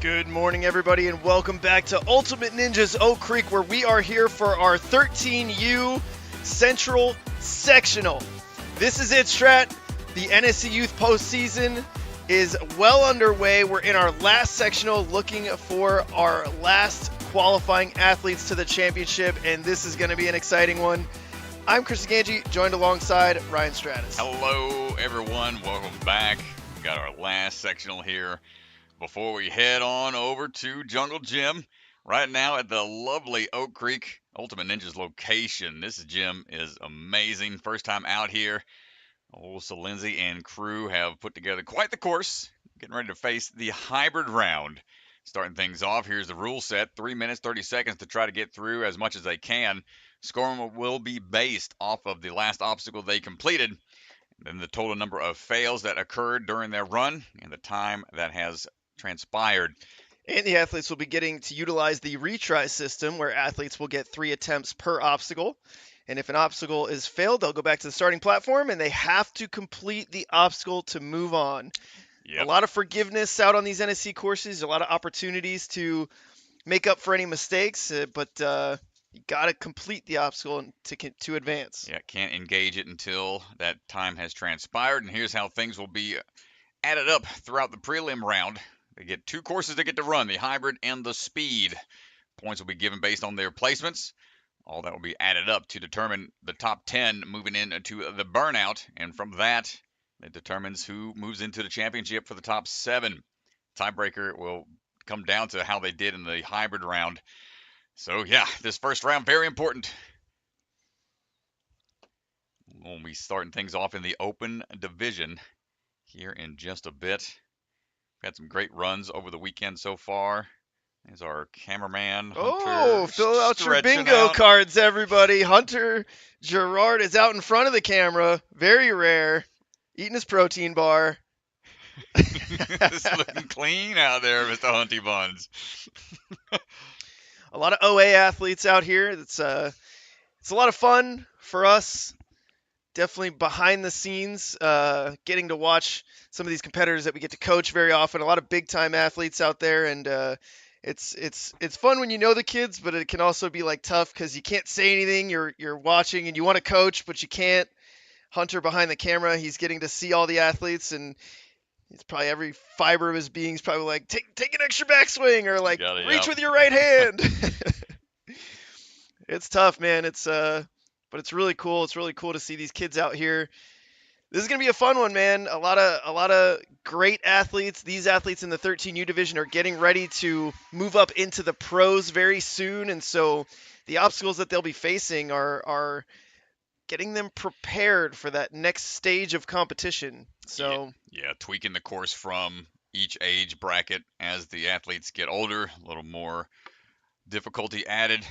Good morning, everybody, and welcome back to Ultimate Ninjas Oak Creek, where we are here for our 13U Central Sectional. This is it, Strat. The NSC Youth postseason is well underway. We're in our last sectional looking for our last qualifying athletes to the championship, and this is going to be an exciting one. I'm Chris Ganji, joined alongside Ryan Stratus. Hello, everyone. Welcome back. We've got our last sectional here before we head on over to Jungle Gym right now at the lovely Oak Creek Ultimate Ninjas location. This gym is amazing. First time out here. So Lindsay and crew have put together quite the course. Getting ready to face the hybrid round. Starting things off, here's the rule set. 3 minutes, 30 seconds to try to get through as much as they can. Scoring will be based off of the last obstacle they completed, then the total number of fails that occurred during their run, and the time that has transpired. And the athletes will be getting to utilize the retry system, where athletes will get 3 attempts per obstacle. And if an obstacle is failed, they'll go back to the starting platform, and they have to complete the obstacle to move on. Yep. A lot of forgiveness out on these NSC courses, a lot of opportunities to make up for any mistakes, but you got to complete the obstacle to advance. Yeah, can't engage it until that time has transpired. And here's how things will be added up throughout the prelim round. They get 2 courses they get to run, the hybrid and the speed. Points will be given based on their placements. All that will be added up to determine the top 10 moving into the burnout. And from that, it determines who moves into the championship for the top 7. Tiebreaker will come down to how they did in the hybrid round. So, yeah, this first round, very important. We'll be starting things off in the open division here in just a bit. Had some great runs over the weekend so far. There's our cameraman, Hunter. Fill out your bingo cards, everybody. Hunter Gerard is out in front of the camera. Very rare. Eating his protein bar. It's looking clean out there, Mr. Hunty Buns. A lot of OA athletes out here. It's a lot of fun for us. Definitely behind the scenes, getting to watch some of these competitors that we get to coach very often. A lot of big time athletes out there, and it's fun when you know the kids, but it can also be like tough because you can't say anything. You're watching and you want to coach, but you can't. Hunter behind the camera, he's getting to see all the athletes, and it's probably every fiber of his being is probably like, take an extra backswing, or like reach with your right hand. It's tough, man. But it's really cool. It's really cool to see these kids out here. This is going to be a fun one, man. A lot of great athletes. These athletes in the 13U division are getting ready to move up into the pros very soon, and so the obstacles that they'll be facing are getting them prepared for that next stage of competition. So yeah, tweaking the course from each age bracket as the athletes get older, a little more difficulty added.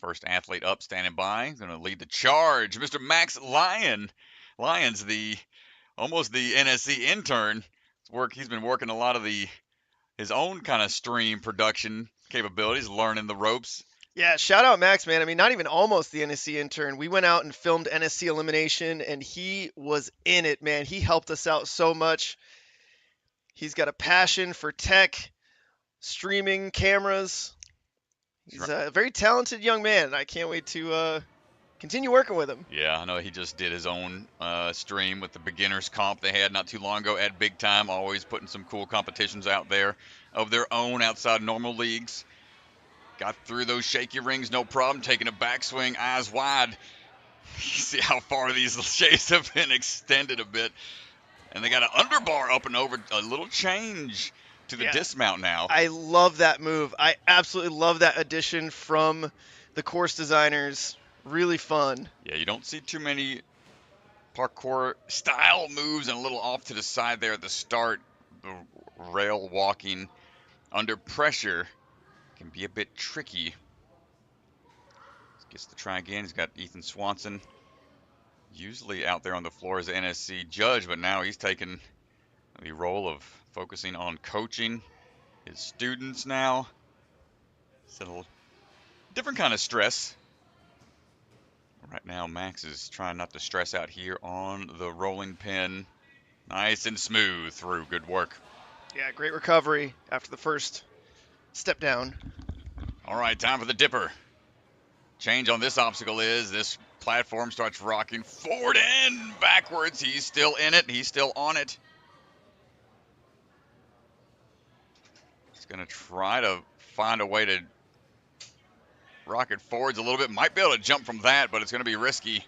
First athlete up, standing by, going to lead the charge, Mr. Max Lyons, almost the NSC intern. He's been working a lot of his own kind of stream production capabilities, learning the ropes. Yeah, shout out Max, man. I mean, not even almost the NSC intern. We went out and filmed NSC Elimination, and he was in it, man. He helped us out so much. He's got a passion for tech, streaming, cameras. He's a very talented young man. I can't wait to continue working with him. Yeah, I know he just did his own stream with the beginners comp they had not too long ago at Big Time, always putting some cool competitions out there of their own outside normal leagues. Got through those shaky rings, no problem, taking a backswing, eyes wide. You see how far these shapes have been extended a bit. And they got an underbar up and over, a little change to the dismount now. I love that move. I absolutely love that addition from the course designers. Really fun. Yeah, you don't see too many parkour style moves, and a little off to the side there at the start. The rail walking under pressure can be a bit tricky. Gets to try again. He's got Ethan Swanson, usually out there on the floor as an NSC judge, but now he's taken the role of focusing on coaching his students now. It's a little different kind of stress. Right now, Max is trying not to stress out here on the rolling pin. Nice and smooth through. Good work. Yeah, great recovery after the first step down. All right, time for the dipper. Change on this obstacle is this platform starts rocking forward and backwards. He's still in it. He's still on it. He's going to try to find a way to rock it forwards a little bit. Might be able to jump from that, but it's going to be risky.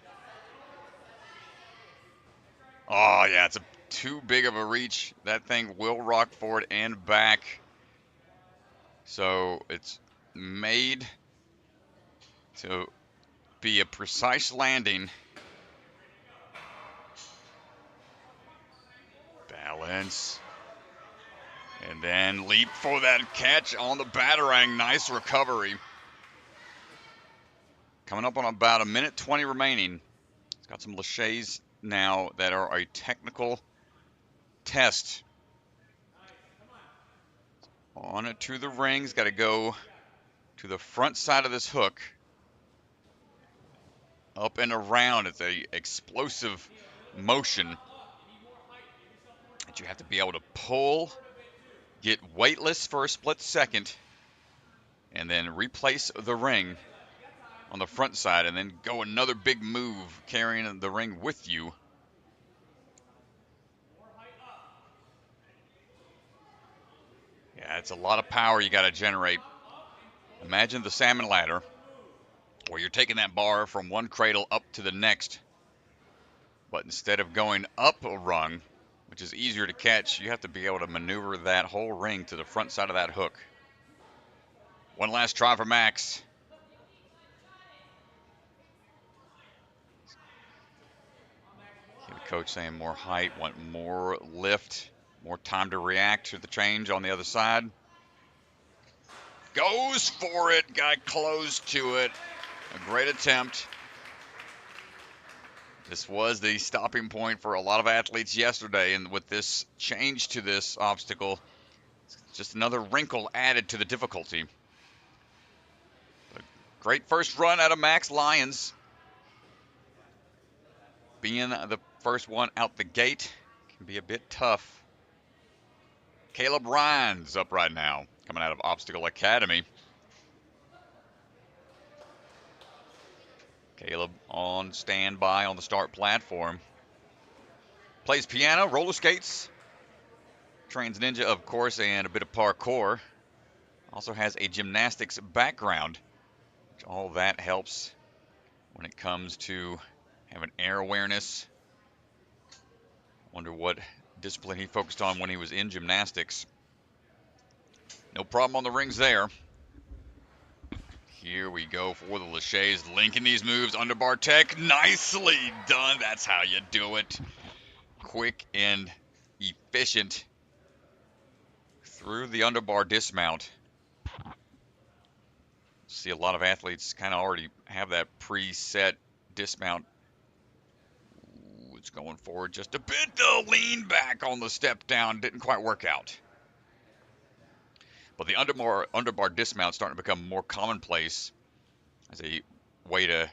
Oh, yeah, it's too big of a reach. That thing will rock forward and back. So it's made to be a precise landing. Balance. And then leap for that catch on the batarang. Nice recovery. Coming up on about a minute 20 remaining. It's got some laches now that are a technical test. On it to the rings. Got to go to the front side of this hook. Up and around. It's a explosive motion that you have to be able to pull, get weightless for a split second, and then replace the ring on the front side, and then go another big move carrying the ring with you. Yeah, it's a lot of power you got to generate. Imagine the salmon ladder, where you're taking that bar from one cradle up to the next, but instead of going up a rung, which is easier to catch, you have to be able to maneuver that whole ring to the front side of that hook. One last try for Max. The coach saying more height, want more lift, more time to react to the change on the other side. Goes for it, got close to it. A great attempt. This was the stopping point for a lot of athletes yesterday, and with this change to this obstacle, it's just another wrinkle added to the difficulty. A great first run out of Max. Lyons being the first one out the gate can be a bit tough. Caleb Rhines up right now, coming out of Obstacle Academy. Caleb on standby on the start platform. Plays piano, roller skates, trains ninja, of course, and a bit of parkour. Also has a gymnastics background, which all that helps when it comes to having air awareness. Wonder what discipline he focused on when he was in gymnastics. No problem on the rings there. Here we go for the laches, linking these moves, underbar tech, nicely done. That's how you do it. Quick and efficient through the underbar dismount. See a lot of athletes kind of already have that preset dismount. Ooh, it's going forward just a bit. The lean back on the step down didn't quite work out. But the underbar dismount starting to become more commonplace as a way to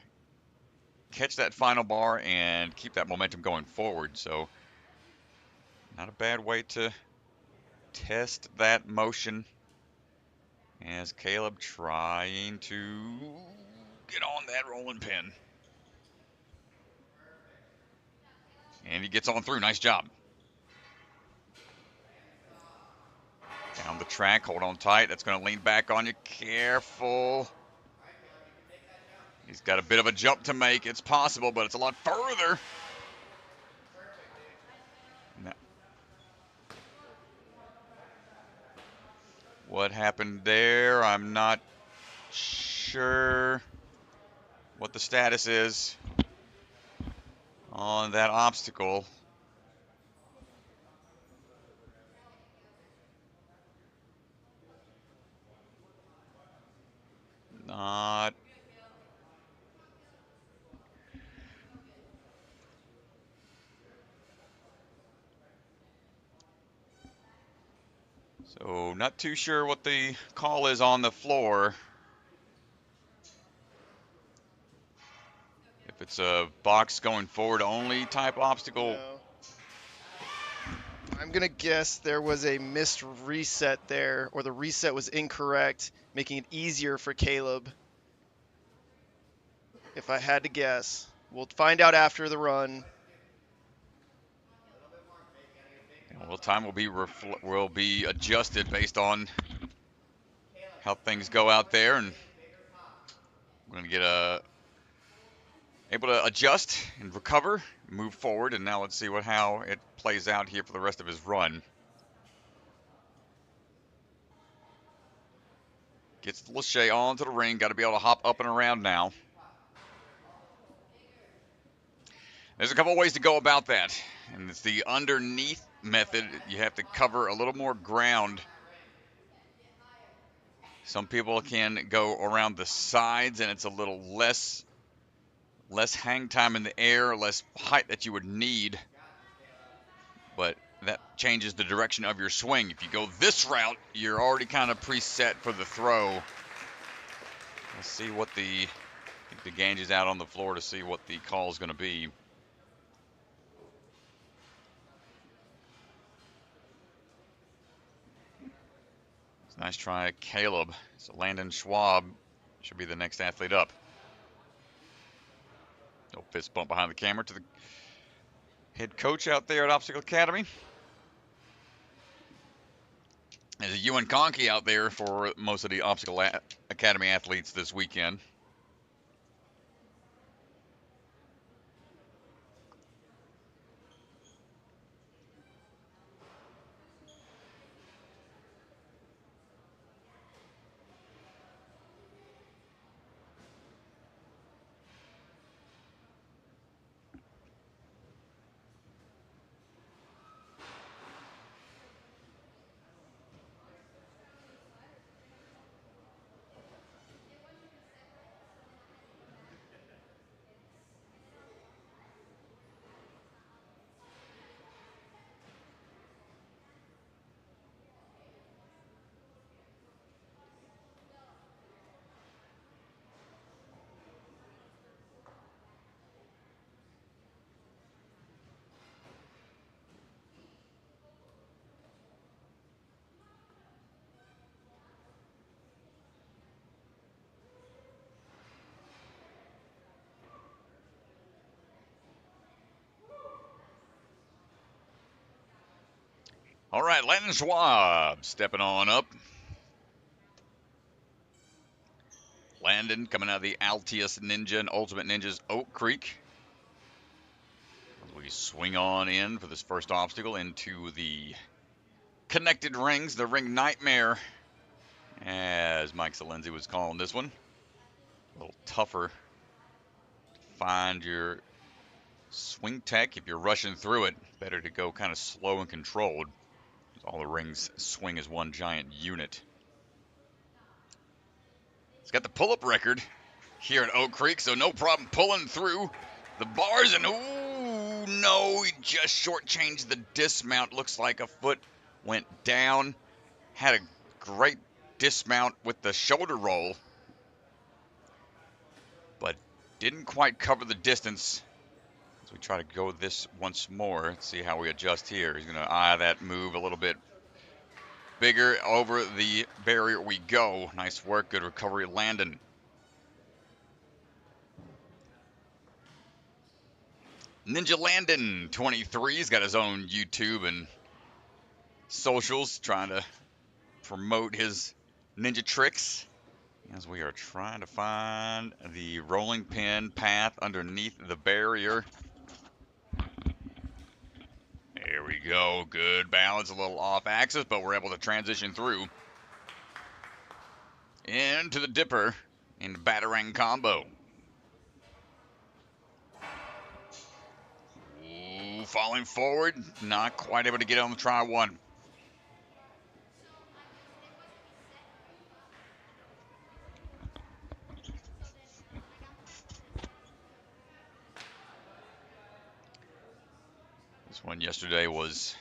catch that final bar and keep that momentum going forward. So not a bad way to test that motion, as Caleb trying to get on that rolling pin. And he gets on through. Nice job. Down the track. Hold on tight. That's going to lean back on you. Careful. He's got a bit of a jump to make. It's possible, but it's a lot further. No. What happened there? I'm not sure what the status is on that obstacle. Not. So not too sure what the call is on the floor. If it's a box going forward only type obstacle. No. I'm going to guess there was a missed reset there, or the reset was incorrect, making it easier for Caleb. If I had to guess. We'll find out after the run. Well, time will be adjusted based on how things go out there, and we're going to get able to adjust and recover, move forward, and now let's see how it plays out here for the rest of his run. Gets Lachey onto the ring, got to be able to hop up and around now. There's a couple ways to go about that, and it's the underneath method. You have to cover a little more ground. Some people can go around the sides, and it's a little less hang time in the air, less height that you would need, but that changes the direction of your swing. If you go this route, you're already kind of preset for the throw. Let's see what the Gange is out on the floor to see what the call is going to be. It's a nice try, Caleb. So Landon Schwab should be the next athlete up. No fist bump behind the camera to the head coach out there at Obstacle Academy. There's a Ewan Conkey out there for most of the Obstacle Academy athletes this weekend. All right, Landon Schwab stepping on up. Landon coming out of the Altius Ninja and Ultimate Ninjas Oak Creek. We swing on in for this first obstacle into the connected rings, the ring nightmare, as Mike Salenzi was calling this one. A little tougher to find your swing tech if you're rushing through it. Better to go kind of slow and controlled. All the rings swing as one giant unit. He's got the pull-up record here at Oak Creek, so no problem pulling through the bars. And ooh, no, he just shortchanged the dismount. Looks like a foot went down. Had a great dismount with the shoulder roll, but didn't quite cover the distance. As we try to go this once more, let's see how we adjust here. He's going to eye that move a little bit bigger. Over the barrier we go. Nice work, good recovery, Landon. Ninja Landon 23, he's got his own YouTube and socials, trying to promote his ninja tricks as we are trying to find the rolling pin path underneath the barrier. There we go, good balance, a little off axis, but we're able to transition through into the dipper in the batarang combo. Ooh, falling forward, not quite able to get on the try one. This one yesterday was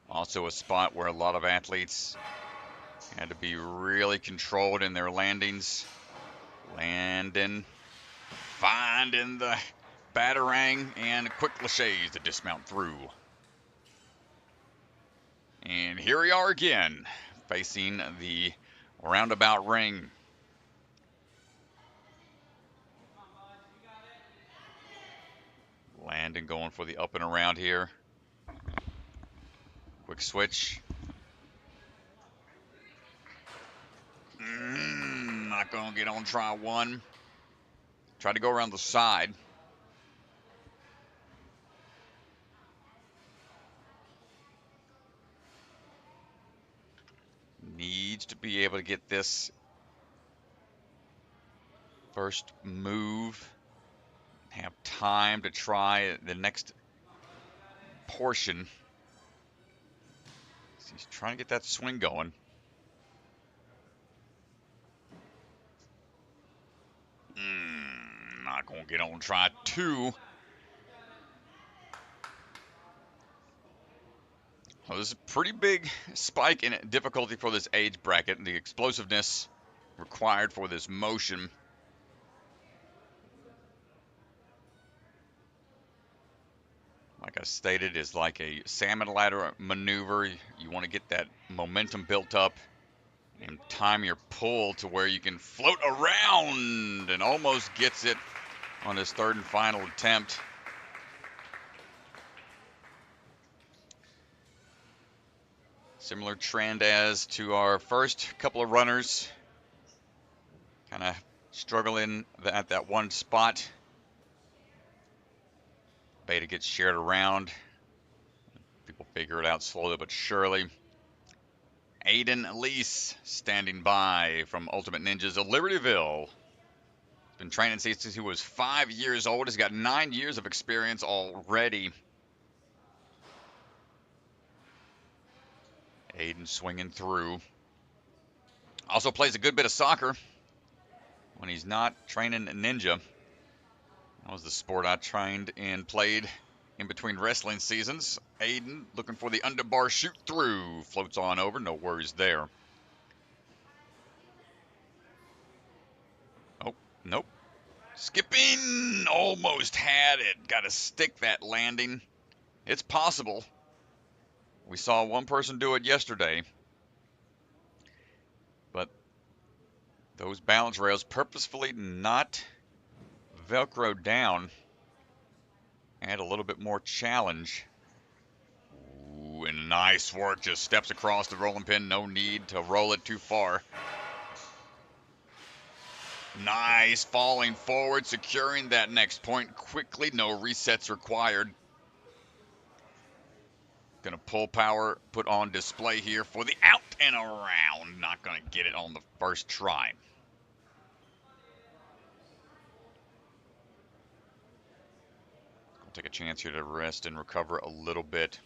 also a spot where a lot of athletes had to be really controlled in their landings. Landon finding the batarang and quick laches to dismount through. And here we are again, facing the roundabout ring. Landon going for the up and around here. Quick switch. Not going to get on try one. Try to go around the side. Needs to be able to get this first move. Have time to try the next portion. He's trying to get that swing going. Not going to get on try two. Well, this is a pretty big spike in difficulty for this age bracket, and the explosiveness required for this motion. Like I stated, is like a salmon ladder maneuver. You want to get that momentum built up and time your pull to where you can float around, and almost gets it on his third and final attempt. Similar trend as to our first couple of runners. Kind of struggling at that one spot. Beta gets shared around. People figure it out slowly but surely. Aiden Leese standing by from Ultimate Ninjas of Libertyville. He's been training since he was 5 years old. He's got 9 years of experience already. Aiden swinging through. Also plays a good bit of soccer when he's not training ninja. That was the sport I trained and played in between wrestling seasons. Aiden looking for the underbar shoot through. Floats on over, no worries there. Oh, nope. Skipping, almost had it. Got to stick that landing. It's possible. We saw one person do it yesterday. But those balance rails purposefully not Velcro down. Add a little bit more challenge. Ooh, and nice work. Just steps across the rolling pin. No need to roll it too far. Nice falling forward, securing that next point quickly. No resets required. Gonna pull power, put on display here for the out and around. Not gonna get it on the first try. I'll take a chance here to rest and recover a little bit.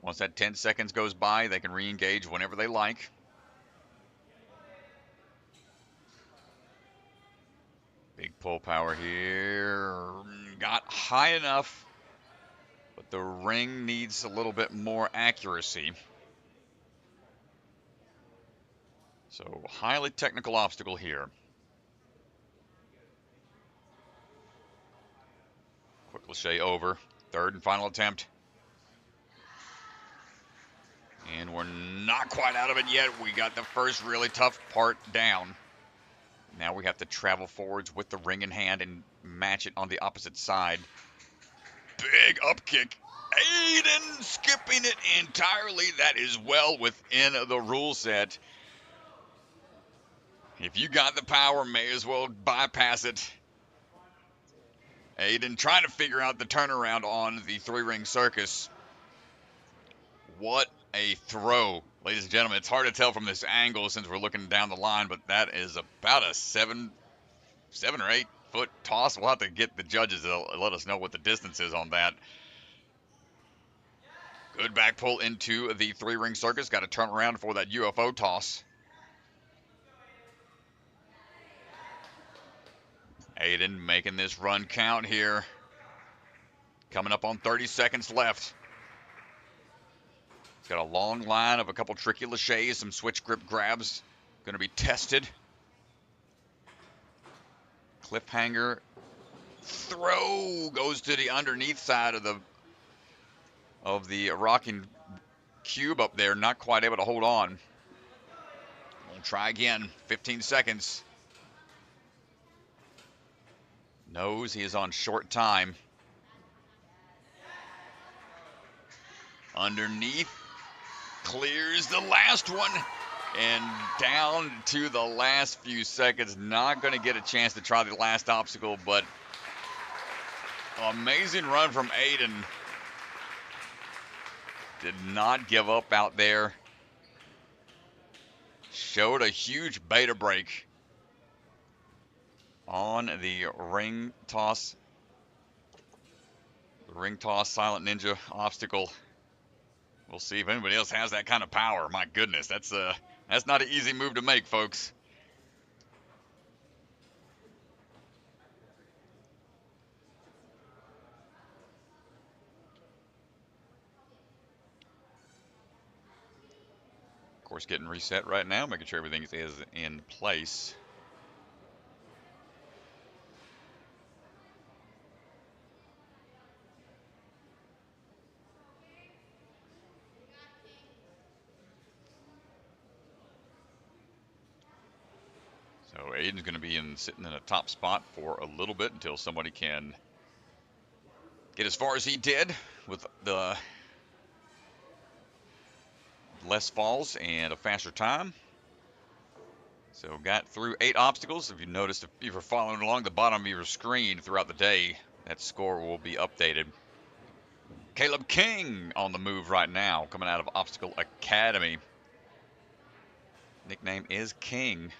Once that 10 seconds goes by, they can re-engage whenever they like. Big pull power here. Got high enough, but the ring needs a little bit more accuracy. So, highly technical obstacle here. Quick lache over. Third and final attempt. And we're not quite out of it yet. We got the first really tough part down. Now we have to travel forwards with the ring in hand and match it on the opposite side. Big up kick. Aiden skipping it entirely. That is well within the rule set. If you got the power, may as well bypass it. Aiden trying to figure out the turnaround on the three-ring circus. What a throw. Ladies and gentlemen, it's hard to tell from this angle since we're looking down the line, but that is about a 7 or 8 foot toss. We'll have to get the judges to let us know what the distance is on that. Good back pull into the three-ring circus. Got to turn around for that UFO toss. Aiden making this run count here. Coming up on 30 seconds left. He's got a long line of a couple tricky laches, some switch grip grabs. Going to be tested. Cliffhanger. Throw goes to the underneath side of the rocking cube up there, not quite able to hold on. We'll try again. 15 seconds. Knows he is on short time. Underneath. Clears the last one. And down to the last few seconds. Not going to get a chance to try the last obstacle, but amazing run from Aiden. Did not give up out there. Showed a huge beta break on the ring toss. The ring toss silent ninja obstacle. We'll see if anybody else has that kind of power. My goodness, that's not an easy move to make, folks. Of course, getting reset right now, making sure everything is in place. So Aiden's going to be sitting in a top spot for a little bit until somebody can get as far as he did with the less falls and a faster time. So got through 8 obstacles. If you noticed, if you were following along the bottom of your screen throughout the day, that score will be updated. Caleb King on the move right now, coming out of Obstacle Academy. Nickname is King.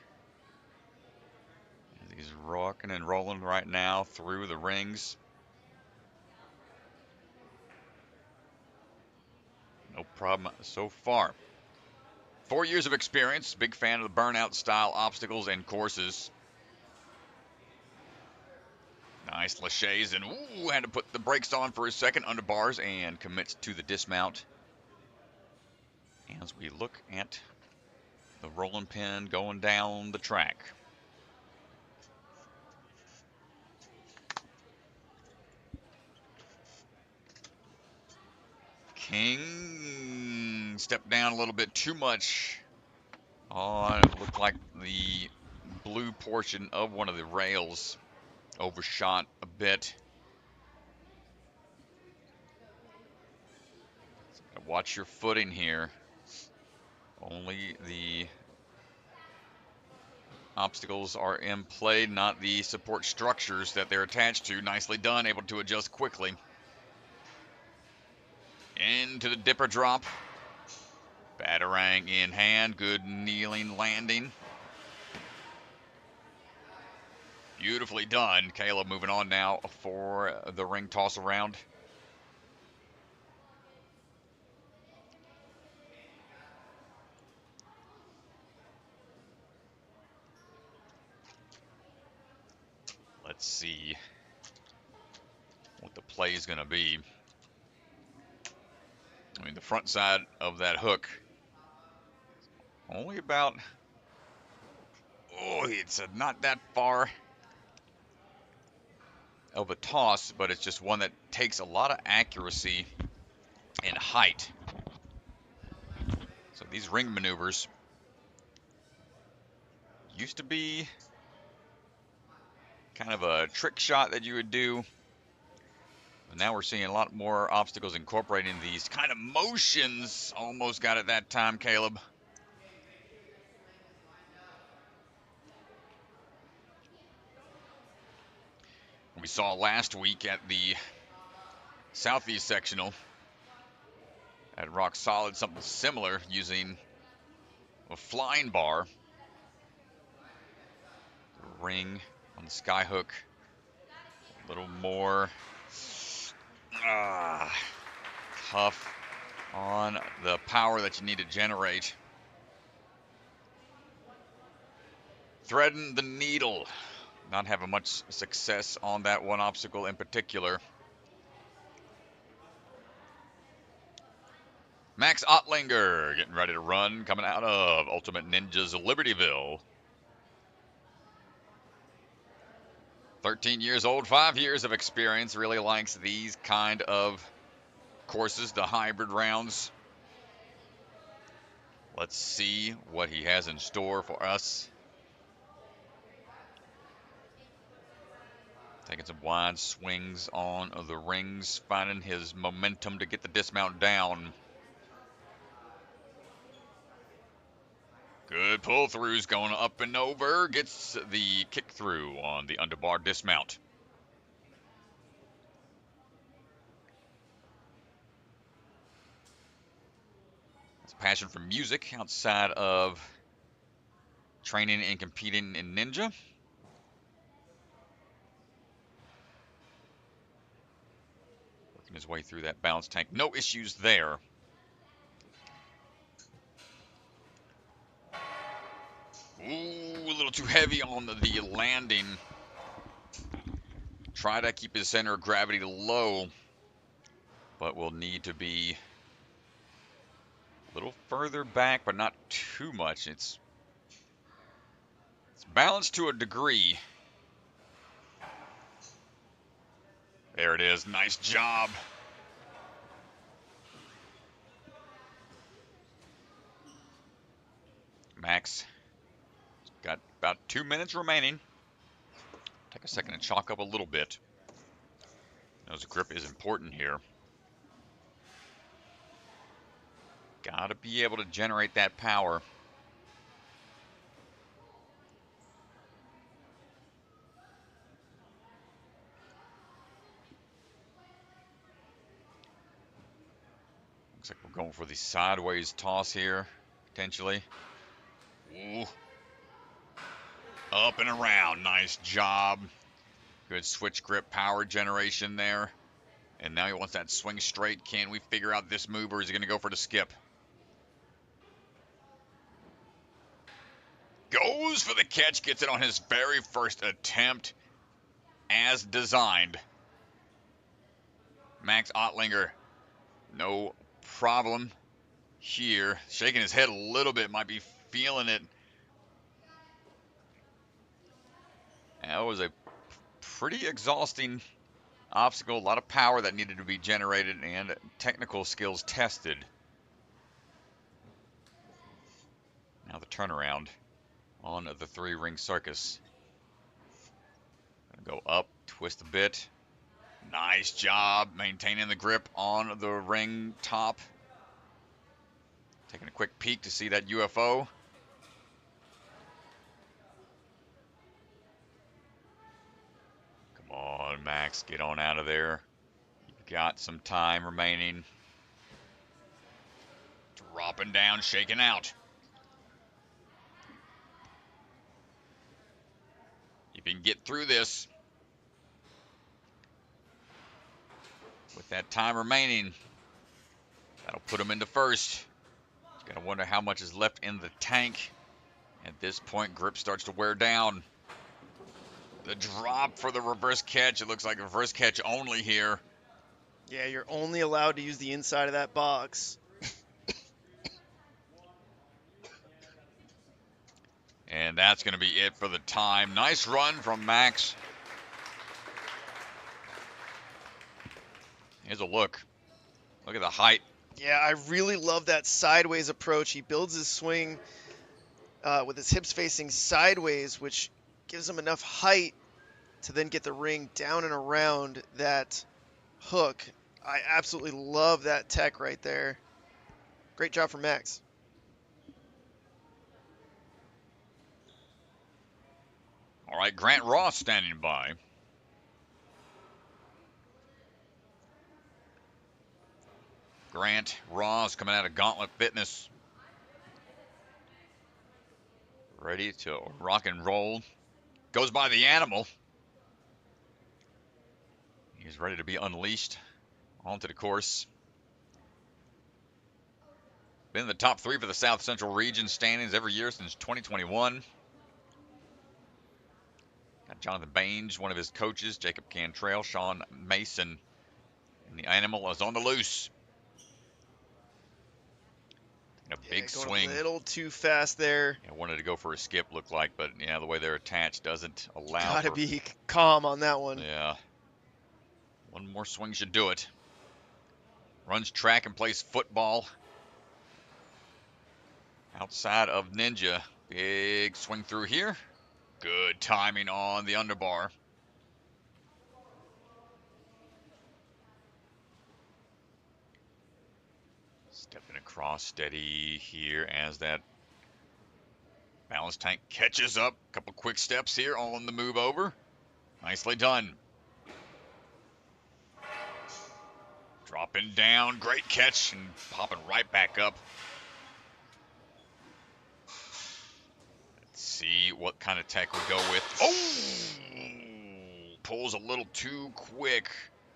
He's rocking and rolling right now through the rings. No problem so far. 4 years of experience. Big fan of the burnout style obstacles and courses. Nice laches, and ooh, had to put the brakes on for a second under bars and commits to the dismount. As we look at the rolling pin going down the track. King stepped down a little bit too much on, it looked like the blue portion of one of the rails overshot a bit. So watch your footing here. Only the obstacles are in play, not the support structures that they're attached to. Nicely done, able to adjust quickly. Into the dipper drop. Batarang in hand, good kneeling landing. Beautifully done. Caleb moving on now for the ring toss around. Let's see what the play is going to be. I mean, the front side of that hook, only about, oh, it's not that far of a toss, but it's just one that takes a lot of accuracy and height. So these ring maneuvers used to be kind of a trick shot that you would do. And now we're seeing a lot more obstacles incorporating these kind of motions. Almost got it that time, Caleb. We saw last week at the Southeast Sectional at Rock Solid something similar using a flying bar. The ring on the sky hook. A little more tough on the power that you need to generate. Threading the needle. Not having much success on that one obstacle in particular. Max Ottlinger getting ready to run, coming out of Ultimate Ninjas Libertyville. 13 years old, 5 years of experience. Really likes these kind of courses, the hybrid rounds. Let's see what he has in store for us. Taking some wide swings on the rings, finding his momentum to get the dismount down. Good pull throughs going up and over. Gets the kick through on the underbar dismount. That's passion for music outside of training and competing in Ninja. Working his way through that balance tank. No issues there. Ooh, a little too heavy on the landing. Try to keep his center of gravity low, but will need to be a little further back, but not too much. It's balanced to a degree. There it is. Nice job. Max got about 2 minutes remaining. Take a second to chalk up a little bit. Nose grip is important here. Gotta be able to generate that power. Looks like we're going for the sideways toss here, potentially. Ooh. Up and around. Nice job. Good switch grip power generation there. And now he wants that swing straight. Can we figure out this move, or is he going to go for the skip? Goes for the catch. Gets it on his very first attempt as designed. Max Ottlinger, no problem here. Shaking his head a little bit. Might be feeling it. That was a pretty exhausting obstacle. A lot of power that needed to be generated and technical skills tested. Now the turnaround on the 3-ring circus. Gonna go up, twist a bit. Nice job maintaining the grip on the ring top. Taking a quick peek to see that UFO. Come on, Max, get on out of there. You've got some time remaining. Dropping down, shaking out. If you can get through this with that time remaining, that'll put him into first. Gotta wonder how much is left in the tank. At this point, grip starts to wear down. The drop for the reverse catch. It looks like reverse catch only here. Yeah, you're only allowed to use the inside of that box. And that's going to be it for the time. Nice run from Max. Here's a look. Look at the height. Yeah, I really love that sideways approach. He builds his swing with his hips facing sideways, which gives him enough height to then get the ring down and around that hook. I absolutely love that tech right there. Great job from Max. All right, Grant Ross standing by. Grant Ross coming out of Gauntlet Fitness. Ready to rock and roll. Goes by the animal. He's ready to be unleashed onto the course. Been in the top 3 for the South Central region standings every year since 2021. Got Jonathan Baines, one of his coaches, Jacob Cantrell, Sean Mason. And the animal is on the loose. A big swing. A little too fast there. I wanted to go for a skip, looked like, but yeah, the way they're attached doesn't allow. Gotta be calm on that one. Yeah. One more swing should do it. Runs track and plays football. outside of Ninja. Big swing through here. Good timing on the underbar. Stepping across steady here as that balance tank catches up. Couple quick steps here on the move over. Nicely done. Dropping down, great catch, and popping right back up. Let's see what kind of tech we go with. Oh! Pulls a little too quick.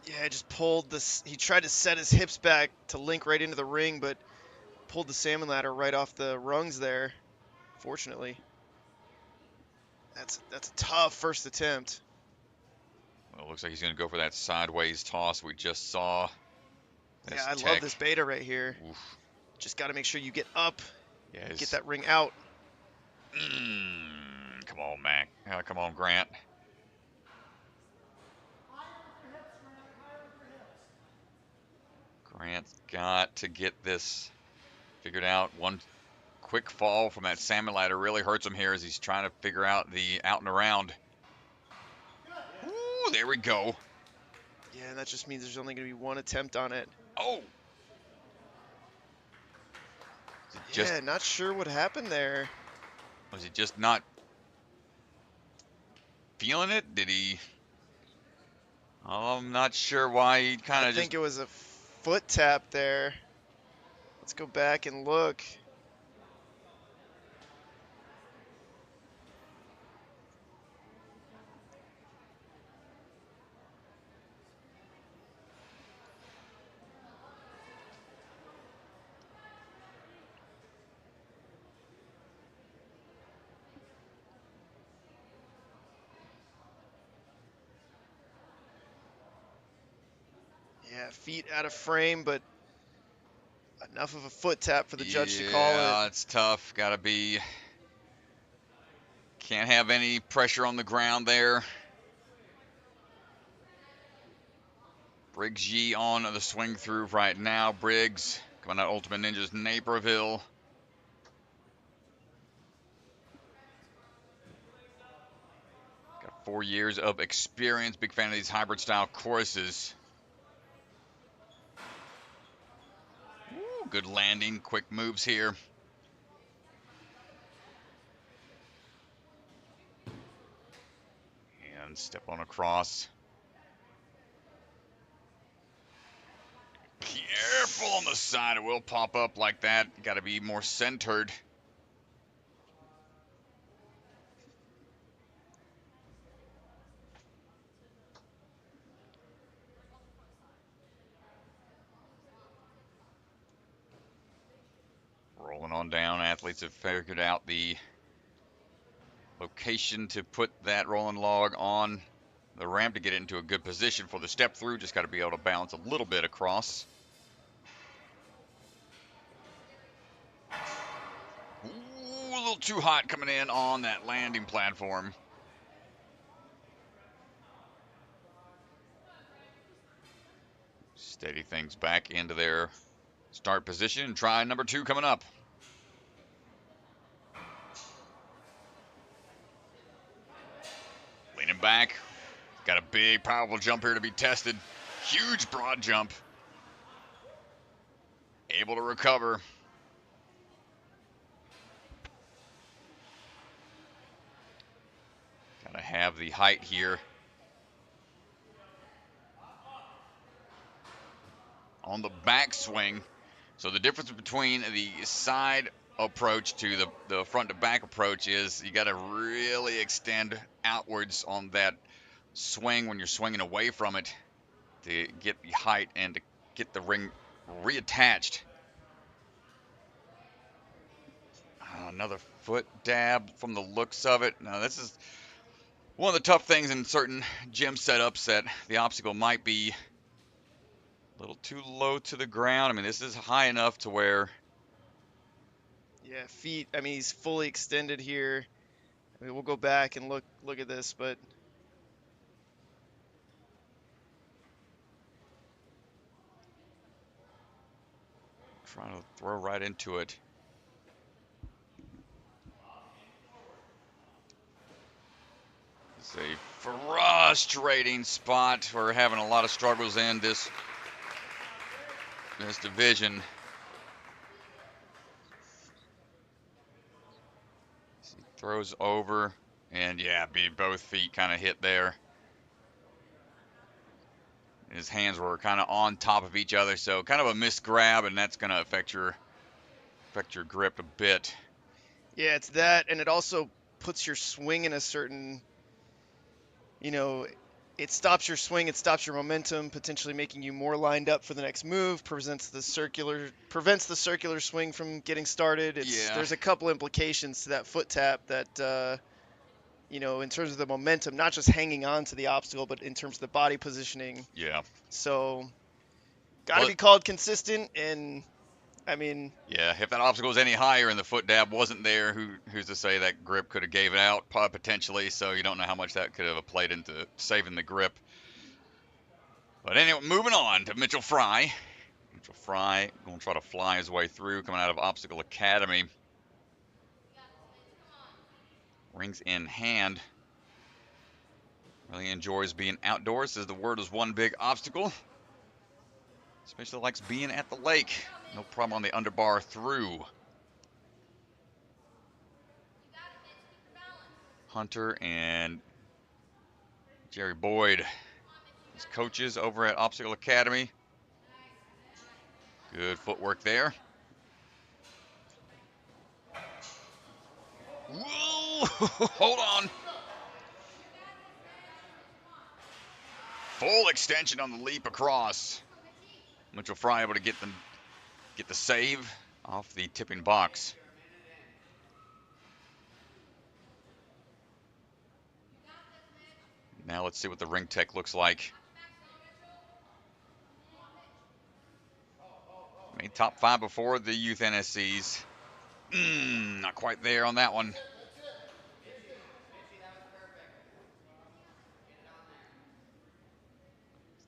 Yeah, just pulled this. He tried to set his hips back to link right into the ring, but pulled the salmon ladder right off the rungs there. Fortunately, that's a tough first attempt. Well, it looks like he's going to go for that sideways toss we just saw. Yeah, I love this beta right here. Oof. Just got to make sure you get up, Yes. get that ring out. Come on, Mac. Come on, Grant. Grant's got to get this figured out. One quick fall from that salmon ladder really hurts him here as he's trying to figure out the out and around. Ooh, there we go. Yeah, and that just means there's only going to be one attempt on it. Oh. Yeah, not sure what happened there. Was he just not feeling it? Did he? I'm not sure why he kind of I think it was a foot tap there. Let's go back and look. Yeah, feet out of frame, but enough of a foot tap for the judge to call it. Yeah, it's tough. Gotta be. Can't have any pressure on the ground there. Briggs Ye on the swing through right now. Briggs coming out Ultimate Ninja's Naperville. Got 4 years of experience. Big fan of these hybrid style choruses. Ooh, good landing. Quick moves here. And step on across. Careful on the side. It will pop up like that. Got to be more centered. Rolling on down. Athletes have figured out the location to put that rolling log on the ramp to get it into a good position for the step through. Just got to be able to balance a little bit across. Ooh, a little too hot coming in on that landing platform. Steady things back into their start position. Try number 2 coming up. Leaning back. Got a big, powerful jump here to be tested. Huge broad jump. Able to recover. Gotta have the height here. On the backswing. So the difference between the side approach to the front to back approach is you got to really extend outwards on that swing when you're swinging away from it to get the height and to get the ring reattached. Another foot dab from the looks of it. Now this is one of the tough things in certain gym setups, that the obstacle might be a little too low to the ground. I mean, this is high enough to where... Yeah, feet. I mean, he's fully extended here. I mean, we'll go back and look at this, but trying to throw right into it. a frustrating spot. We're having a lot of struggles in this division. He throws over, and yeah, both feet kind of hit there. His hands were kind of on top of each other, so kind of a missed grab, and that's going to affect your grip a bit. Yeah, it's that, and it also puts your swing in a certain, it stops your swing, it stops your momentum, potentially making you more lined up for the next move, prevents the circular swing from getting started. There's a couple implications to that foot tap that, in terms of the momentum, not just hanging on to the obstacle, but in terms of the body positioning. Yeah. So, got to be called consistent, and yeah, if that obstacle was any higher and the foot dab wasn't there, who's to say that grip could have gave it out potentially? So you don't know how much that could have played into saving the grip. But anyway, moving on to Mitchell Frie. Mitchell Frie going to try to fly his way through, coming out of Obstacle Academy. Rings in hand. Really enjoys being outdoors. Says the word is one big obstacle. Especially likes being at the lake. No problem on the underbar through. Hunter and Jerry Boyd, his coaches over at Obstacle Academy. Good footwork there. Whoa! Hold on. Full extension on the leap across. Mitchell Frie able to get the save off the tipping box. Now let's see what the ring tech looks like. Made top 5 before the youth NSCs. Not quite there on that one.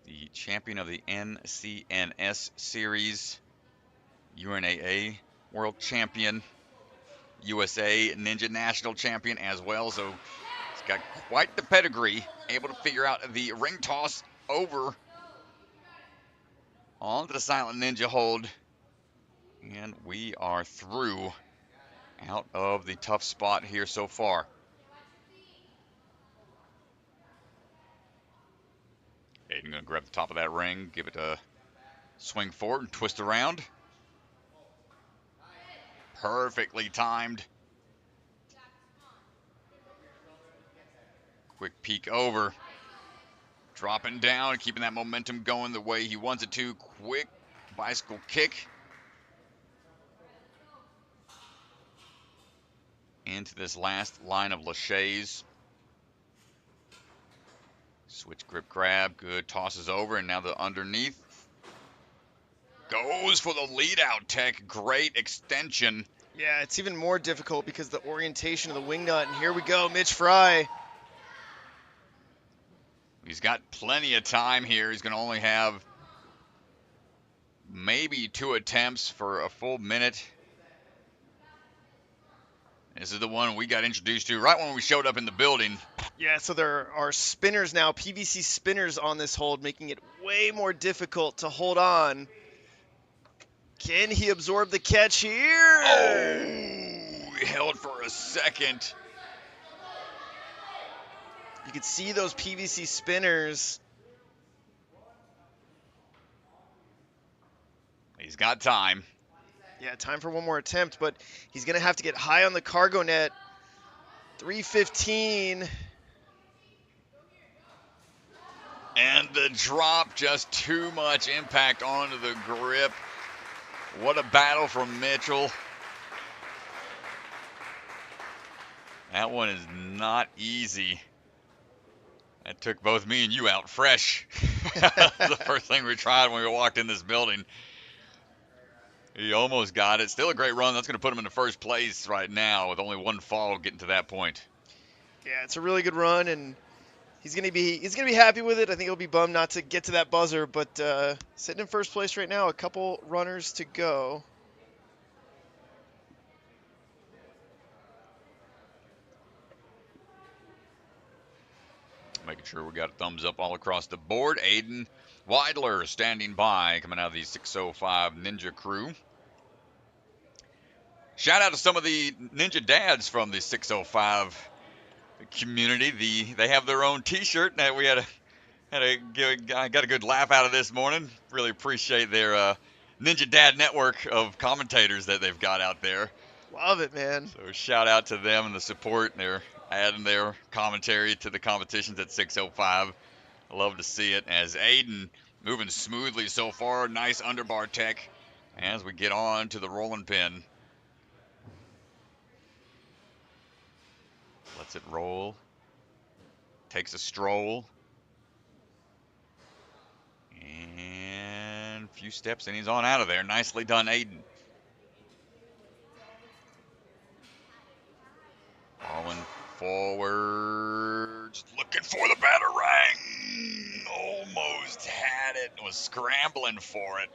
The champion of the NCNS series, UNAA world champion, USA Ninja National champion as well. So he's got quite the pedigree. Able to figure out the ring toss over onto the silent ninja hold. And we are through out of the tough spot here so far. Aiden gonna grab the top of that ring, give it a swing forward and twist around. Perfectly timed. Quick peek over. Dropping down, keeping that momentum going the way he wants it to. Quick bicycle kick. Into this last line of laches. Switch grip grab, good, tosses over, and now the underneath. Goes for the lead out tech, great extension. Yeah, it's even more difficult because the orientation of the wing nut, and here we go, Mitch Frie. He's got plenty of time here. He's going to only have maybe 2 attempts for a full minute. This is the one we got introduced to right when we showed up in the building. Yeah, so there are spinners now, PVC spinners on this hold, making it way more difficult to hold on. Can he absorb the catch here? Oh, he held for a second. You can see those PVC spinners. He's got time. Yeah, time for one more attempt, but he's going to have to get high on the cargo net. 315. And the drop, just too much impact onto the grip. What a battle from Mitchell. That one is not easy. That took both me and you out fresh. The first thing we tried when we walked in this building. He almost got it. Still a great run. That's going to put him in the first place right now with only one fall getting to that point. Yeah, it's a really good run, and he's gonna be happy with it. I think he'll be bummed not to get to that buzzer, but sitting in first place right now. A couple runners to go. making sure we got a thumbs up all across the board. Aiden Weidler standing by, coming out of the 605 Ninja crew. Shout out to some of the Ninja dads from the 605 community. They have their own T-shirt that we I got a good laugh out of this morning. Really appreciate their Ninja Dad network of commentators that they've got out there. Love it, man. So shout out to them and the support. They're adding their commentary to the competitions at 605. I love to see it as Aiden moving smoothly so far. Nice underbar tech as we get on to the rolling pin. Lets it roll. Takes a stroll. And a few steps and he's on out of there. Nicely done, Aiden. Falling forward. Just looking for the batarang. Almost had it. Was scrambling for it.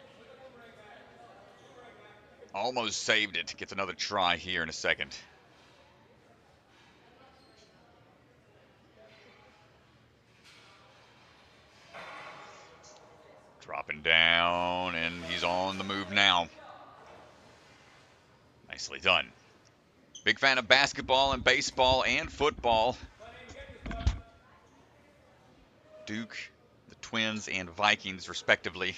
Almost saved it. Gets another try here in a second. Dropping down, and he's on the move now. Nicely done. Big fan of basketball and baseball and football. Duke, the Twins, and Vikings, respectively.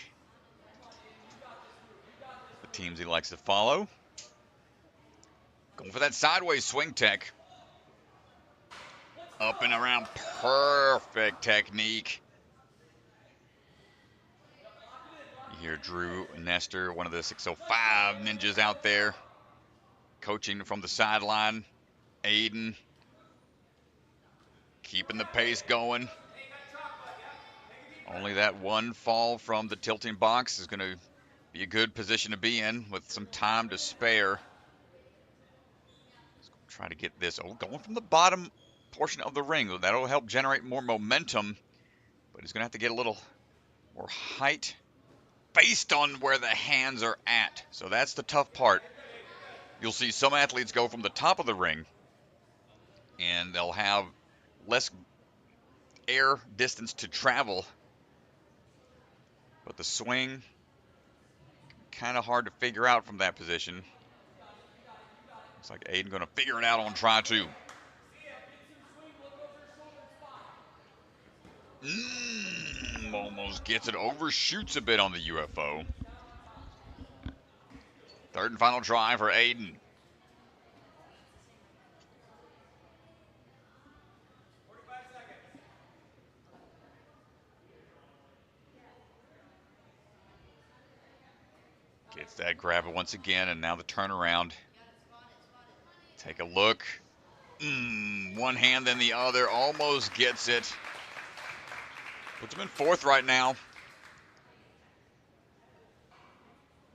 The teams he likes to follow. Going for that sideways swing tech. Up and around, perfect technique. You hear Drew Nestor, one of the 605 ninjas out there, coaching from the sideline. Aiden keeping the pace going. Only that one fall from the tilting box is going to be a good position to be in with some time to spare. Try to get this going from the bottom portion of the ring. That'll help generate more momentum, but he's going to have to get a little more height based on where the hands are at. So that's the tough part. You'll see some athletes go from the top of the ring and they'll have less air distance to travel. But the swing, kind of hard to figure out from that position. Looks like Aiden going to figure it out on try two. Almost gets it, overshoots a bit on the UFO. Third and final try for Aiden. Gets that grabber once again, and now the turnaround. Take a look. One hand, then the other. Almost gets it. Puts him in fourth right now.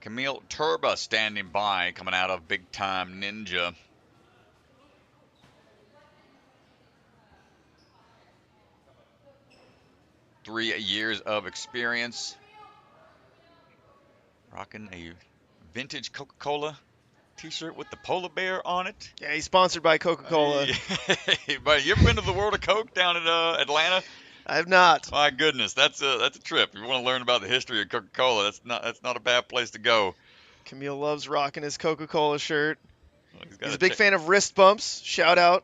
Kamil Turba standing by, coming out of Big Time Ninja. Three years of experience. Rocking a vintage Coca-Cola t-shirt with the polar bear on it. Yeah, he's sponsored by Coca-Cola. Hey, buddy, you ever been to the World of Coke down in Atlanta? I have not. My goodness, that's a trip. If you want to learn about the history of Coca-Cola, that's not a bad place to go. Camille loves rocking his Coca-Cola shirt. Well, he's a big fan of wrist bumps. Shout out.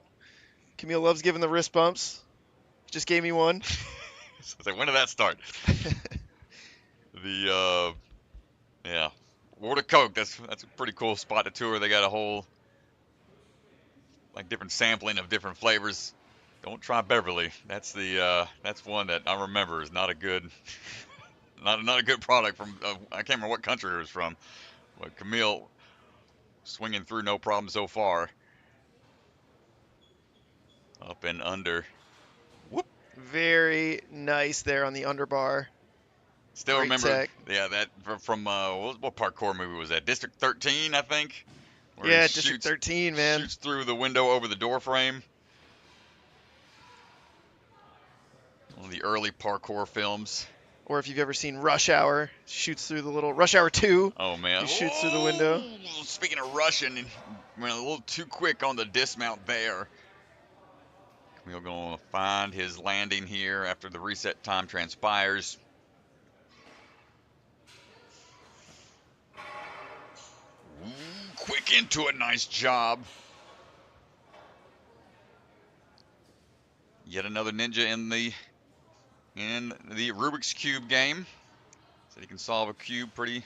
Camille loves giving the wrist bumps. Just gave me one. So when did that start? Yeah, World of Coke. That's a pretty cool spot to tour. They got a whole different sampling of different flavors. Don't try Beverly. That's one that I remember is not a good not a good product from I can't remember what country it was from. But Camille swinging through no problem so far. Up and under. Whoop. Very nice there on the underbar. Still Great remember, tech. yeah, that from what parkour movie was that? District 13, I think. Yeah, District 13, man. Shoots through the window over the door frame. One of the early parkour films. Or if you've ever seen Rush Hour, shoots through the little Rush Hour 2. Oh man, he shoots through the window. Speaking of Russian, went a little too quick on the dismount there. Kamil going to find his landing here after the reset time transpires. Ooh, quick into it, nice job. Yet another ninja in the Rubik's Cube game. So he can solve a cube pretty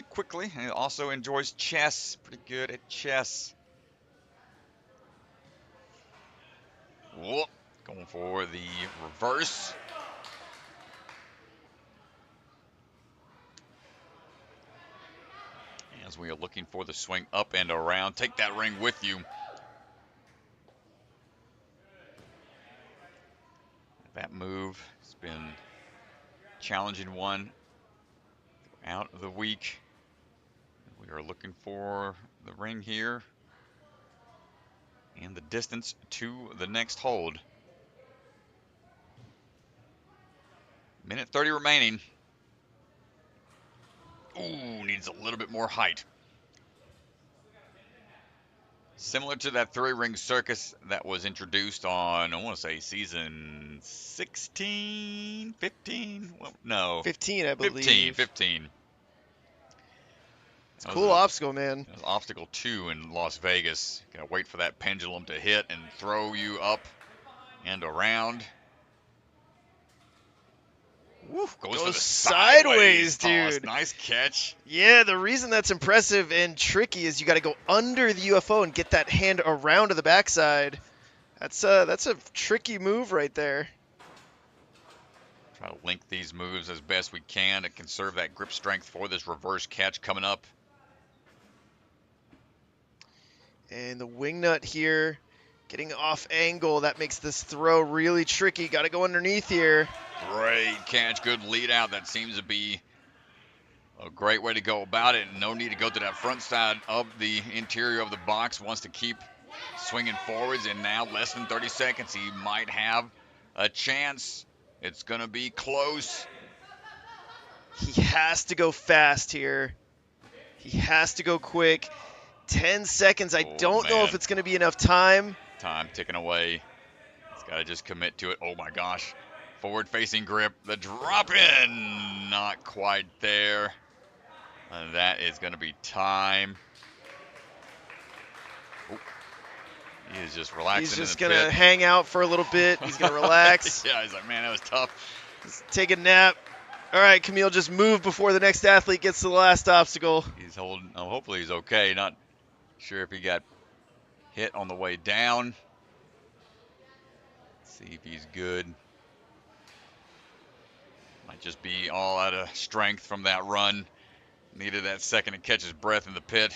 quickly. And he also enjoys chess. Pretty good at chess. Whoop. Going for the reverse. As we are looking for the swing up and around. Take that ring with you. That move has been a challenging one out of the week. We are looking for the ring here and the distance to the next hold. Minute 30 remaining. Ooh, needs a little bit more height. Similar to that 3-ring circus that was introduced on, I want to say, season 16, 15? Well, no. 15, I believe. 15. It's a cool obstacle, man. That was obstacle 2 in Las Vegas. Gotta wait for that pendulum to hit and throw you up and around. Woo, goes for the sideways dude. Nice catch. Yeah, the reason that's impressive and tricky is you got to go under the UFO and get that hand around to the backside. That's a tricky move right there. Try to link these moves as best we can to conserve that grip strength for this reverse catch coming up. And the wing nut here, getting off angle, that makes this throw really tricky. Got to go underneath here. Great catch, good lead out. That seems to be a great way to go about it. No need to go to that front side of the interior of the box. Wants to keep swinging forwards, and now less than 30 seconds. He might have a chance. It's going to be close. He has to go fast here. He has to go quick. 10 seconds. I don't know if it's going to be enough time. Time ticking away. He's got to just commit to it. Oh, my gosh. Forward-facing grip. The drop-in. Not quite there. And that is going to be time. Oh. He is just relaxing. He's just going to hang out for a little bit. He's going to relax. Yeah, he's like, man, that was tough. Just take a nap. All right, Kamil, just move before the next athlete gets to the last obstacle. He's holding. Oh, hopefully he's okay. Not sure if he got hit on the way down. Let's see if he's good. Might just be all out of strength from that run. Needed that second to catch his breath in the pit.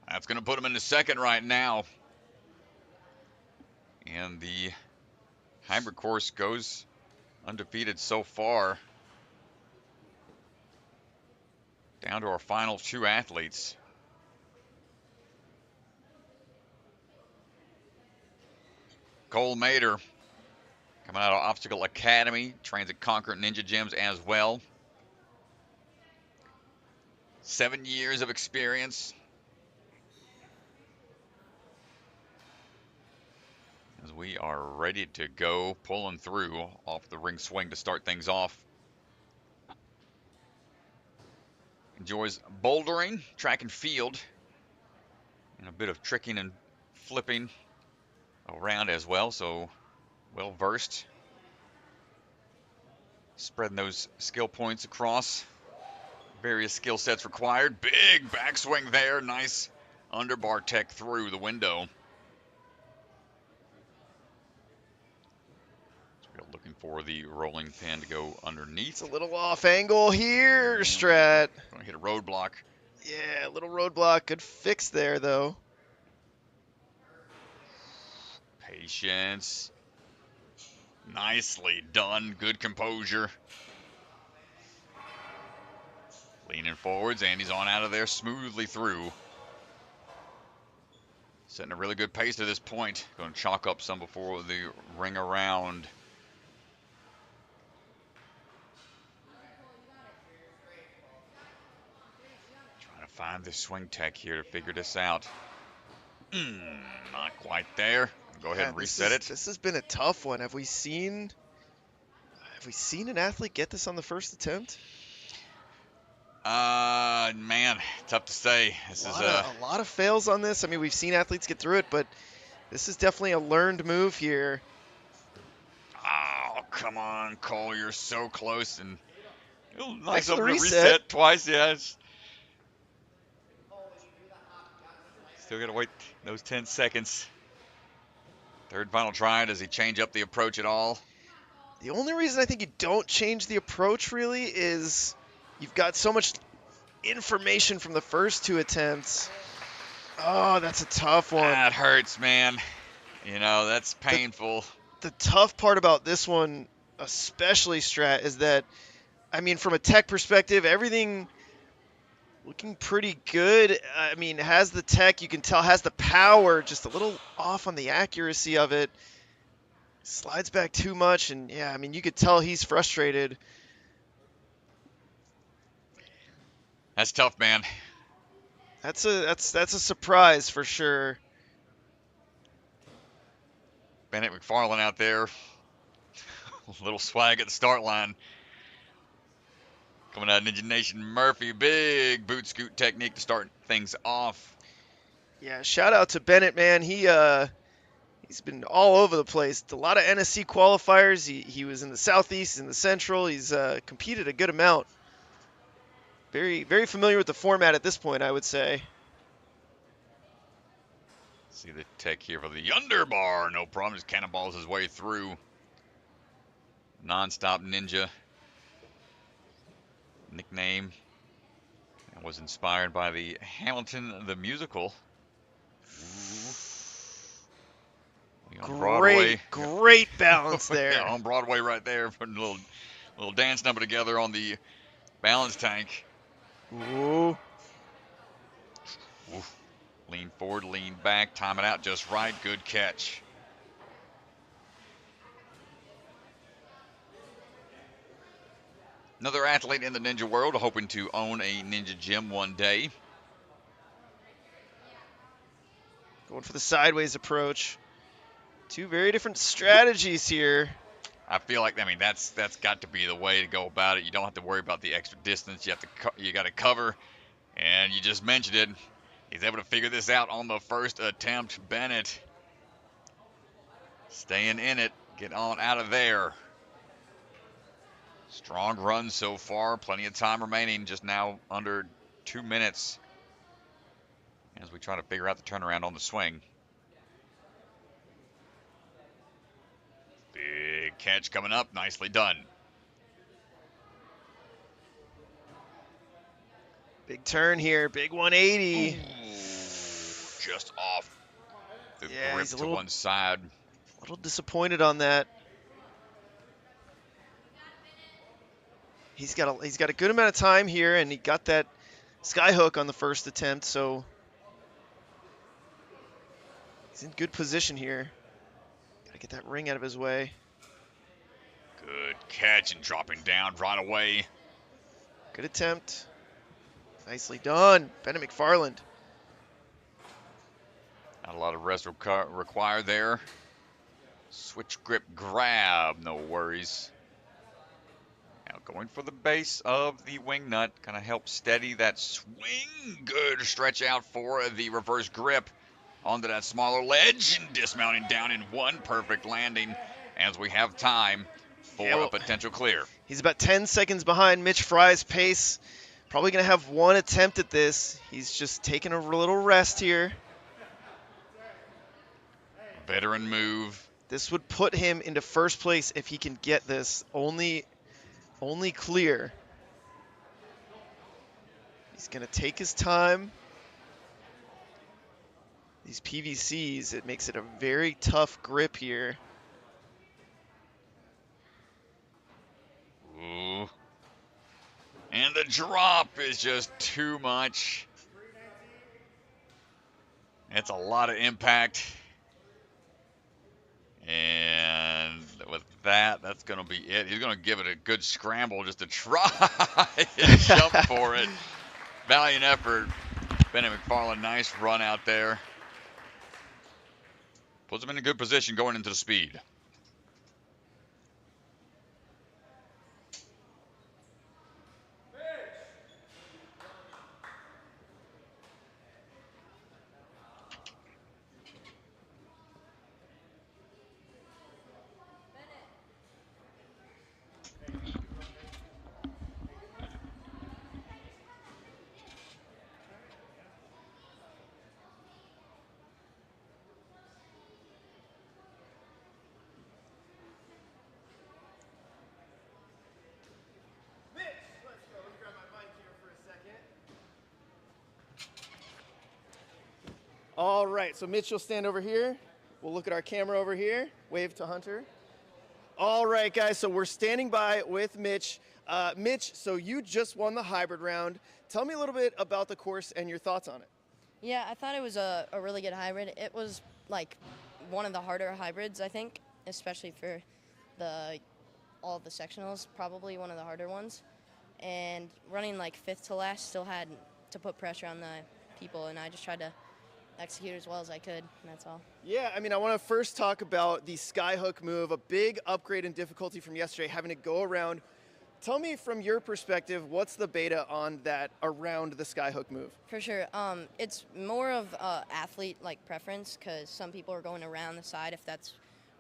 That's going to put him in the second right now. And the hybrid course goes undefeated so far. Down to our final 2 athletes. Cole Mader, coming out of Obstacle Academy, trains at Conquer Ninja Gyms as well. 7 years of experience. As we are ready to go, pulling through off the ring swing to start things off. Enjoys bouldering, track and field, and a bit of tricking and flipping around as well, so well versed. Spreading those skill points across various skill sets required. Big backswing there, nice underbar tech through the window. So we're looking for the rolling pin to go underneath. It's a little off angle here, Strat. Gonna hit a roadblock. Yeah, a little roadblock. Good fix there, though. Patience. Nicely done. Good composure. Leaning forwards, and he's on out of there smoothly through. Setting a really good pace to this point. Going to chalk up some before the ring around. Trying to find the swing tech here to figure this out. Not quite there. Go ahead and reset it. This has been a tough one. Have we seen an athlete get this on the first attempt? Man, tough to say. A lot of fails on this. I mean, we've seen athletes get through it, but this is definitely a learned move here. Oh, come on, Cole, you're so close, and Nice up to reset. Reset twice, yes. Still gotta wait those 10 seconds. Third final try. Does he change up the approach at all? The only reason I think you don't change the approach really is you've got so much information from the first two attempts. Oh, that's a tough one. That hurts, man. You know, that's painful. The tough part about this one, especially Strat, is that, I mean, from a tech perspective, everything looking pretty good. I mean, has the tech, you can tell, has the power, just a little off on the accuracy of it. Slides back too much, and yeah, I mean, you could tell he's frustrated. That's tough, man. That's a surprise for sure. Bennett McFarland out there. A little swag at the start line. Coming out of Ninja Nation, Murphy. Big boot scoot technique to start things off. Yeah, shout out to Bennett, man. He's been all over the place. A lot of NSC qualifiers. He was in the Southeast, in the Central. He's competed a good amount. Very, very familiar with the format at this point, I would say. See the tech here for the underbar. No problem. Just cannonballs his way through. Non-stop ninja. Nickname. That was inspired by the Hamilton the Musical. On Broadway. Great balance there. Yeah, on Broadway right there, putting a little dance number together on the balance tank. Ooh. Ooh. Lean forward, lean back, time it out just right. Good catch. Another athlete in the ninja world hoping to own a ninja gym one day. Going for the sideways approach. Two very different strategies here. I feel like, I mean, that's got to be the way to go about it. You don't have to worry about the extra distance. You got to cover, and you just mentioned it. He's able to figure this out on the first attempt. Bennett staying in it. Get on out of there. Strong run so far. Plenty of time remaining. Just now under 2 minutes as we try to figure out the turnaround on the swing. Big catch coming up. Nicely done. Big turn here. Big 180. Ooh, just off the grip he's to one side. A little disappointed on that. He's got a good amount of time here, and he got that sky hook on the first attempt, so he's in good position here. Gotta get that ring out of his way. Good catch and dropping down right away. Good attempt. Nicely done. Bennett McFarland. Not a lot of rest required there. Switch grip grab, no worries. Now going for the base of the wing nut. Kind of help steady that swing. Good stretch out for the reverse grip onto that smaller ledge and dismounting down in one perfect landing as we have time for a potential clear. He's about 10 seconds behind Mitch Frie's pace. Probably going to have one attempt at this. He's just taking a little rest here. Veteran move. This would put him into first place if he can get this. Only clear. He's going to take his time. These PVCs, it makes it a very tough grip here. Ooh. And the drop is just too much. It's a lot of impact. And with that, that's going to be it. He's going to give it a good scramble just to try and jump for it. Valiant effort. Bennett McFarland, nice run out there. Puts them in a good position going into the speed. All right, so Mitch will stand over here. We'll look at our camera over here. Wave to Hunter. All right, guys, so we're standing by with Mitch. Mitch, so you just won the hybrid round. Tell me a little bit about the course and your thoughts on it. Yeah, I thought it was a really good hybrid. It was like one of the harder hybrids, I think, especially for all of the sectionals, probably one of the harder ones. And running like fifth to last, still had to put pressure on the people, and I just tried to execute as well as I could, and that's all. Yeah, I mean, I want to first talk about the skyhook move, a big upgrade in difficulty from yesterday, having to go around. Tell me from your perspective, what's the beta on that around the skyhook move? For sure. It's more of athlete like preference, because some people are going around the side if that's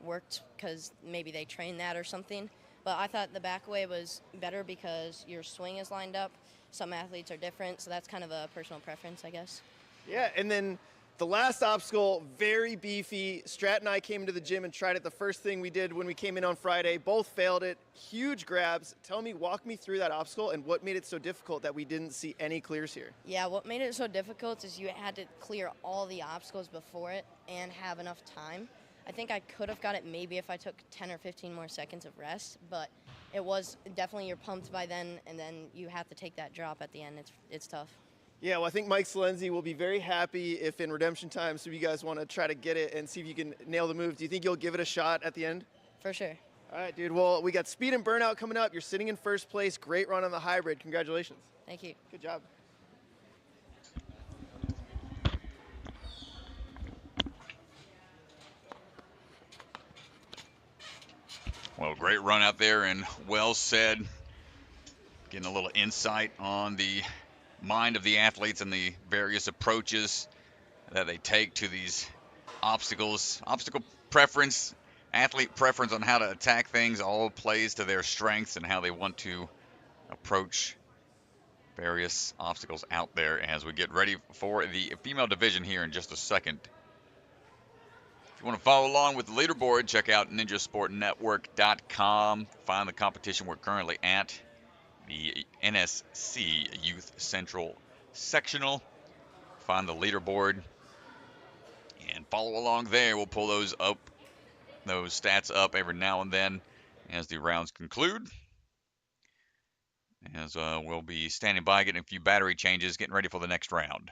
worked because maybe they train that or something. But I thought the back way was better because your swing is lined up. Some athletes are different, so that's kind of a personal preference, I guess. Yeah, and then the last obstacle, very beefy. Strat and I came into the gym and tried it. The first thing we did when we came in on Friday, both failed it. Huge grabs. Walk me through that obstacle and what made it so difficult that we didn't see any clears here. Yeah, what made it so difficult is you had to clear all the obstacles before it and have enough time. I think I could have got it maybe if I took 10 or 15 more seconds of rest, but it was definitely you're pumped by then, and then you have to take that drop at the end. It's tough. Yeah, well, I think Mike Salenzi will be very happy if in redemption time, so you guys want to try to get it and see if you can nail the move. Do you think you'll give it a shot at the end? For sure. All right, dude. Well, we got speed and burnout coming up. You're sitting in first place. Great run on the hybrid. Congratulations. Thank you. Good job. Well, great run out there and well said. Getting a little insight on the mind of the athletes and the various approaches that they take to these obstacles. Obstacle preference, athlete preference on how to attack things all plays to their strengths and how they want to approach various obstacles out there as we get ready for the female division here in just a second. If you want to follow along with the leaderboard, check out ninjasportnetwork.com. Find the competition we're currently at, the NSC Youth Central Sectional. Find the leaderboard and follow along there. We'll pull those stats up every now and then as the rounds conclude. As we'll be standing by, getting a few battery changes, getting ready for the next round.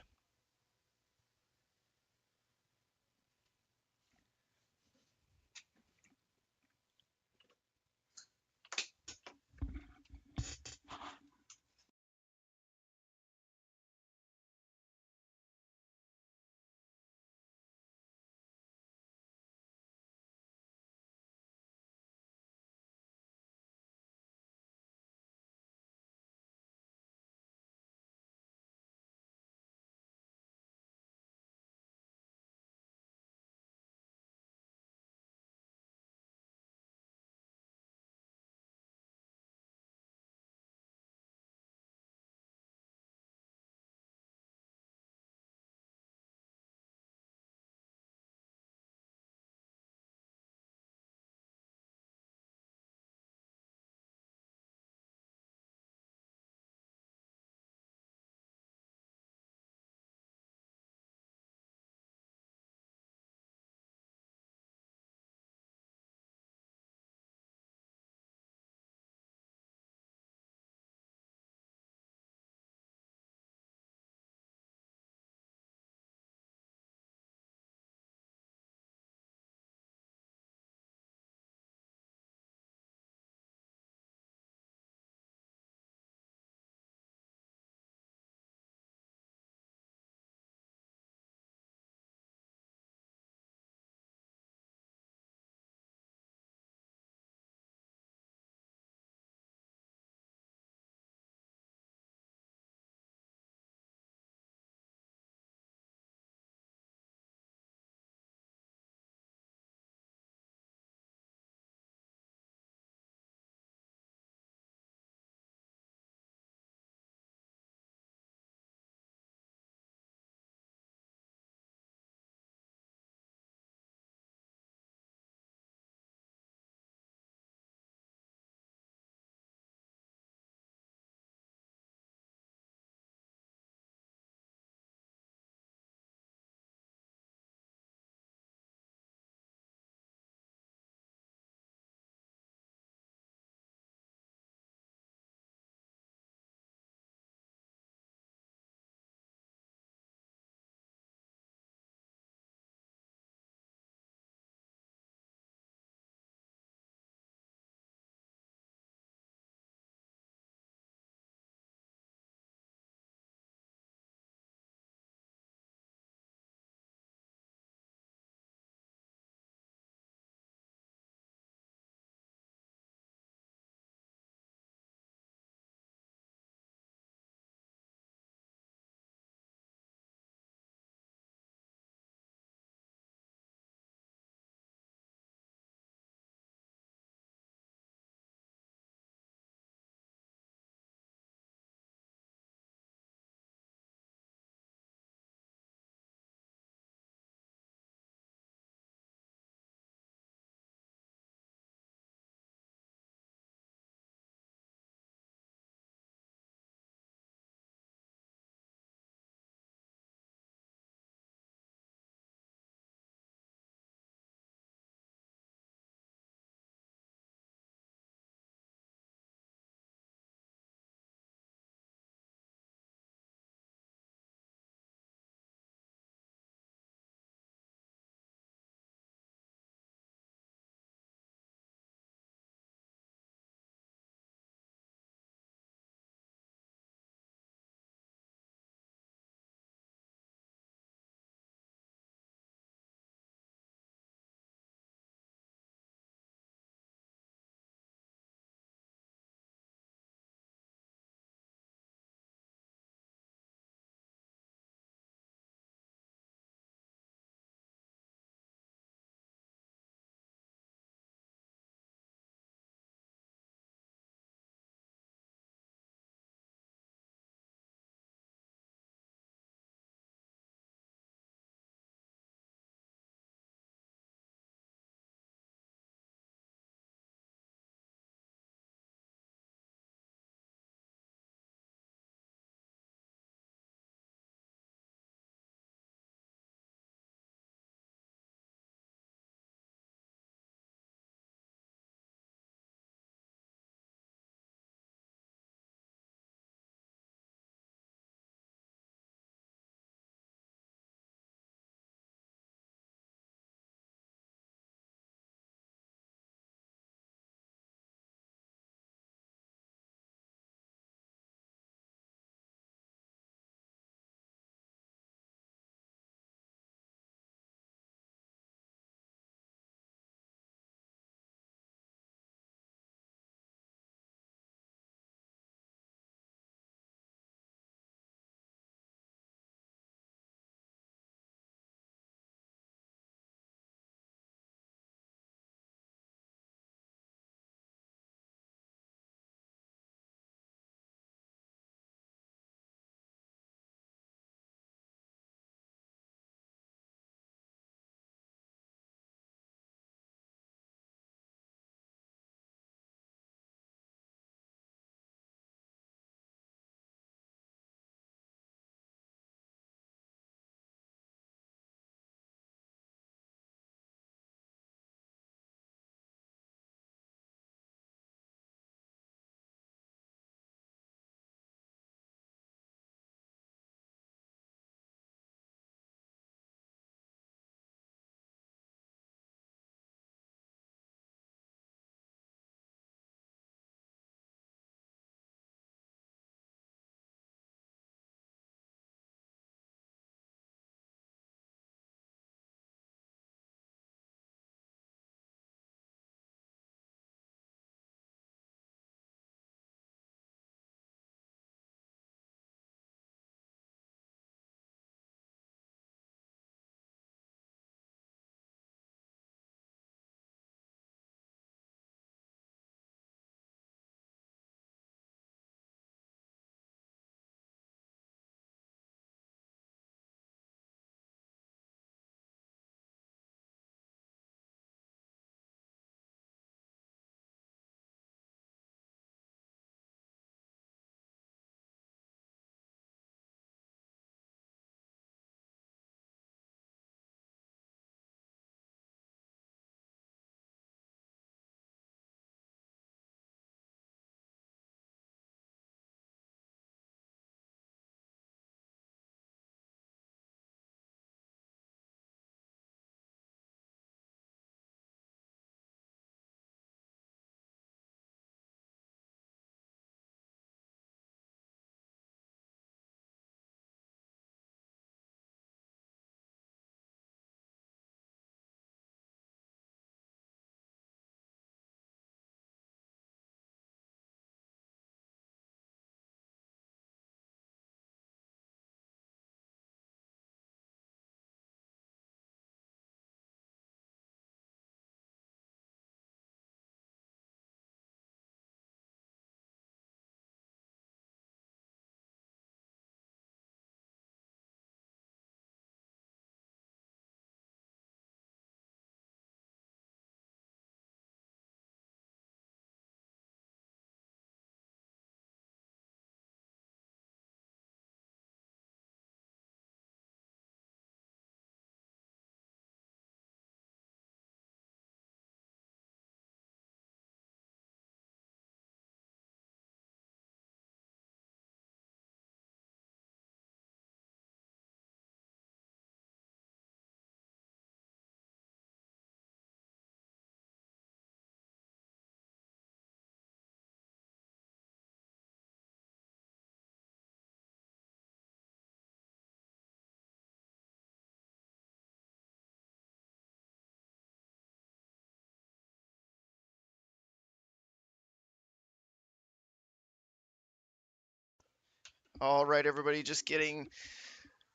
All right, everybody, just getting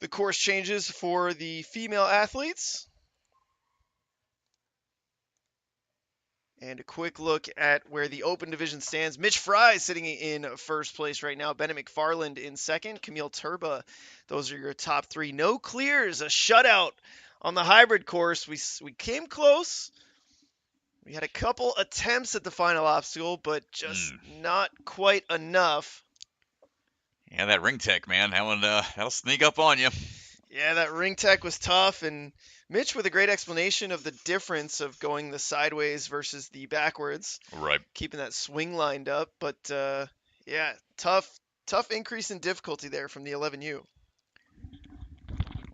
the course changes for the female athletes. And a quick look at where the open division stands. Mitch Frie sitting in first place right now. Bennett McFarland in second. Kamil Turba. Those are your top three. No clears. A shutout on the hybrid course. We came close. We had a couple attempts at the final obstacle, but just not quite enough. Yeah, that ring tech, man, that'll sneak up on you. Yeah, that ring tech was tough, and Mitch with a great explanation of the difference of going the sideways versus the backwards, Right. keeping that swing lined up. But yeah, tough increase in difficulty there from the 11U.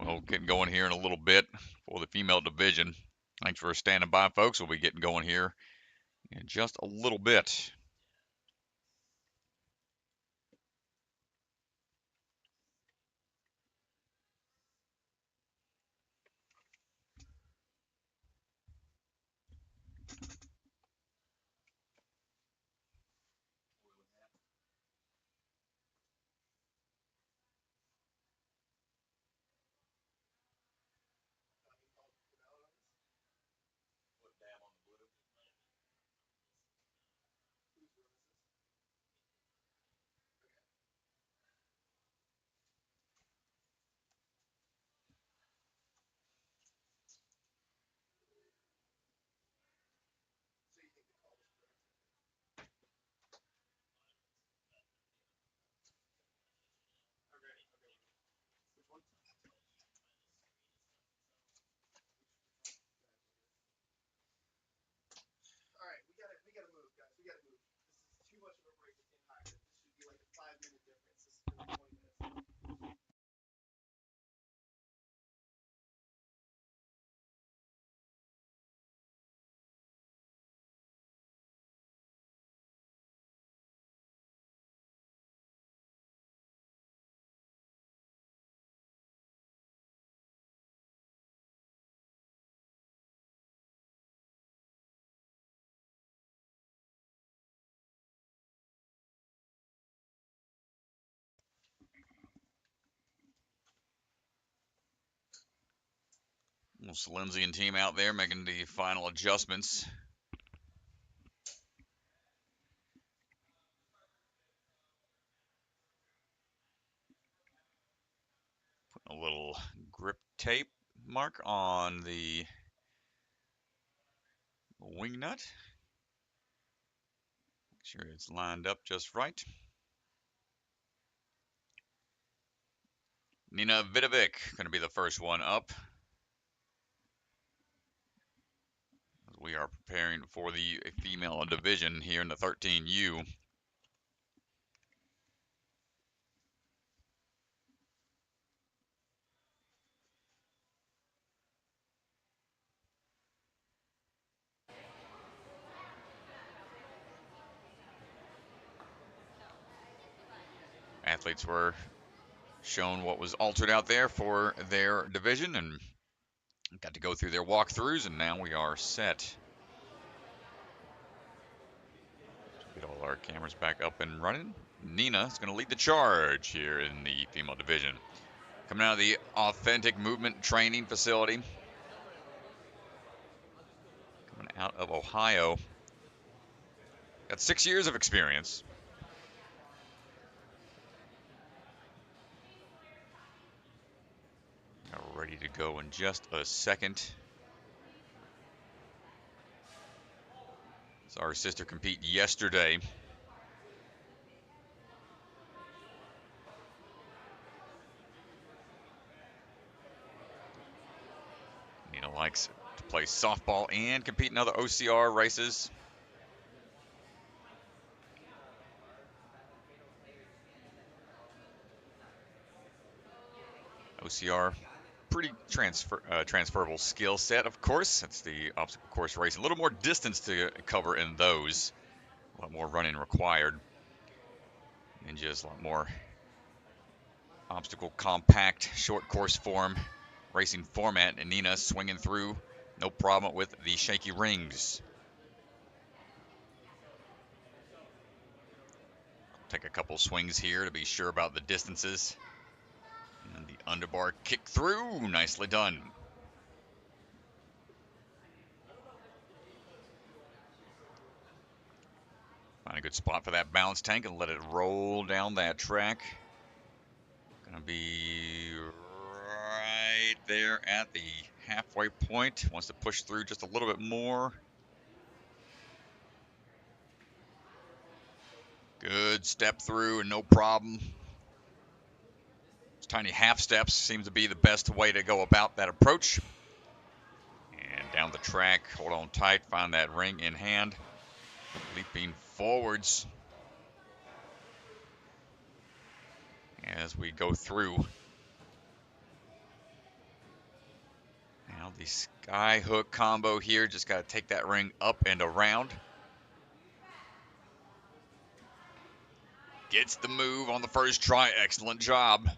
Well, getting going here in a little bit for the female division. Thanks for standing by, folks. We'll be getting going here in just a little bit. All right, we gotta move, guys. We gotta move. This is too much of a break in hybrid. This should be like a 5-minute difference. This is really 20 minutes. Well, Lindsay and team out there making the final adjustments. Putting a little grip tape mark on the wing nut. Make sure it's lined up just right. Nina Vidovic going to be the first one up. We are preparing for the female division here in the 13U. Athletes were shown what was altered out there for their division and got to go through their walkthroughs, and now we are set. Get all our cameras back up and running. Nina is going to lead the charge here in the female division. Coming out of the Authentic Movement Training Facility. Coming out of Ohio. Got 6 years of experience. Ready to go in just a second. So our sister compete yesterday. Nina likes to play softball and compete in other OCR races. OCR, pretty transferable skill set, of course. That's the obstacle course racing. A little more distance to cover in those. A lot more running required. And just a lot more obstacle compact, short course form, racing format. And Nina swinging through, no problem with the shaky rings. Take a couple swings here to be sure about the distances. And the underbar kick through. Nicely done. Find a good spot for that balance tank and let it roll down that track. Gonna be right there at the halfway point. Wants to push through just a little bit more. Good step through and no problem. Those tiny half steps seems to be the best way to go about that approach. And down the track, hold on tight, find that ring in hand. Leaping forwards as we go through. Now the sky hook combo here, just got to take that ring up and around. Gets the move on the first try. Excellent job.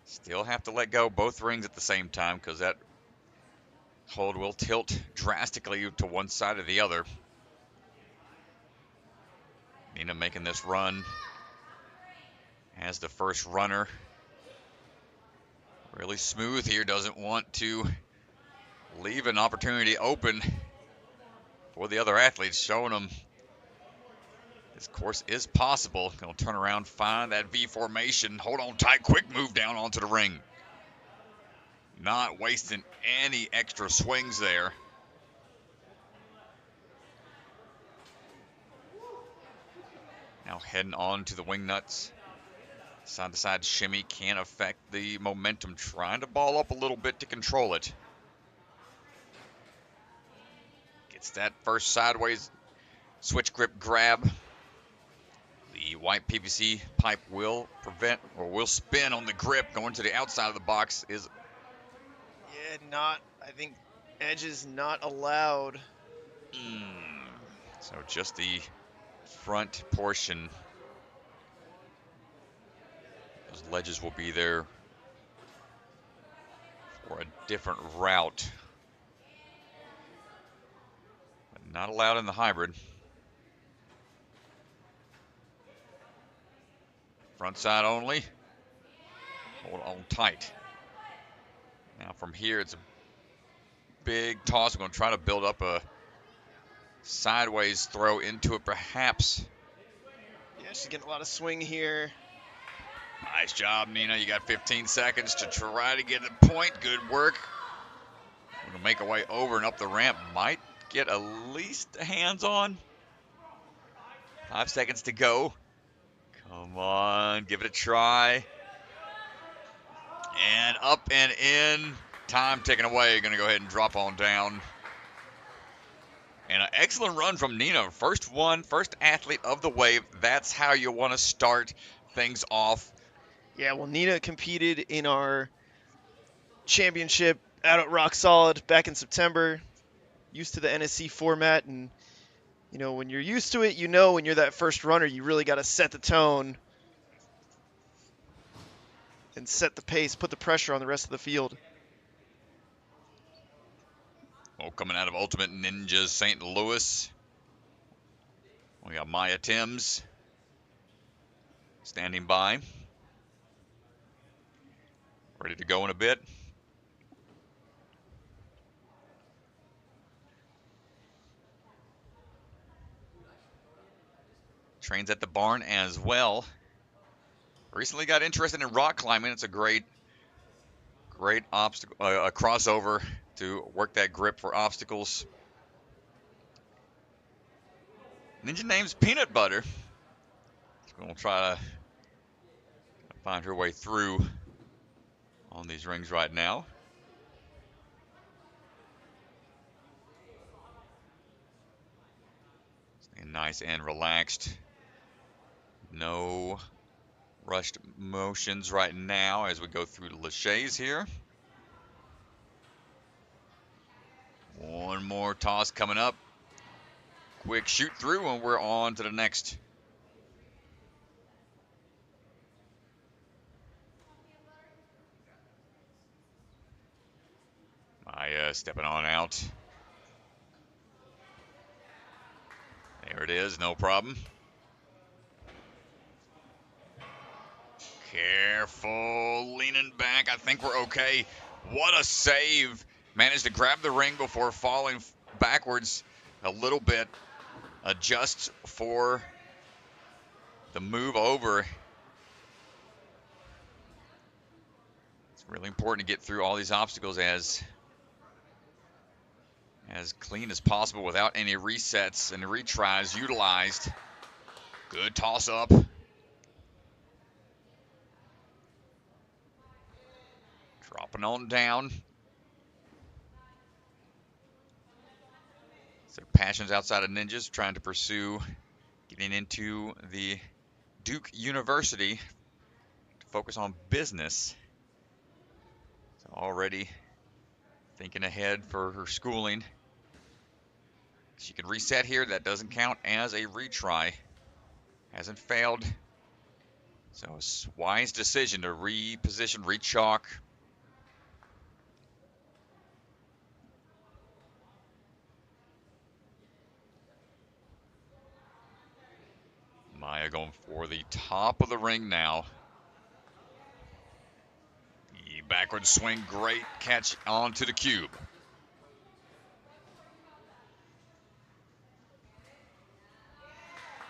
Still have to let go both rings at the same time because that hold will tilt drastically to one side or the other. Nina making this run as the first runner. Really smooth here. Doesn't want to leave an opportunity open for the other athletes, showing them this course is possible. Gonna turn around, find that V formation. Hold on tight, quick move down onto the ring. Not wasting any extra swings there. Now heading on to the wing nuts. Side to side shimmy can affect the momentum. Trying to ball up a little bit to control it. Gets that first sideways switch grip grab. The white PVC pipe will prevent or will spin on the grip. Going to the outside of the box is. Yeah, I think edge is not allowed. So just the front portion. Those ledges will be there for a different route. But not allowed in the hybrid. Front side only. Hold on tight. Now from here, it's a big toss. We're going to try to build up a sideways throw into it, perhaps. Yeah, she's getting a lot of swing here. Nice job, Nina. You got 15 seconds to try to get the point. Good work. We're going to make our way over and up the ramp. Might get at least a hands on. 5 seconds to go. Come on, give it a try. And up and in. Time taken away. Going to go ahead and drop on down. And an excellent run from Nina. First athlete of the wave. That's how you want to start things off. Yeah, well, Nina competed in our championship out at Rock Solid back in September. Used to the NSC format, and you know, when you're used to it, you know when you're that first runner, you really got to set the tone and set the pace, put the pressure on the rest of the field. Oh, coming out of Ultimate Ninjas St. Louis, we got Maia Thames standing by. Ready to go in a bit. Trains at the barn as well. Recently got interested in rock climbing. It's a great obstacle, a crossover to work that grip for obstacles. Ninja name's Peanut Butter. We're gonna try to find her way through on these rings right now. Staying nice and relaxed. No rushed motions right now as we go through the laches here. One more toss coming up. Quick shoot through and we're on to the next. Maia stepping on out. There it is, no problem. Careful, leaning back. I think we're okay. What a save. Managed to grab the ring before falling backwards a little bit. Adjusts for the move over. It's really important to get through all these obstacles as clean as possible without any resets and retries utilized. Good toss up. Dropping on down. So passions outside of ninjas, trying to pursue getting into the Duke University to focus on business. So already thinking ahead for her schooling. She can reset here. That doesn't count as a retry. Hasn't failed. So a wise decision to reposition, rechalk. Maia going for the top of the ring now. The backward swing, great catch onto the cube.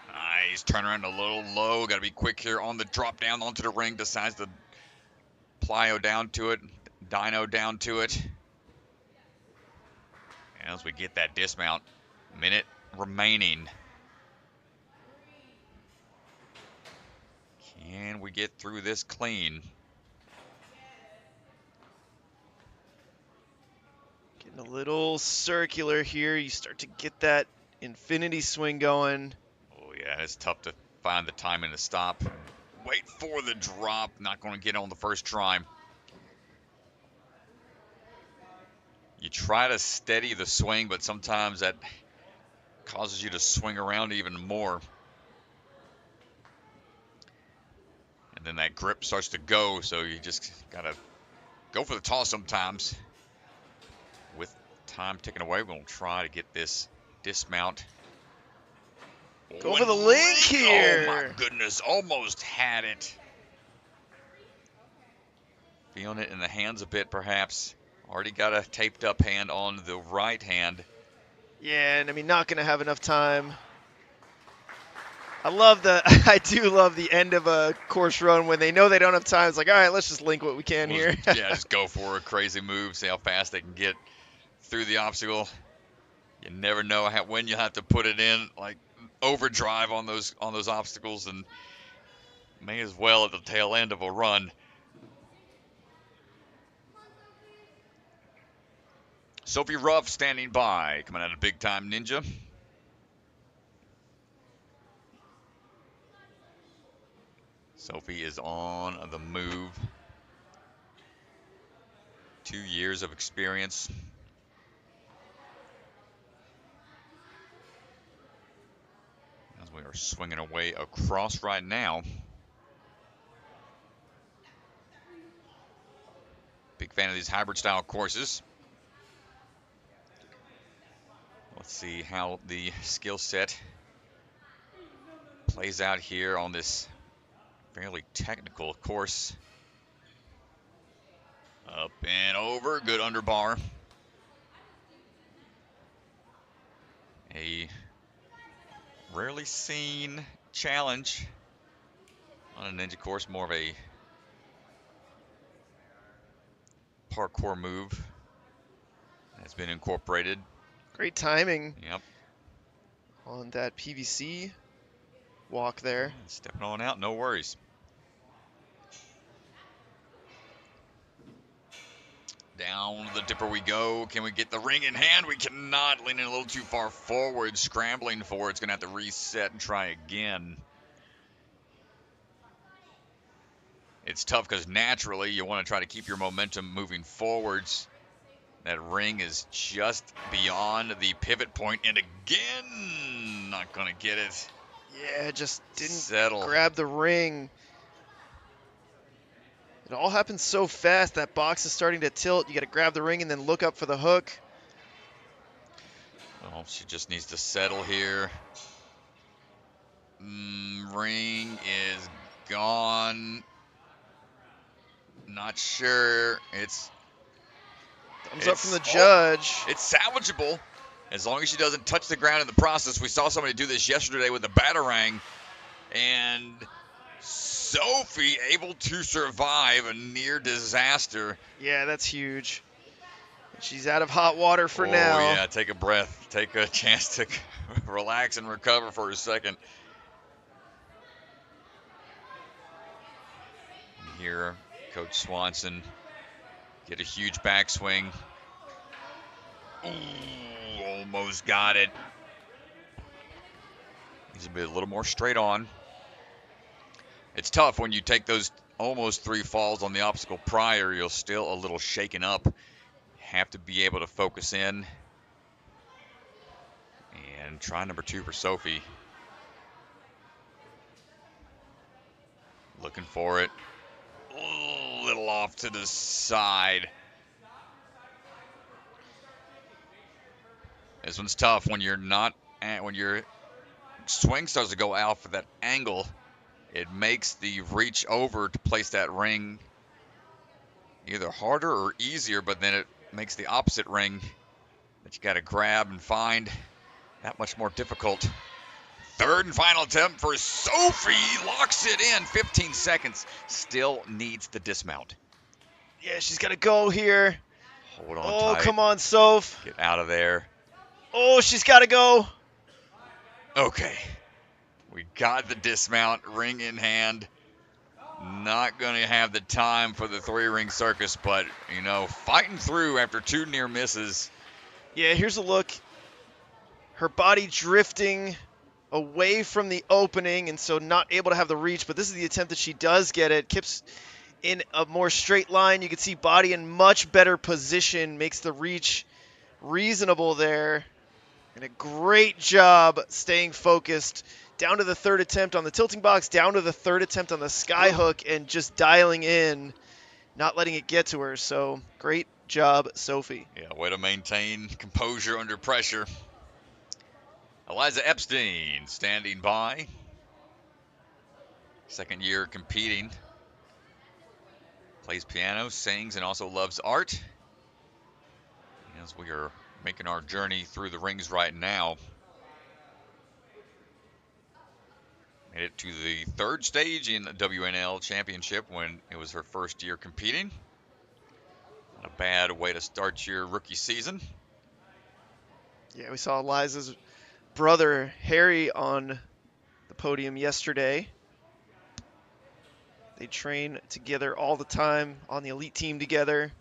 Nice turnaround, a little low. Got to be quick here on the drop down onto the ring. Decides to plyo down to it, dyno down to it. As we get that dismount, minute remaining. Can we get through this clean? Getting a little circular here. You start to get that infinity swing going. Oh yeah, it's tough to find the timing to stop. Wait for the drop. Not going to get on the first try. You try to steady the swing, but sometimes that causes you to swing around even more. And then that grip starts to go, so you just got to go for the toss sometimes. With time ticking away, we'll try to get this dismount. Go for the link here. Oh, my goodness. Almost had it. Feeling it in the hands a bit, perhaps. Already got a taped up hand on the right hand. Yeah, and I mean, not going to have enough time. I do love the end of a course run when they know they don't have time. It's like, all right, let's just link what we can here. Yeah, just go for a crazy move. See how fast they can get through the obstacle. You never know when you have to put it in, like overdrive on those obstacles, and may as well at the tail end of a run. Sophie Ruff standing by, coming out of Big Time Ninja. Sophie is on the move. 2 years of experience. As we are swinging away across right now. Big fan of these hybrid style courses. Let's see how the skill set plays out here on this fairly technical course. Up and over, good underbar. A rarely seen challenge on a ninja course, more of a parkour move that's been incorporated. Great timing. Yep. On that PVC walk there. Stepping on out, no worries. Down the dipper we go. Can we get the ring in hand? We cannot. Leaning a little too far forward, scrambling for it. It's going to have to reset and try again. It's tough because naturally you want to try to keep your momentum moving forwards. That ring is just beyond the pivot point, and again, not going to get it. Yeah, just didn't settle. Grab the ring. It all happens so fast. That box is starting to tilt. You got to grab the ring and then look up for the hook. Well, she just needs to settle here. Ring is gone. Not sure. Thumbs up from the judge. It's salvageable as long as she doesn't touch the ground in the process. We saw somebody do this yesterday with the batarang, and Sophie able to survive a near disaster. Yeah, that's huge. She's out of hot water for now. Oh, yeah, take a breath. Take a chance to relax and recover for a second. Here, Coach Swanson get a huge backswing. Ooh, almost got it. Needs to be a little more straight on. It's tough when you take those almost 3 falls on the obstacle prior. You're still a little shaken up. Have to be able to focus in. And try number 2 for Sophie. Looking for it. A little off to the side. This one's tough when you're not when your swing starts to go out for that angle. It makes the reach over to place that ring either harder or easier, but then it makes the opposite ring that you got to grab and find that much more difficult. Third and final attempt for Sophie. Locks it in. 15 seconds. Still needs the dismount. Yeah, she's got to go here. Hold on Oh, tight. come on, Soph. Get out of there. Oh, she's got to go. Okay. We got the dismount. Ring in hand. Not going to have the time for the 3-ring circus, but, you know, fighting through after 2 near misses. Yeah, here's a look. Her body drifting away from the opening, and so not able to have the reach, but this is the attempt that she does get it. Kips in a more straight line. You can see body in much better position, makes the reach reasonable there. And a great job staying focused. Down to the 3rd attempt on the tilting box, down to the 3rd attempt on the sky hook, and just dialing in, not letting it get to her. So great job, Sophie. Yeah, way to maintain composure under pressure. Eliza Epstein standing by. 2nd year competing. Plays piano, sings, and also loves art. As we are making our journey through the rings right now. Made it to the 3rd stage in the WNL Championship when it was her 1st year competing. Not a bad way to start your rookie season. Yeah, we saw Eliza's brother, Harry, on the podium yesterday. They train together all the time on the elite team together.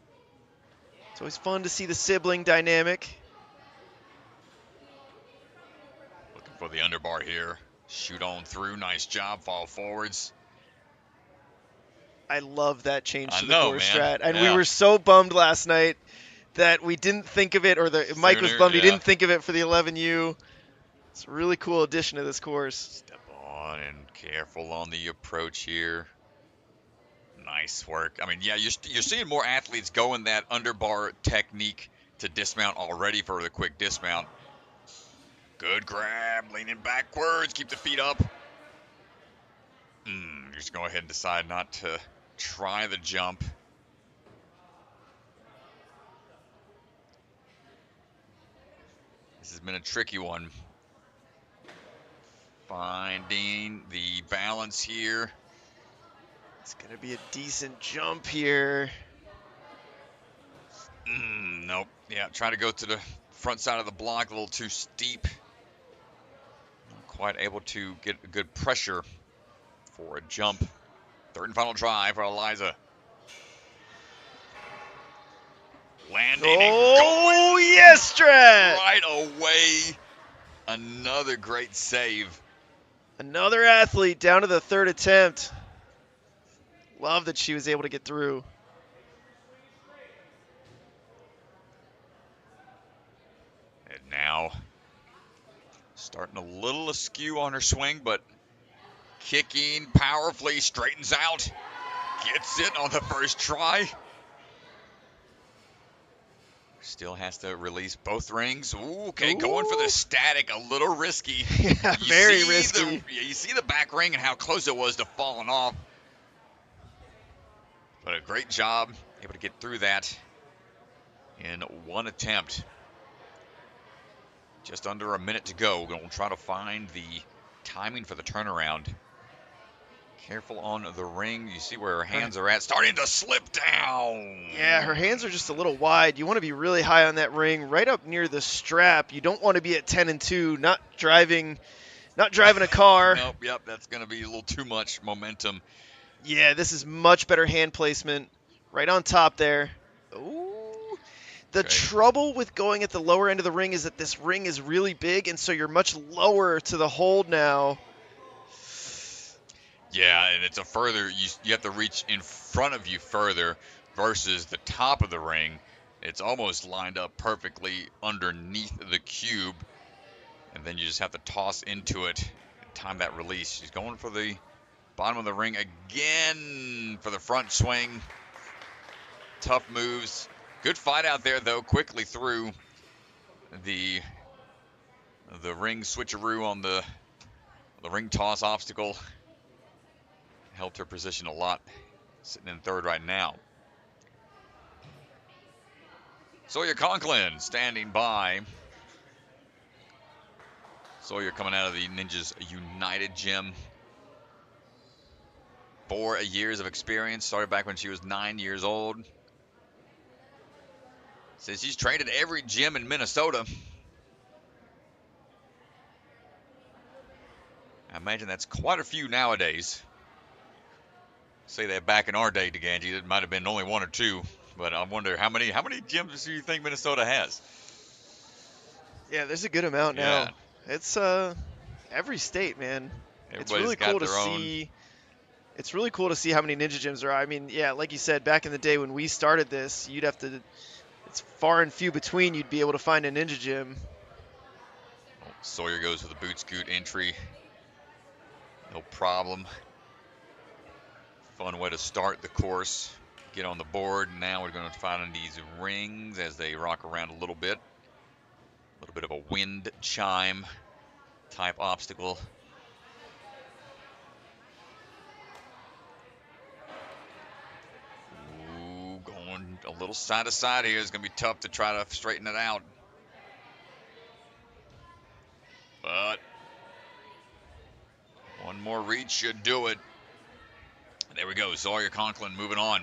It's always fun to see the sibling dynamic. Looking for the underbar here. Shoot on through. Nice job. Fall forwards. I love that change to the know, core man. strat. And Yeah. we were so bummed last night that we didn't think of it, or Mike was bummed he didn't think of it for the 11U. It's a really cool addition to this course. Step on and careful on the approach here. Nice work. I mean, yeah, you're seeing more athletes go in that underbar technique to dismount already for the quick dismount. Good grab, leaning backwards, keep the feet up. Just go ahead and decide not to try the jump. This has been a tricky one. Finding the balance here. It's going to be a decent jump here. Nope. Yeah, trying to go to the front side of the block, a little too steep. Not quite able to get a good pressure for a jump. 3rd and final try for Eliza. Landing and going yes, Strat! right away. Another great save. Another athlete down to the 3rd attempt. Love that she was able to get through. And now, starting a little askew on her swing, but kicking powerfully, straightens out. Gets it on the first try. Still has to release both rings. Ooh, okay, Ooh. going for the static, a little risky. Yeah, very risky. You see the back ring and how close it was to falling off. But a great job, able to get through that in one attempt. Just under a minute to go. We'll try to find the timing for the turnaround. Careful on the ring. You see where her hands are at. Starting to slip down. Yeah, her hands are just a little wide. You want to be really high on that ring, right up near the strap. You don't want to be at 10-2, not driving a car. Nope, yep, that's going to be a little too much momentum. Yeah, this is much better hand placement. Right on top there. Ooh. The trouble with going at the lower end of the ring is that this ring is really big, and so you're much lower to the hold now. Yeah, and it's a further, you have to reach in front of you further versus the top of the ring. It's almost lined up perfectly underneath the cube, and then you just have to toss into it and time that release. She's going for the bottom of the ring again for the front swing. Tough moves. Good fight out there, though, quickly through the ring switcheroo on the ring toss obstacle. Helped her position a lot, sitting in third right now. Sawyer Conklin standing by. Sawyer coming out of the Ninjas United gym. 4 years of experience, started back when she was 9 years old. Says she's trained at every gym in Minnesota. I imagine that's quite a few nowadays. Say that back in our day, DeGangi, it might have been only 1 or 2, but I wonder how many gyms do you think Minnesota has? Yeah, there's a good amount now. It's every state, man. It's really cool to see. It's really cool to see how many ninja gyms there are. I mean, yeah, like you said, back in the day when we started this, you'd have to. It's far and few between you'd be able to find a ninja gym. Sawyer goes for the boot scoot entry. No problem. Fun way to start the course. Get on the board. Now we're going to find these rings as they rock around a little bit. A little bit of a wind chime type obstacle. Ooh, going a little side to side here. It's going to be tough to try to straighten it out. But one more reach should do it. There we go. Sawyer Conklin moving on.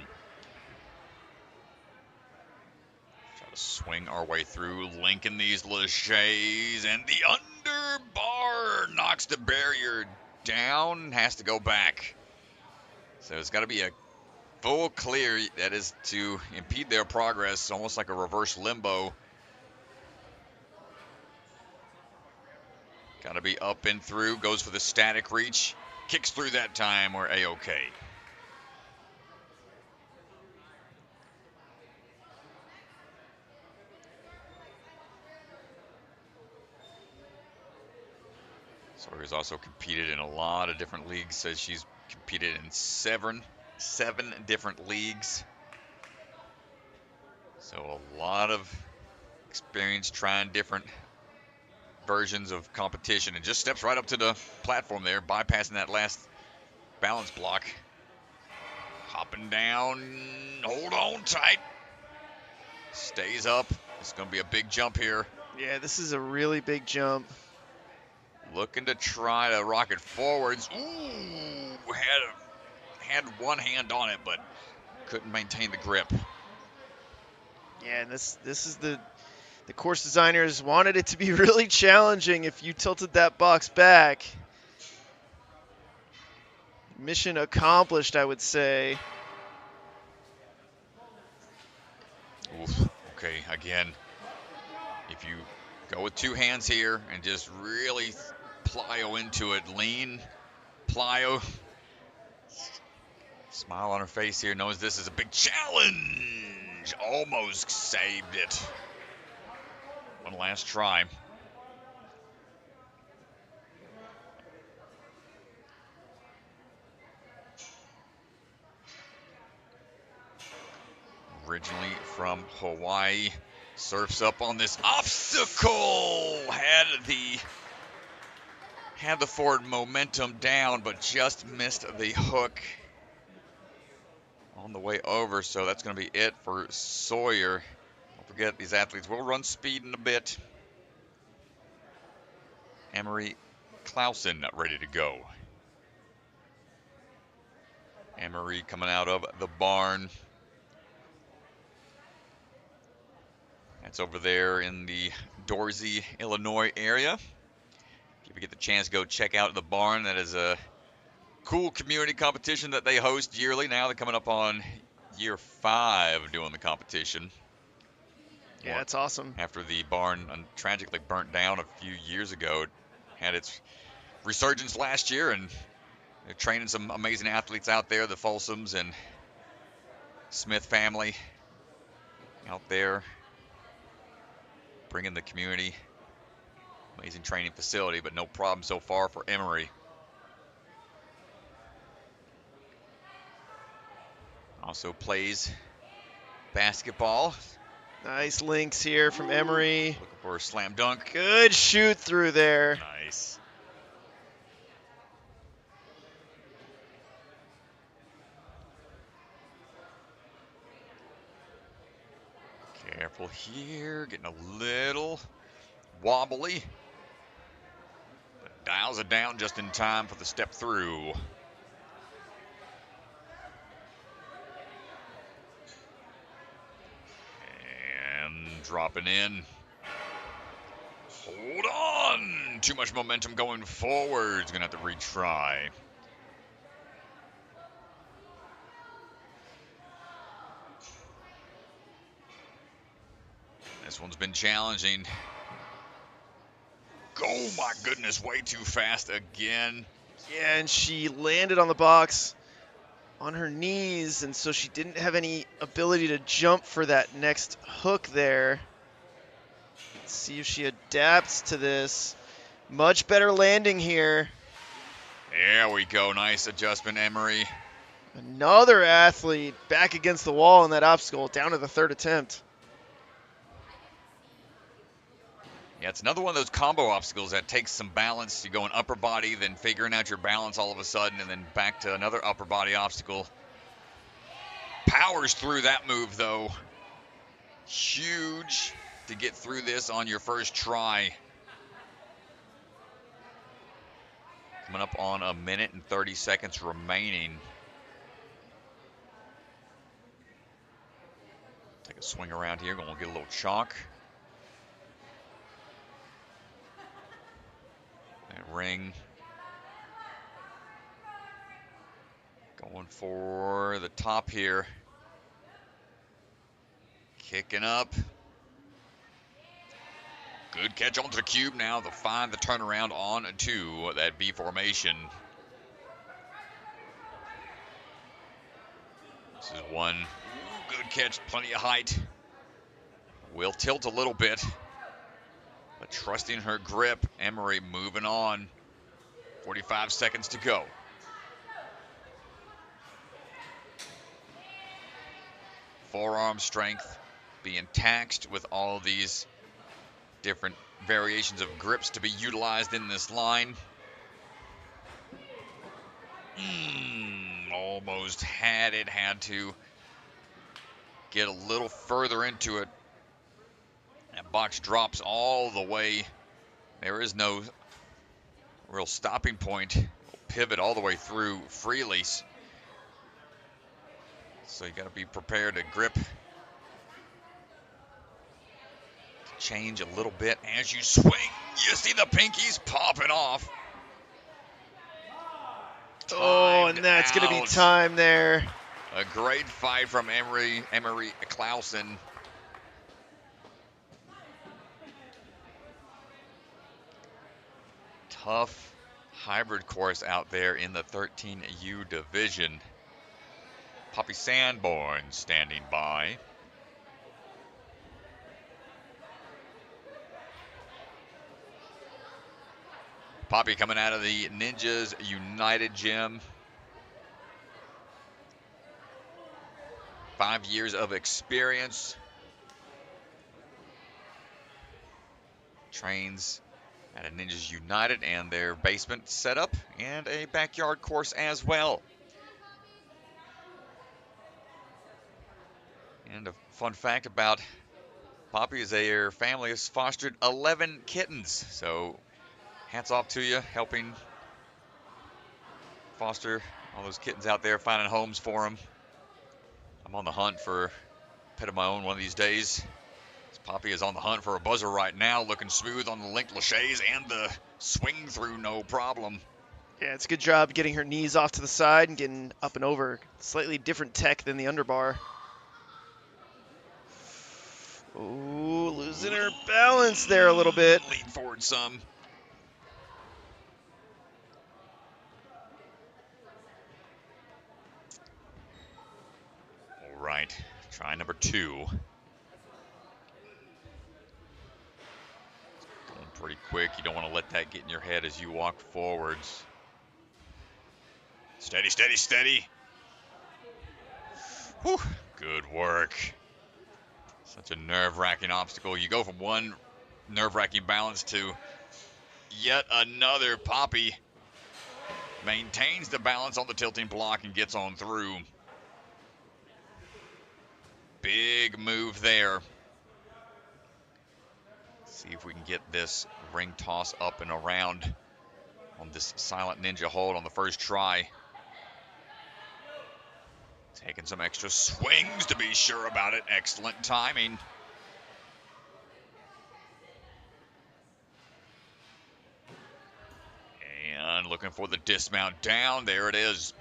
Try to swing our way through, linking these laches, and the underbar knocks the barrier down, has to go back. So it's got to be a full clear, that is to impede their progress, almost like a reverse limbo. Got to be up and through, goes for the static reach, kicks through that time, we're A-okay. Sawyer's also competed in a lot of different leagues. Says she's competed in seven different leagues. So a lot of experience trying different versions of competition, and just steps right up to the platform there, bypassing that last balance block. Hopping down, hold on tight. Stays up. It's going to be a big jump here. Yeah, this is a really big jump. Looking to try to rock it forwards. Ooh, had one hand on it, but couldn't maintain the grip. Yeah, and this is the course designers wanted it to be really challenging if you tilted that box back. Mission accomplished, I would say. Oof. Okay, again, if you go with 2 hands here and just really plyo into it, lean, plyo. Smile on her face here, knows this is a big challenge. Almost saved it. One last try. Originally from Hawaii, Surfs up on this obstacle. Had the forward momentum down, but just missed the hook on the way over. So that's going to be it for Sawyer. Don't forget, these athletes will run speed in a bit. Emery Clausen ready to go. Emery coming out of the barn. That's over there in the Dorsey, Illinois area. If you get the chance, go check out the barn. That is a cool community competition that they host yearly. Now they're coming up on year 5 doing the competition. Yeah, it's awesome. After the barn tragically burnt down a few years ago, it had its resurgence last year, and they're training some amazing athletes out there, the Folsoms and Smith family out there, bringing the community. Amazing training facility, but no problem so far for Emery. Also plays basketball. Nice links here from Emery. Looking for a slam dunk. Good shoot through there. Nice. Careful here, getting a little wobbly. But dials it down just in time for the step through. And dropping in. Hold on! Too much momentum going forward. He's going to have to retry. This one's been challenging. Oh my goodness, way too fast again. Yeah, and she landed on the box on her knees, and so she didn't have any ability to jump for that next hook there. Let's see if she adapts to this. Much better landing here. There we go, nice adjustment, Emery. Another athlete back against the wall in that obstacle, down to the 3rd attempt. Yeah, it's another one of those combo obstacles that takes some balance. You go in upper body, then figuring out your balance all of a sudden, and then back to another upper body obstacle. Powers through that move, though. Huge to get through this on your first try. Coming up on 1 minute and 30 seconds remaining. Take a swing around here. Going to get a little chalk. That ring. Going for the top here. Kicking up. Good catch onto the cube now to find the turnaround on to that B formation. This is one. Ooh, good catch, plenty of height. Will tilt a little bit, but trusting her grip, Emery moving on. 45 seconds to go. Forearm strength being taxed with all these different variations of grips to be utilized in this line. Almost had it, had to get a little further into it. That box drops all the way. There is no real stopping point. Pivot all the way through freely. So you got to be prepared to grip. Change a little bit as you swing. You see the pinkies popping off. Oh, and that's going to be time there. A great fight from Emery Clausen. Tough hybrid course out there in the 13U division. Poppy Sanborn standing by. Poppy coming out of the Ninjas United Gym. 5 years of experience. trains at a Ninjas United and their basement setup and a backyard course as well. And a fun fact about Poppy is their family has fostered 11 kittens. So hats off to you, helping foster all those kittens out there, finding homes for them. I'm on the hunt for a pet of my own one of these days. Poppy is on the hunt for a buzzer right now, looking smooth on the linked laches and the swing through, no problem. Yeah, it's a good job getting her knees off to the side and getting up and over. Slightly different tech than the underbar. Ooh, losing her balance there a little bit. Lean forward some. All right, try number 2. Going pretty quick. You don't want to let that get in your head as you walk forwards. Steady, steady, steady. Whew, good work. Such a nerve-wracking obstacle. You go from one nerve-wracking balance to yet another. Poppy maintains the balance on the tilting block and gets on through. Big move there. See if we can get this ring toss up and around on this silent ninja hold on the first try. Taking some extra swings to be sure about it. Excellent timing. And looking for the dismount down. There it is.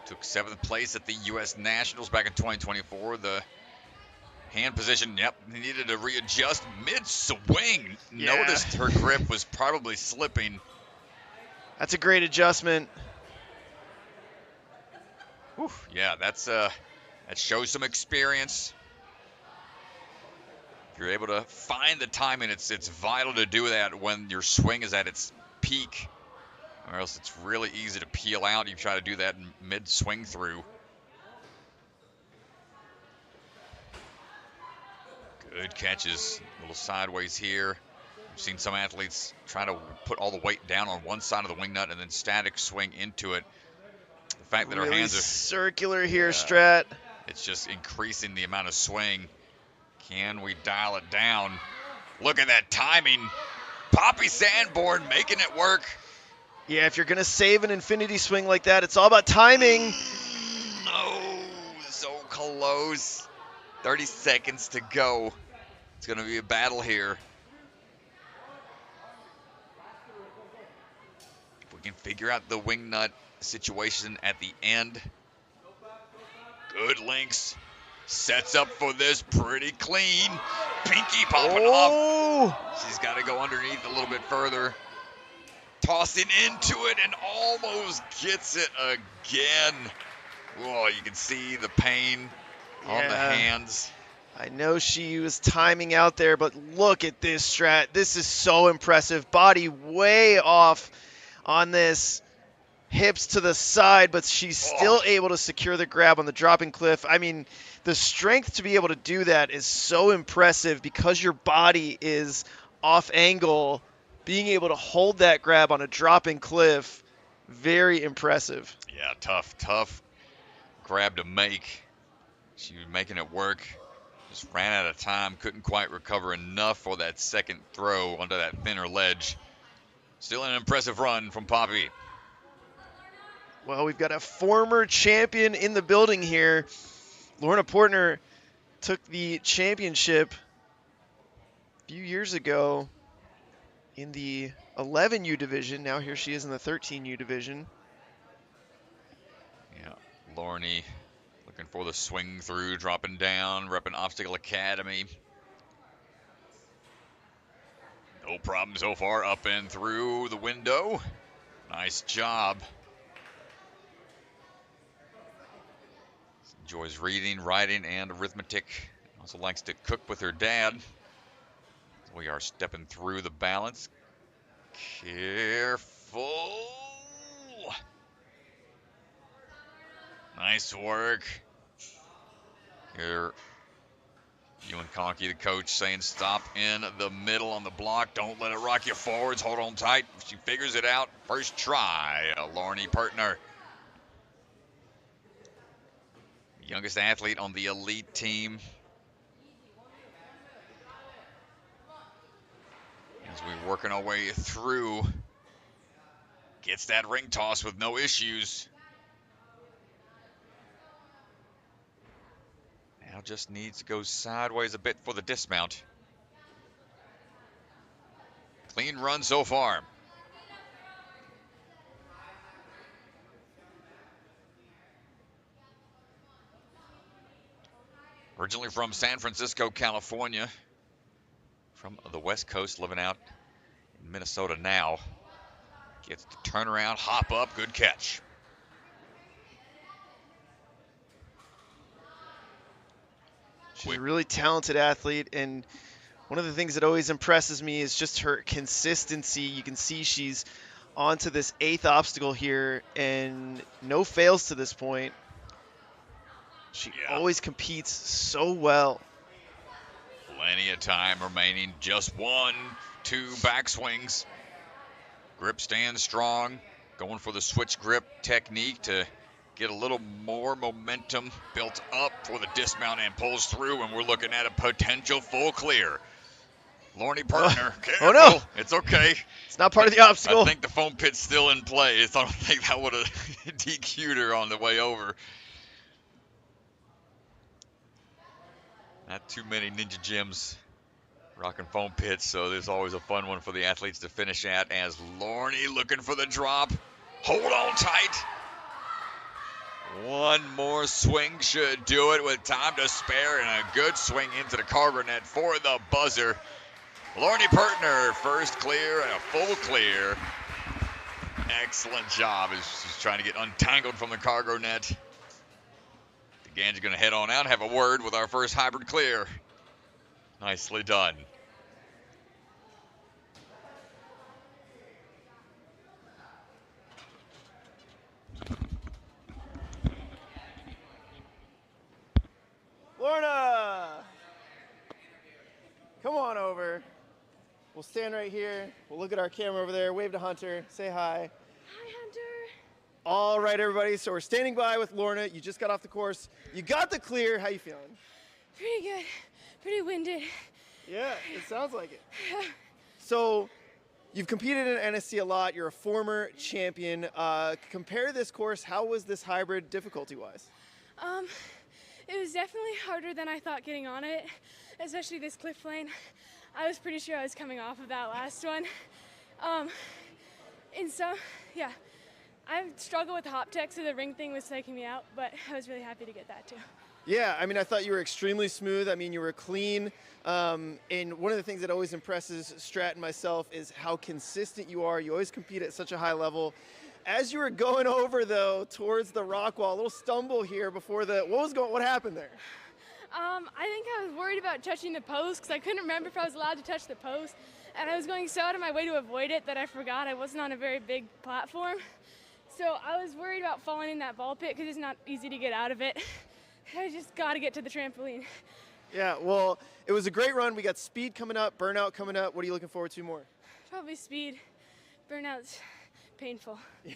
Took 7th place at the U.S. Nationals back in 2024. The hand position, yep, needed to readjust mid-swing. Yeah. Noticed her grip was probably slipping. That's a great adjustment. Whew, yeah, that shows some experience. If you're able to find the timing, it's vital to do that when your swing is at its peak, or else it's really easy to peel out. You try to do that mid-swing through. Good catches, a little sideways here. I've seen some athletes try to put all the weight down on one side of the wing nut and then static swing into it. The fact that really her hands are circular here, Strat. It's just increasing the amount of swing. Can we dial it down? Look at that timing. Poppy Sanborn making it work. Yeah, if you're going to save an infinity swing like that, it's all about timing. No, so close. 30 seconds to go. It's going to be a battle here. If we can figure out the wing nut situation at the end. Good links. Sets up for this pretty clean. Pinky popping off. She's got to go underneath a little bit further. Tossing into it and almost gets it again. Whoa, you can see the pain on the hands. I know she was timing out there, but look at this, Strat. This is so impressive. Body way off on this. Hips to the side, but she's still able to secure the grab on the dropping cliff. I mean, the strength to be able to do that is so impressive because your body is off angle. Being able to hold that grab on a dropping cliff, very impressive. Yeah, tough grab to make. She was making it work. Just ran out of time. Couldn't quite recover enough for that second throw onto that thinner ledge. Still an impressive run from Poppy. Well, we've got a former champion in the building here. Lorna Poertner took the championship a few years ago in the 11U division. Now here she is in the 13U division. Yeah, Lorne looking for the swing through, dropping down, repping Obstacle Academy. No problem so far, up and through the window. Nice job. Enjoys reading, writing, and arithmetic. Also likes to cook with her dad. We are stepping through the balance. Careful. Nice work. Here, Ewan Conkey, the coach, saying stop in the middle on the block. Don't let it rock you forwards. Hold on tight. She figures it out. First try, Lorna Poertner. Youngest athlete on the elite team. As we're working our way through, gets that ring toss with no issues. Now just needs to go sideways a bit for the dismount. Clean run so far. Originally from San Francisco, California. From the West Coast, living out in Minnesota now. Gets the turnaround, hop up, good catch. She's a really talented athlete, and one of the things that always impresses me is just her consistency. You can see she's onto this 8th obstacle here, and no fails to this point. She always competes so well. Plenty of time remaining. Just 1, 2 backswings. Grip stands strong. Going for the switch grip technique to get a little more momentum built up for the dismount and pulls through, and we're looking at a potential full clear. Lorna Poertner, oh no, it's okay. It's not part of the obstacle. I think the foam pit's still in play. I don't think that would have DQ'd her on the way over. Not too many ninja gyms rocking foam pits, so there's always a fun one for the athletes to finish at. As Lorna looking for the drop. Hold on tight. One more swing should do it with time to spare, and a good swing into the cargo net for the buzzer. Lorna Poertner, first clear and a full clear. Excellent job as she's trying to get untangled from the cargo net. DeGan's going to head on out and have a word with our first hybrid clear. Nicely done. Lorna! Come on over. We'll stand right here. We'll look at our camera over there. Wave to Hunter. Say hi. Hi, Hunter. All right, everybody. So we're standing by with Lorna. You just got off the course. You got the clear. How you feeling? Pretty good. Pretty winded. Yeah, it sounds like it. So you've competed in NSC a lot. You're a former champion. Compare this course. How was this hybrid difficulty-wise? It was definitely harder than I thought getting on it, especially this cliff lane. I was pretty sure I was coming off of that last one. And so, yeah, I struggled with the hop tech, so the ring thing was taking me out, but I was really happy to get that too. Yeah, I mean, I thought you were extremely smooth. I mean, you were clean. And one of the things that always impresses Strat and myself is how consistent you are. You always compete at such a high level. As you were going over, though, towards the rock wall, a little stumble here before what happened there? I think I was worried about touching the post because I couldn't remember if I was allowed to touch the post. And I was going so out of my way to avoid it that I forgot I wasn't on a very big platform. So I was worried about falling in that ball pit because it's not easy to get out of it. I just got to get to the trampoline. Yeah, well, it was a great run. We got speed coming up, burnout coming up. What are you looking forward to more? Probably speed. Burnout's painful. Yeah.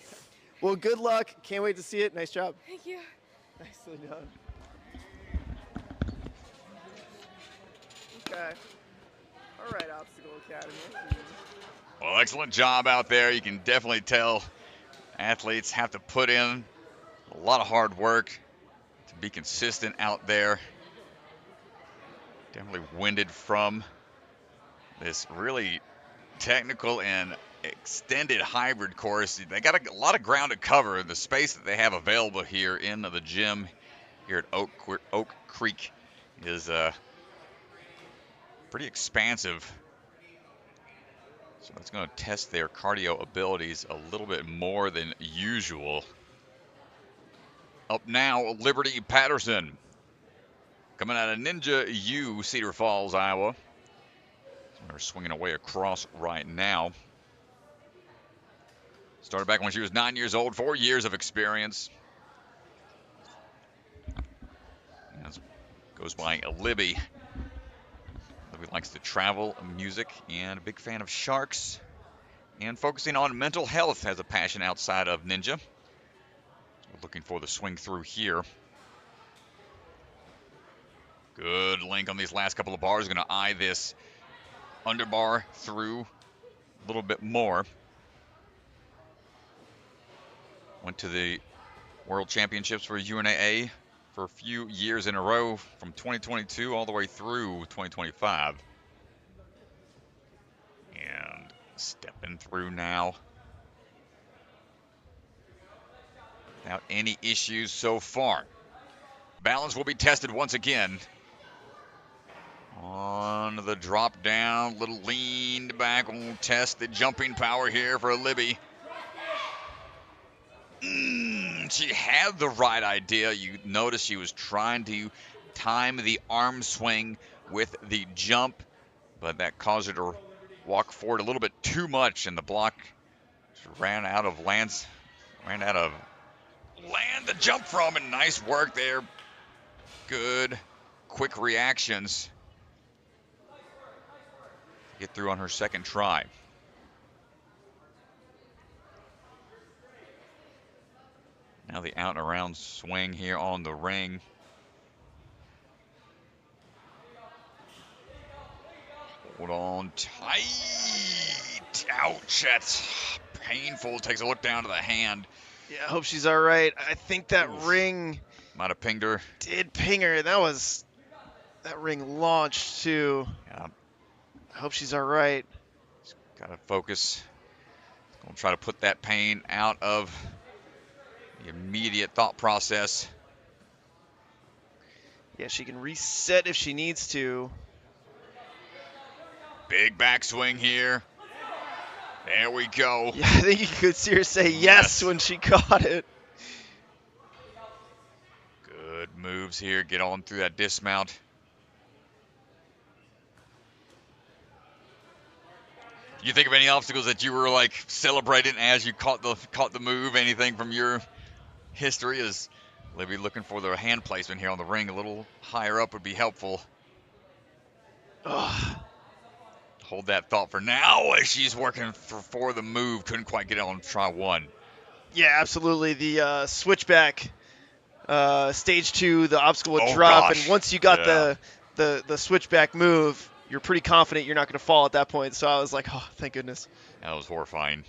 Well, good luck. Can't wait to see it. Nice job. Thank you. Nicely done. Okay. All right, Obstacle Academy. Well, excellent job out there. You can definitely tell athletes have to put in a lot of hard work to be consistent out there. Definitely winded from this really technical and extended hybrid course. They got a lot of ground to cover. The space that they have available here in the gym here at Oak Creek is pretty expansive. So that's going to test their cardio abilities a little bit more than usual. Up now, Liberty Patterson. Coming out of Ninja U, Cedar Falls, Iowa. They're swinging away across right now. Started back when she was 9 years old, 4 years of experience. That's Goes by Libby. Libby likes to travel, music, and a big fan of sharks. And focusing on mental health as a passion outside of ninja. We're looking for the swing through here. Good link on these last couple of bars. Going to eye this underbar through a little bit more. Went to the World Championships for UNAA for a few years in a row from 2022 all the way through 2025. And stepping through now. Without any issues so far. Balance will be tested once again. On the drop down, little leaned back. We'll test the jumping power here for Libby. She had the right idea. You notice she was trying to time the arm swing with the jump, but that caused her to walk forward a little bit too much, and the block ran out of land to jump from, and nice work there. Good, quick reactions. Get through on her second try. Now the out and around swing here on the ring. Hold on tight. Ouch, that's painful. Takes a look down to the hand. Yeah, I hope she's all right. I think that ring might have pinged her. Did ping her. That ring launched too. Yeah. I hope she's all right. Got to focus. Gonna try to put that pain out of the immediate thought process. Yeah, she can reset if she needs to. Big backswing here. There we go. Yeah, I think you could see her say yes when she caught it. Good moves here. Get on through that dismount. You think of any obstacles that you were like celebrating as you caught the move? Anything from your history? Is Libby looking for the hand placement here on the ring? A little higher up would be helpful. Ugh. Hold that thought for now as she's working for the move. Couldn't quite get it on try one. Yeah, absolutely. The switchback, stage 2, the obstacle would drop, and once you got the switchback move, you're pretty confident you're not going to fall at that point. So I was like, oh, thank goodness. That was horrifying.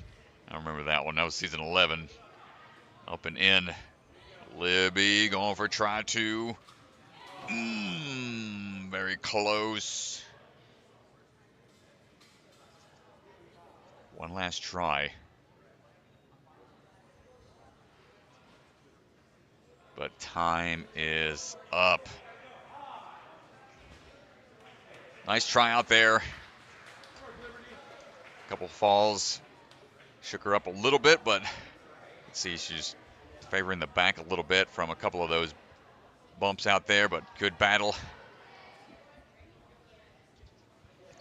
I remember that one. That was season 11. Up and in. Libby going for try 2. Very close. One last try. But time is up. Nice try out there. Couple falls. Shook her up a little bit, but let's see, she's favoring the back a little bit from a couple of those bumps out there, but good battle.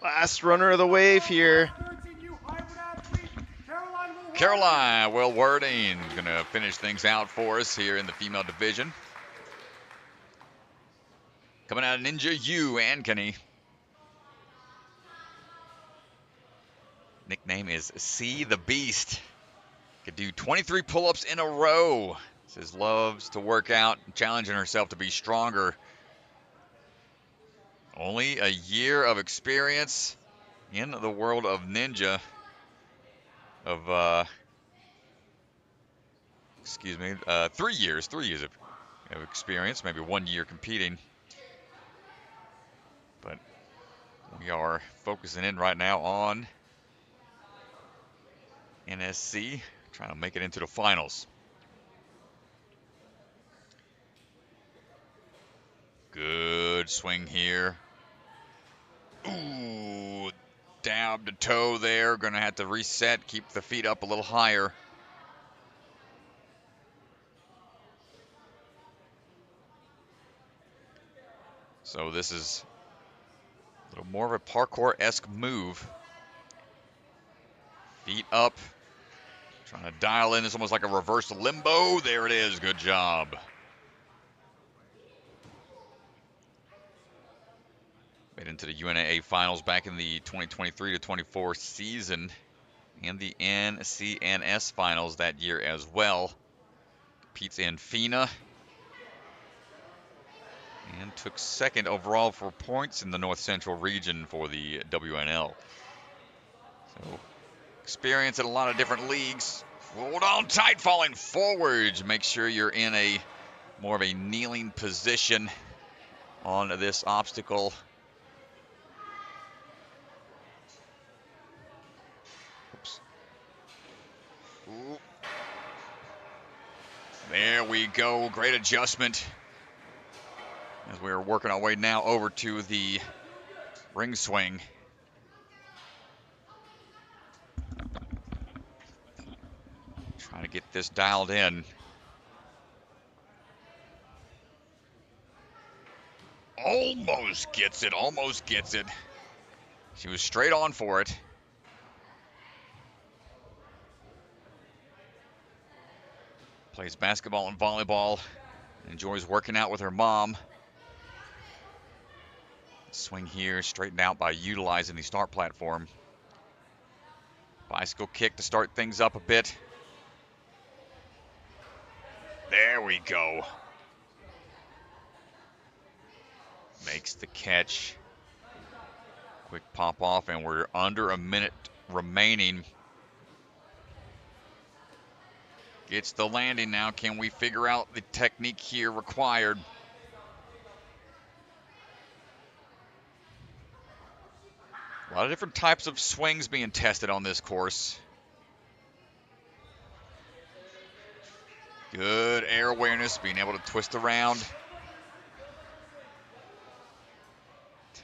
Last runner of the wave here. Caroline Wilwerding going to finish things out for us here in the female division. Coming out of Ninja U and Kenny. Nickname is C the Beast. Could do 23 pull-ups in a row. Says loves to work out, challenging herself to be stronger. Only a year of experience in the world of ninja. 3 years of experience, maybe 1 year competing. But we are focusing in right now on NSC, trying to make it into the finals. Good swing here. Ooh, dab to toe there. Gonna have to reset, keep the feet up a little higher. So this is a little more of a parkour-esque move. Feet up. Trying to dial in. It's almost like a reverse limbo. There it is. Good job. Made into the UNAA finals back in the 2023-24 season and the NCNS finals that year as well. Competes in FINA and took second overall for points in the North Central region for the WNL. So experience in a lot of different leagues. Hold on tight, falling forwards. Make sure you're in a more of a kneeling position on this obstacle. Oops. Ooh. There we go. Great adjustment. As we are working our way now over to the ring swing. Trying to get this dialed in. Almost gets it, almost gets it. She was straight on for it. Plays basketball and volleyball. Enjoys working out with her mom. Swing here, straightened out by utilizing the start platform. Bicycle kick to start things up a bit. There we go. Makes the catch. Quick pop off, and we're under a minute remaining. Gets the landing now. Can we figure out the technique here required? A lot of different types of swings being tested on this course. Good air awareness, being able to twist around.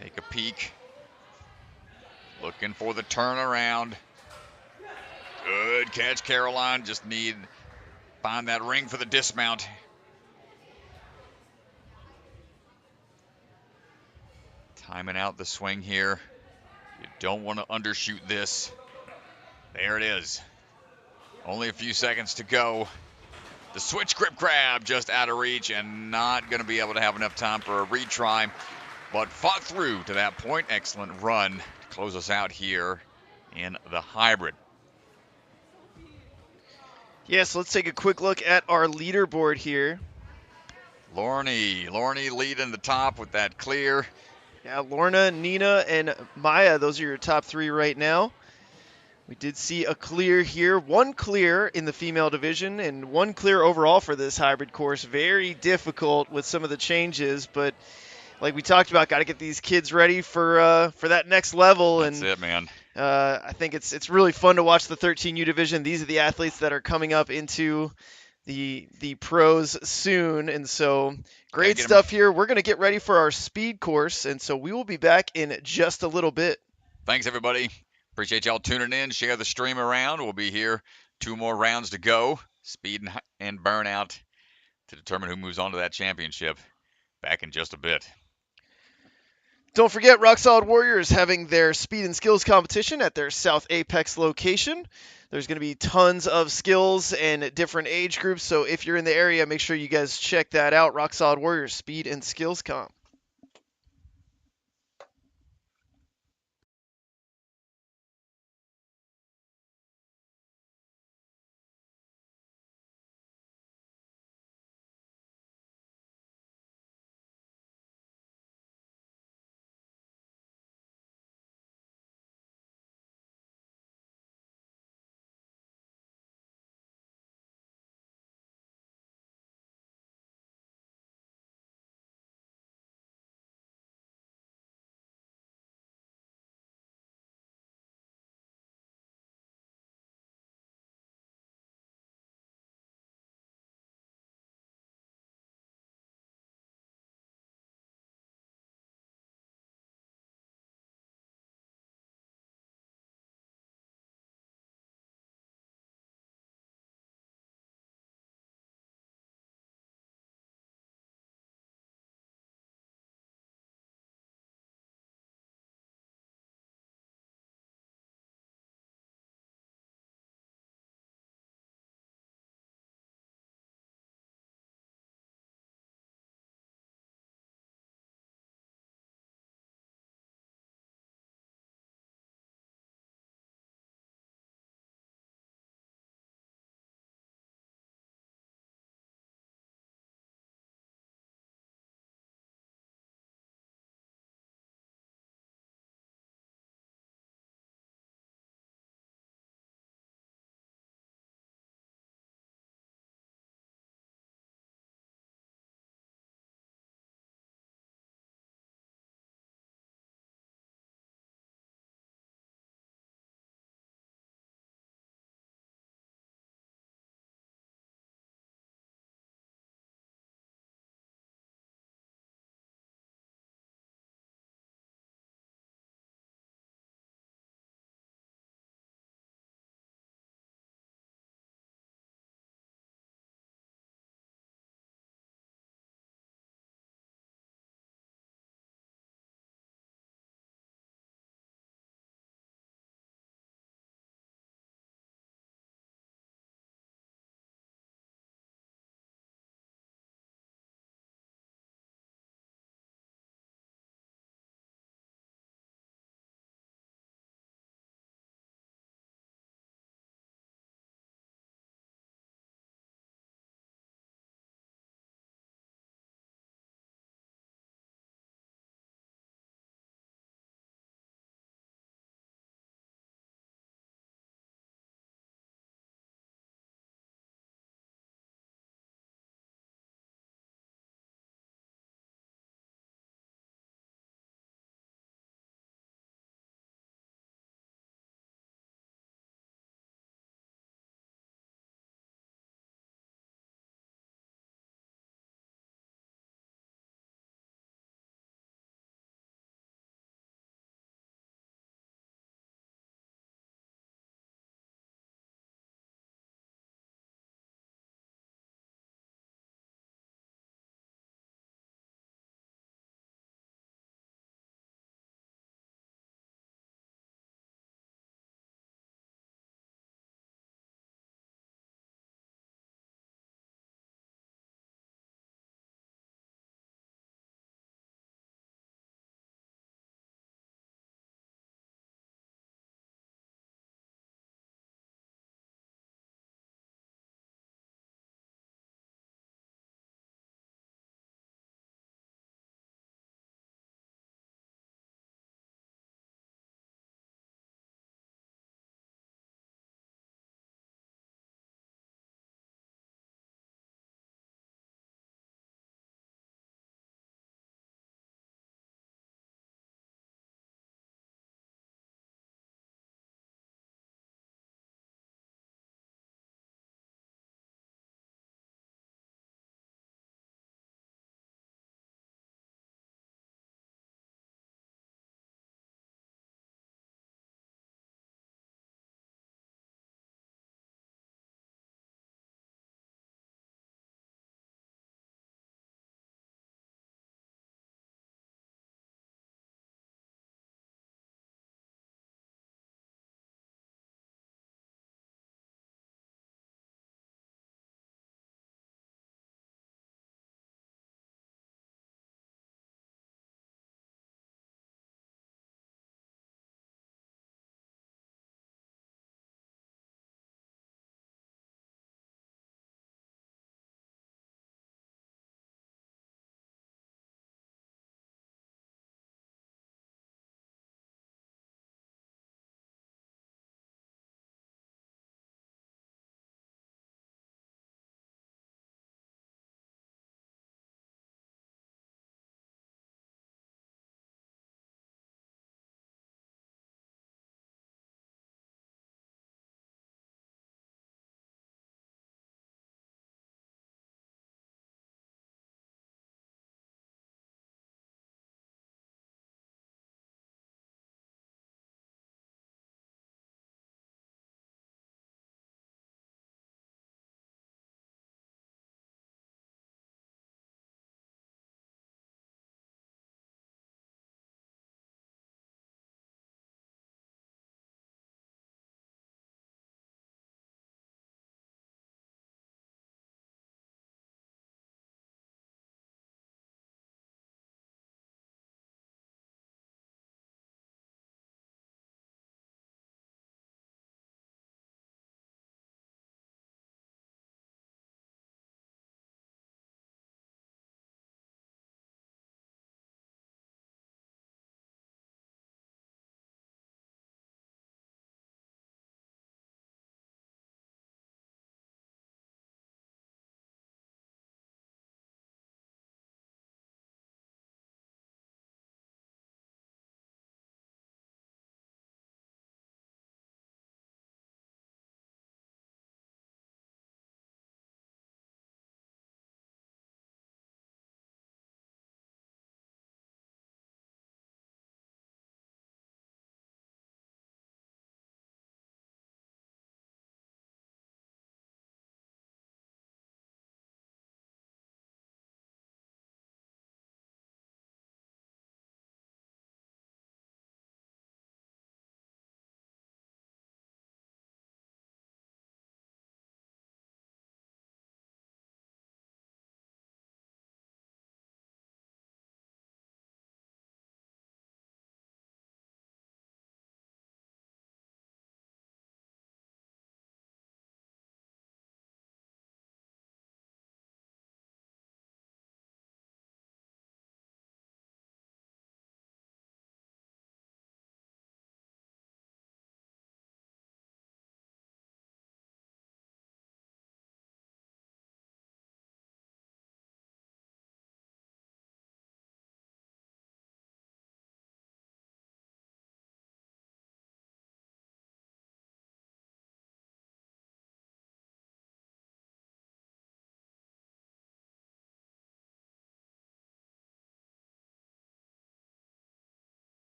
Take a peek. Looking for the turnaround. Good catch, Caroline. Just find that ring for the dismount. Timing out the swing here. You don't want to undershoot this. There it is. Only a few seconds to go. The switch grip grab just out of reach and not going to be able to have enough time for a retry, but fought through to that point. Excellent run to close us out here in the hybrid. Yes, let's take a quick look at our leaderboard here. Lorna leading the top with that clear. Yeah, Lorna, Nina, and Maia, those are your top three right now. We did see a clear here, one clear in the female division and one clear overall for this hybrid course. Very difficult with some of the changes, but like we talked about, got to get these kids ready for that next level. That's it, man. I think it's really fun to watch the 13U division. These are the athletes that are coming up into the pros soon, and so great stuff here. We're going to get ready for our speed course, and so we will be back in just a little bit. Thanks, everybody. Appreciate y'all tuning in. Share the stream around. We'll be here. 2 more rounds to go. Speed and burnout to determine who moves on to that championship. Back in just a bit. Don't forget, Rock Solid Warriors having their speed and skills competition at their South Apex location. There's going to be tons of skills and different age groups, so if you're in the area, make sure you guys check that out. Rock Solid Warriors Speed and Skills Comp.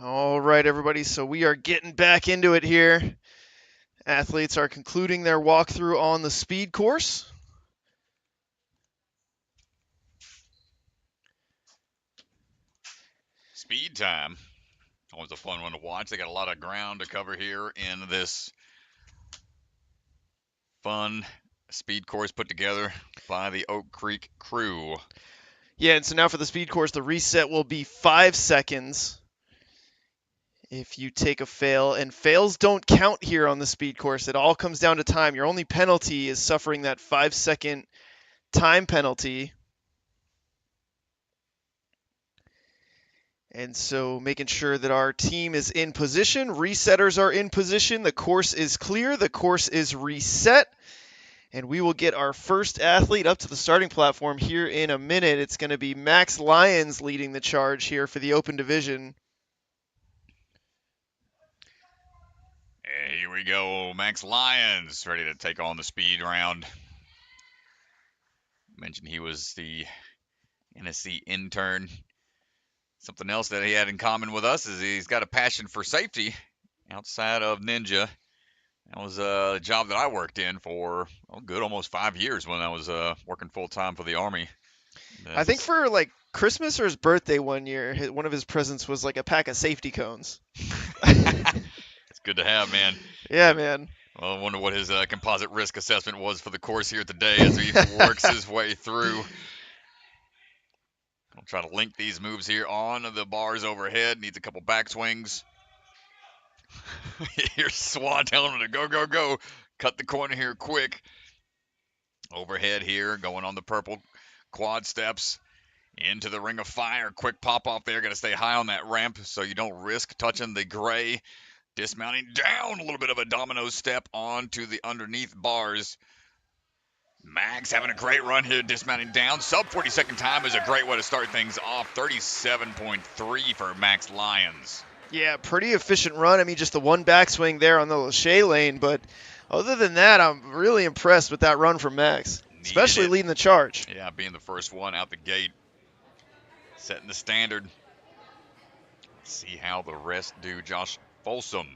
All right, everybody. So we are getting back into it here. Athletes are concluding their walkthrough on the speed course. Speed time. Always a fun one to watch. They got a lot of ground to cover here in this fun speed course put together by the Oak Creek crew. Yeah, and so now for the speed course, the reset will be 5 seconds if you take a fail. And fails don't count here on the speed course. It all comes down to time. Your only penalty is suffering that 5-second time penalty. And so making sure that our team is in position, resetters are in position, the course is clear, the course is reset, and we will get our first athlete up to the starting platform here in a minute. It's going to be Max Lyons leading the charge here for the open division. And here we go. Max Lyons ready to take on the speed round. Mentioned he was the NSC intern. Something else that he had in common with us is he's got a passion for safety outside of Ninja. That was a job that I worked in for almost 5 years when I was working full time for the Army. I think for like Christmas or his birthday one year, one of his presents was like a pack of safety cones. It's good to have, man. Yeah, man. Well, I wonder what his composite risk assessment was for the course here today as he works his way through. I'll try to link these moves here on the bars overhead. Needs a couple backswings. Here's Swan telling him to go, go, go. Cut the corner here quick. Overhead here, going on the purple quad steps. Into the ring of fire. Quick pop off there. Got to stay high on that ramp so you don't risk touching the gray. Dismounting down. A little bit of a domino step onto the underneath bars. Max having a great run here, dismounting down. Sub 40-second time is a great way to start things off. 37.3 for Max Lyons. Yeah, pretty efficient run. I mean, just the one backswing there on the Lachey lane, but other than that, I'm really impressed with that run from Max, especially leading the charge. Yeah, being the first one out the gate, setting the standard. Let's see how the rest do. Josh Folsom,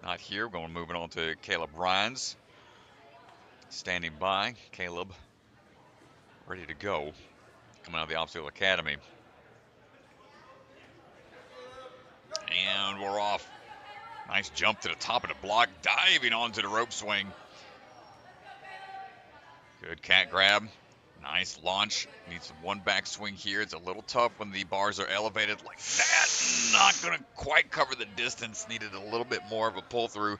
not here. We're going to move it on to Caleb Rhines. Standing by. Caleb, ready to go. Coming out of the Obstacle Academy. And we're off. Nice jump to the top of the block. Diving onto the rope swing. Good cat grab. Nice launch. Needs one back swing here. It's a little tough when the bars are elevated like that. Not going to quite cover the distance. Needed a little bit more of a pull through.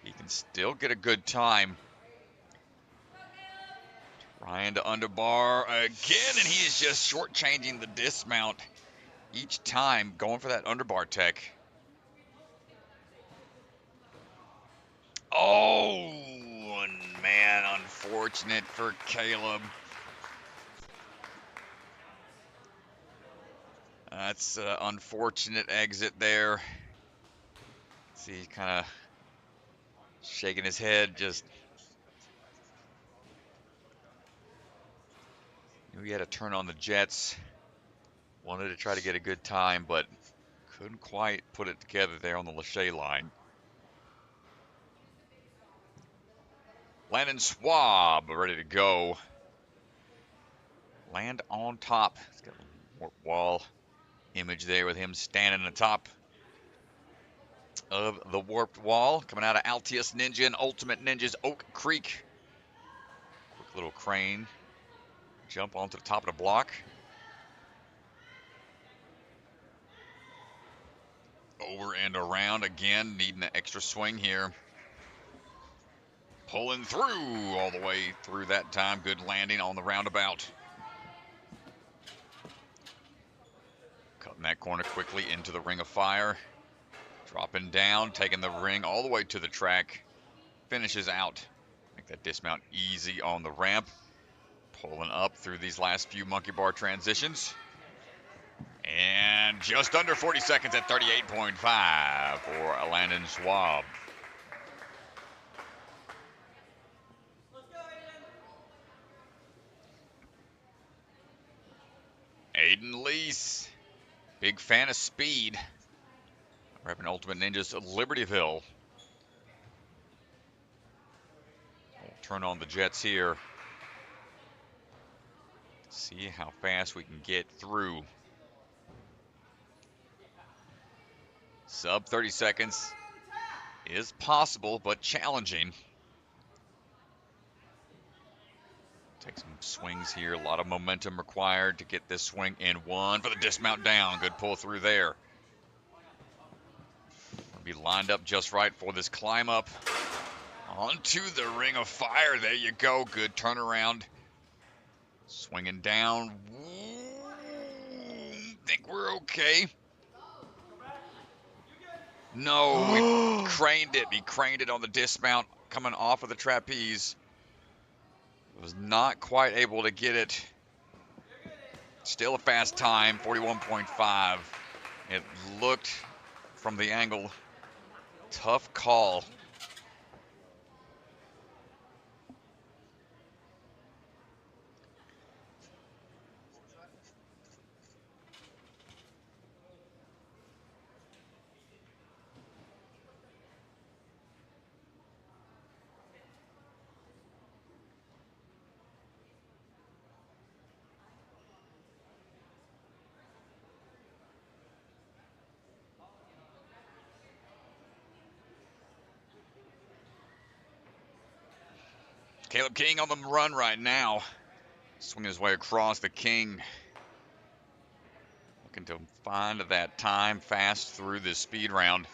He can still get a good time. Ryan to underbar again, and he is just shortchanging the dismount each time, going for that underbar tech. Oh, man, unfortunate for Caleb. That's an unfortunate exit there. See, he's kind of shaking his head, just knew he had to turn on the jets. Wanted to try to get a good time, but couldn't quite put it together there on the Lachey line. Landon Schwab ready to go. Land on top. He's got a warp wall image there with him standing on the top of the warped wall. Coming out of Altius Ninja and Ultimate Ninja's Oak Creek. Quick little crane. Jump onto the top of the block. Over and around again, needing an extra swing here. Pulling through all the way through that time. Good landing on the roundabout. Cutting that corner quickly into the ring of fire. Dropping down, taking the ring all the way to the track. Finishes out. Make that dismount easy on the ramp. Pulling up through these last few monkey bar transitions. And just under 40 seconds at 38.5 for Landon Schwab. Aiden Leese Big fan of speed. Repping Ultimate Ninjas of Libertyville. We'll turn on the jets here. See how fast we can get through. Sub 30 seconds is possible, but challenging. Take some swings here. A lot of momentum required to get this swing in one for the dismount down. Good pull through there. Be lined up just right for this climb up onto the ring of fire. There you go. Good turnaround. Swinging down. Think we're okay. No, we craned it. He craned it on the dismount coming off of the trapeze. Was not quite able to get it. Still a fast time, 41.5. It looked from the angle, tough call. Caleb King on the run right now. Swinging his way across the King. Looking to find that time fast through this speed round.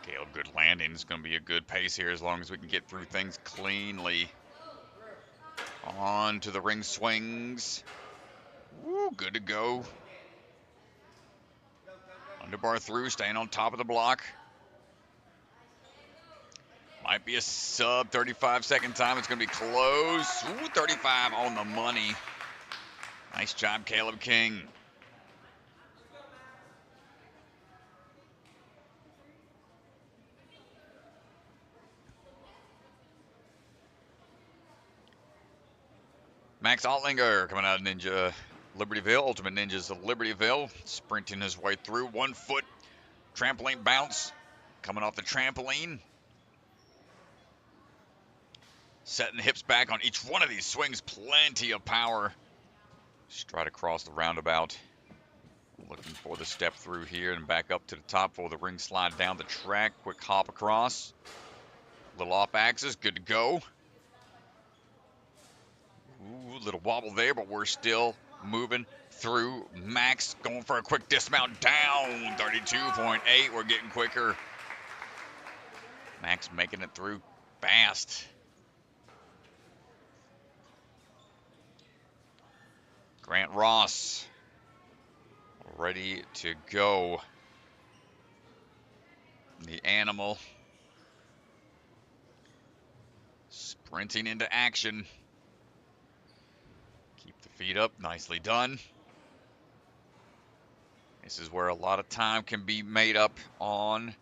Caleb, good landing. It's going to be a good pace here as long as we can get through things cleanly. On to the ring swings. Woo, good to go. Underbar through, staying on top of the block. Might be a sub 35-second time. It's going to be close. Ooh, 35 on the money. Nice job, Caleb King. Max Ottlinger coming out of Ninja Libertyville, Ultimate Ninjas of Libertyville, sprinting his way through. 1 foot trampoline bounce coming off the trampoline. Setting the hips back on each one of these swings. Plenty of power. Stride across the roundabout. Looking for the step through here and back up to the top for the ring slide down the track. Quick hop across. Little off axis. Good to go. Ooh, little wobble there, but we're still moving through. Max going for a quick dismount down. 32.8. We're getting quicker. Max making it through fast. Grant Ross ready to go. The animal sprinting into action. Keep the feet up, nicely done. This is where a lot of time can be made up on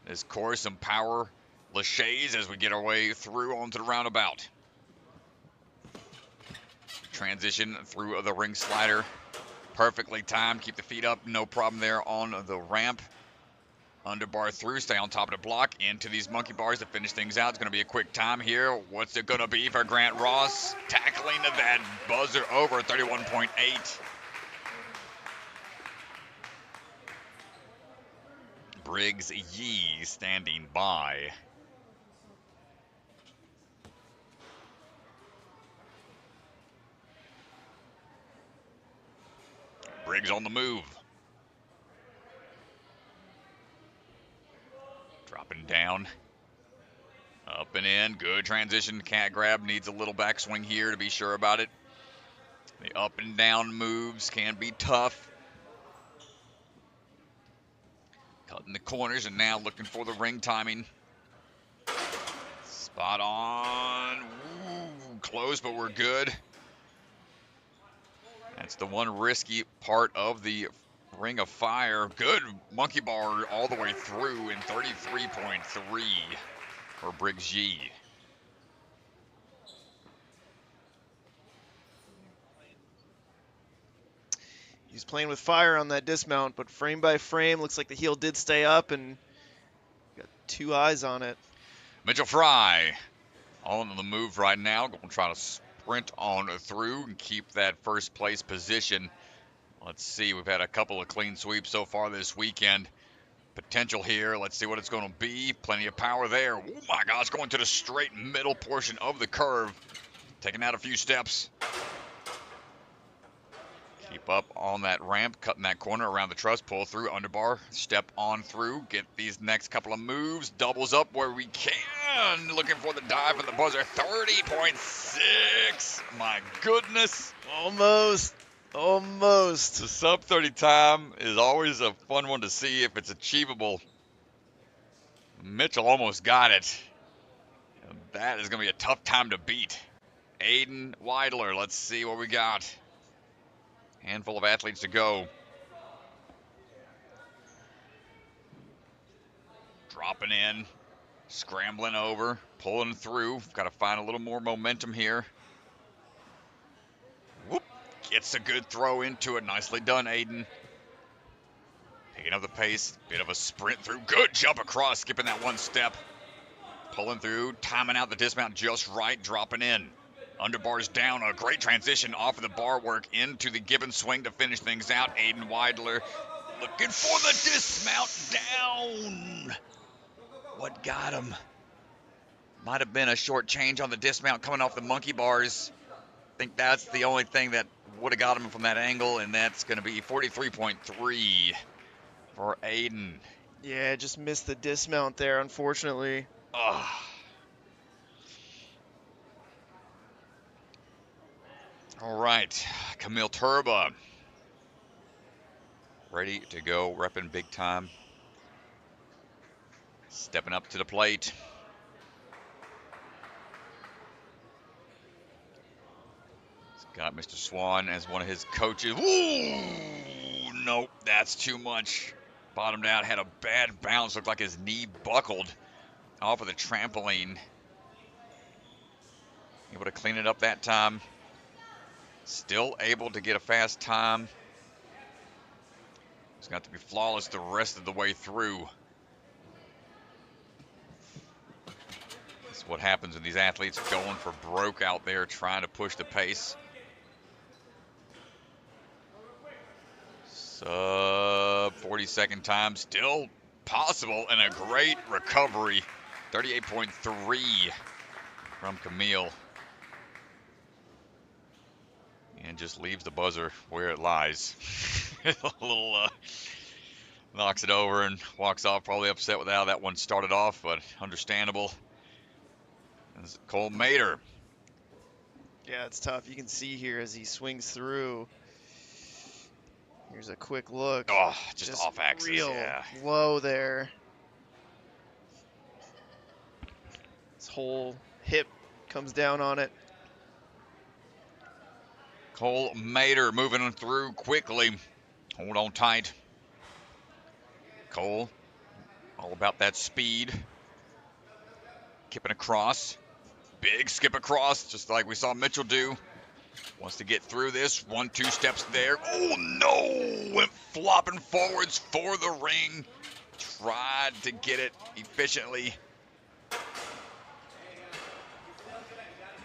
this course. Some power laches as we get our way through onto the roundabout. Transition through the ring slider. Perfectly timed. Keep the feet up. No problem there on the ramp. Underbar through. Stay on top of the block. Into these monkey bars to finish things out. It's going to be a quick time here. What's it going to be for Grant Ross? Tackling that buzzer over 31.8. Briggs Ye standing by. Briggs on the move. Dropping down. Up and in. Good transition. Cat grab. Needs a little backswing here to be sure about it. The up and down moves can be tough. Cutting the corners and now looking for the ring timing. Spot on. Ooh, close, but we're good. That's the one risky part of the ring of fire. Good monkey bar all the way through in 33.3 for Briggs Ye. He's playing with fire on that dismount, but frame by frame, looks like the heel did stay up and got 2 eyes on it. Mitchell Frie on the move right now. Going to try to sprint on through and keep that first place position. Let's see. We've had a couple of clean sweeps so far this weekend. Potential here. Let's see what it's going to be. Plenty of power there. Oh my gosh, going to the straight middle portion of the curve. Taking out a few steps. Keep up on that ramp, cutting that corner around the truss, pull through, underbar, step on through, get these next couple of moves, doubles up where we can. Looking for the dive at the buzzer, 30.6. My goodness. Almost. The sub 30 time is always a fun one to see if it's achievable. Mitchell almost got it. That is going to be a tough time to beat. Aiden Weidler, let's see what we got. Handful of athletes to go. Dropping in, scrambling over, pulling through. Got to find a little more momentum here. Whoop, gets a good throw into it. Nicely done, Aiden. Picking up the pace, bit of a sprint through. Good jump across, skipping that one step. Pulling through, timing out the dismount just right, dropping in. Underbars down, a great transition off of the bar work into the Gibbon swing to finish things out. Aiden Weidler looking for the dismount down. What got him? Might have been a short change on the dismount coming off the monkey bars. I think that's the only thing that would have got him from that angle, and that's going to be 43.3 for Aiden. Yeah, just missed the dismount there, unfortunately. Ugh. All right, Kamil Turba, ready to go, repping big time. Stepping up to the plate. He's got Mr. Swan as one of his coaches. Ooh, nope, that's too much. Bottomed out, had a bad bounce, looked like his knee buckled off of the trampoline. Able to clean it up that time. Still able to get a fast time. It's got to be flawless the rest of the way through. That's what happens when these athletes are going for broke out there trying to push the pace. Sub 40-second time still possible and a great recovery. 38.3 from Kamil. And just leaves the buzzer where it lies. A little knocks it over and walks off, probably upset with how that one started off, but understandable. This is Cole Mater. Yeah, it's tough. You can see here as he swings through. Here's a quick look. Oh, just off axis, real yeah. low there. His whole hip comes down on it. Cole Mater moving through quickly. Hold on tight. Cole, all about that speed. Kipping across. Big skip across, just like we saw Mitchell do. Wants to get through this. 1-2 steps there. Oh, no! Went flopping forwards for the ring. Tried to get it efficiently.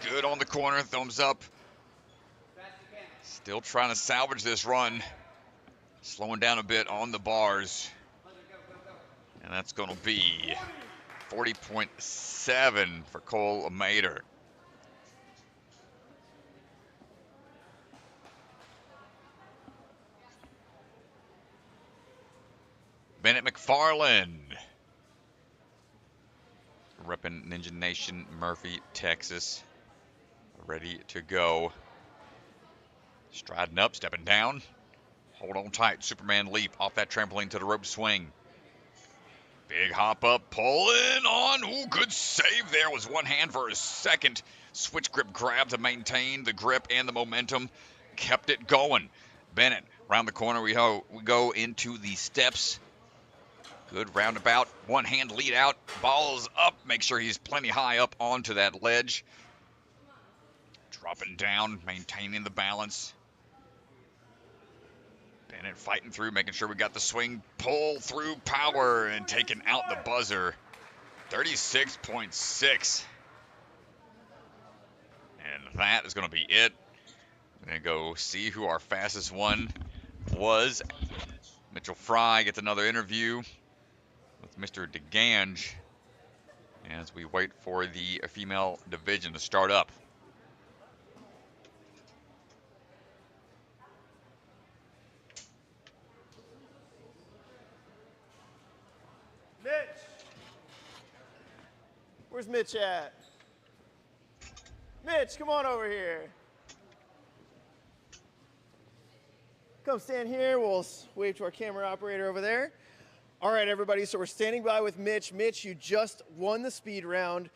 Good on the corner. Thumbs up. Still trying to salvage this run. Slowing down a bit on the bars. And that's going to be 40.7 for Cole Mater. Bennett McFarland. Repping Ninja Nation, Murphy, Texas. Ready to go. Striding up, stepping down. Hold on tight. Superman leap off that trampoline to the rope swing. Big hop up, pulling on. Ooh, good save there. Was one hand for a second. Switch grip grab to maintain the grip and the momentum. Kept it going. Bennett, around the corner we go into the steps. Good roundabout. One hand lead out. Balls up. Make sure he's plenty high up onto that ledge. Dropping down, maintaining the balance. Bennett fighting through, making sure we got the swing, pull through power, and taking out the buzzer. 36.6. And that is going to be it. We're going to go see who our fastest one was. Mitchell Frie gets another interview with Mr. DeGange as we wait for the female division to start up. Mitch! Where's Mitch at? Mitch, come on over here. Come stand here. We'll wave to our camera operator over there. All right, everybody, so we're standing by with Mitch. Mitch, you just won the speed round.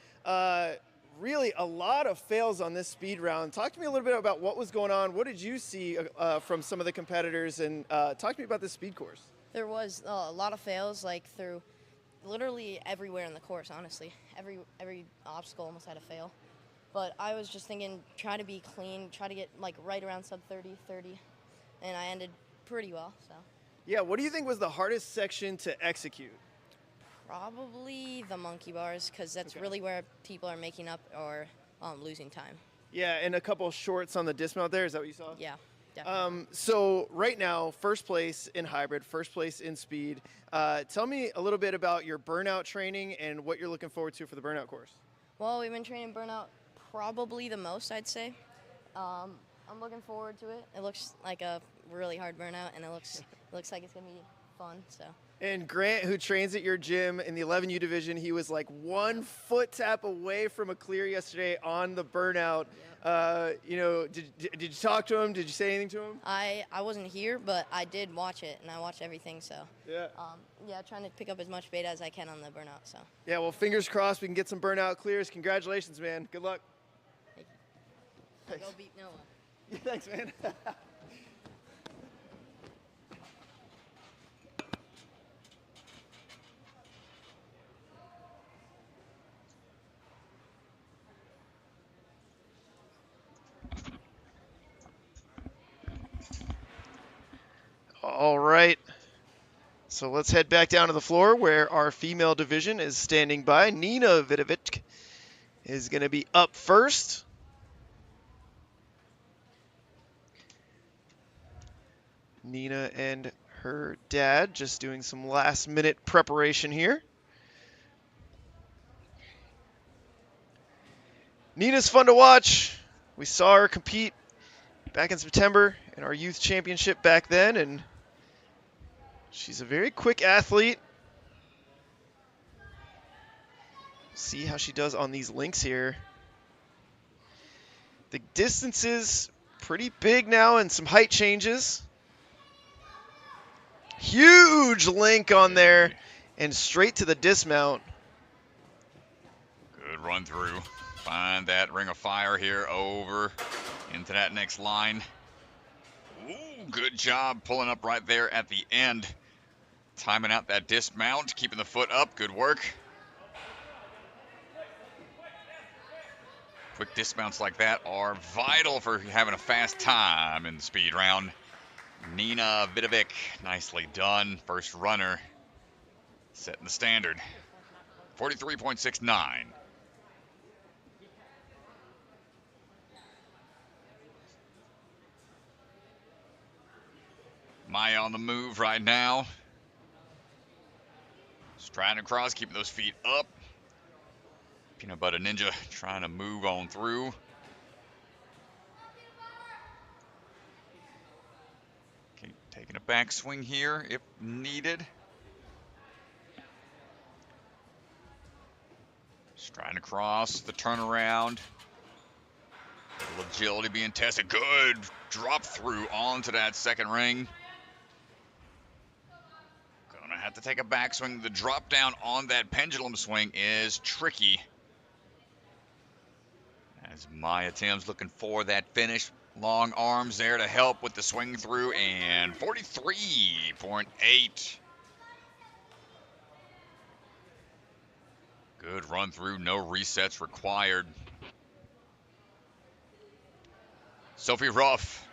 Really a lot of fails on this speed round. Talk to me a little bit about what was going on. What did you see from some of the competitors? And talk to me about this speed course. There was a lot of fails, like through literally everywhere in the course, honestly. Every obstacle almost had a fail. But I was just thinking, try to be clean, try to get like right around sub 30, and I ended pretty well, so. Yeah, what do you think was the hardest section to execute? Probably the monkey bars, because that's really where people are making up or losing time. Yeah, and a couple shorts on the dismount there. Is that what you saw? Yeah, definitely. So right now, first place in hybrid, first place in speed. Tell me a little bit about your burnout training and what you're looking forward to for the burnout course. Well, we've been training burnout probably the most, I'd say. I'm looking forward to it. It looks like a really hard burnout, and it looks like it's going to be fun, so. And Grant, who trains at your gym in the 11U division, he was like 1 foot tap away from a clear yesterday on the burnout. Yep. Did you talk to him? Did you say anything to him? I wasn't here, but I did watch it, and I watched everything, so. Yeah. Trying to pick up as much beta as I can on the burnout, so. Yeah, well, fingers crossed we can get some burnout clears. Congratulations, man. Good luck. Thank you. Go beat Noah. Yeah, thanks, man. All right. So let's head back down to the floor where our female division is standing by. Nina Vidovic is going to be up first. Nina and her dad just doing some last-minute preparation here. Nina's fun to watch. We saw her compete back in September in our youth championship back then, and she's a very quick athlete. See how she does on these links here. The distance is pretty big now and some height changes. Huge link on there and straight to the dismount. Good run through. Find that ring of fire here over into that next line. Ooh, good job pulling up right there at the end. Timing out that dismount, keeping the foot up. Good work. Quick dismounts like that are vital for having a fast time in the speed round. Nina Vidovic, nicely done. First runner, setting the standard. 43.69. Maia on the move right now. Striding across, keeping those feet up. Peanut Butter Ninja trying to move on through. Okay, taking a backswing here if needed. Striding across the turnaround. A little agility being tested. Good drop through onto that second ring. Gonna have to take a backswing. The drop down on that pendulum swing is tricky. As Maia Thames looking for that finish. Long arms there to help with the swing through, and 43.8. Good run through, no resets required. Sophie Ruff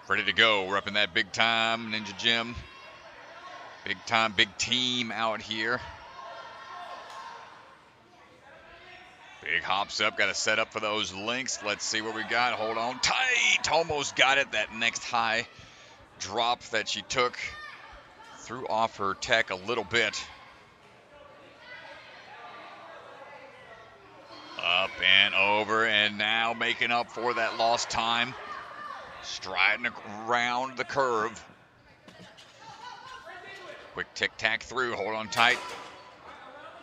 Ready to go. We're up in that big time Ninja Gym. Big time, big team out here. Big hops up. Got to set up for those links. Let's see what we got. Hold on tight. Almost got it. That next high drop that she took threw off her tech a little bit. Up and over, and now making up for that lost time. Striding around the curve. Quick tic-tac through, hold on tight.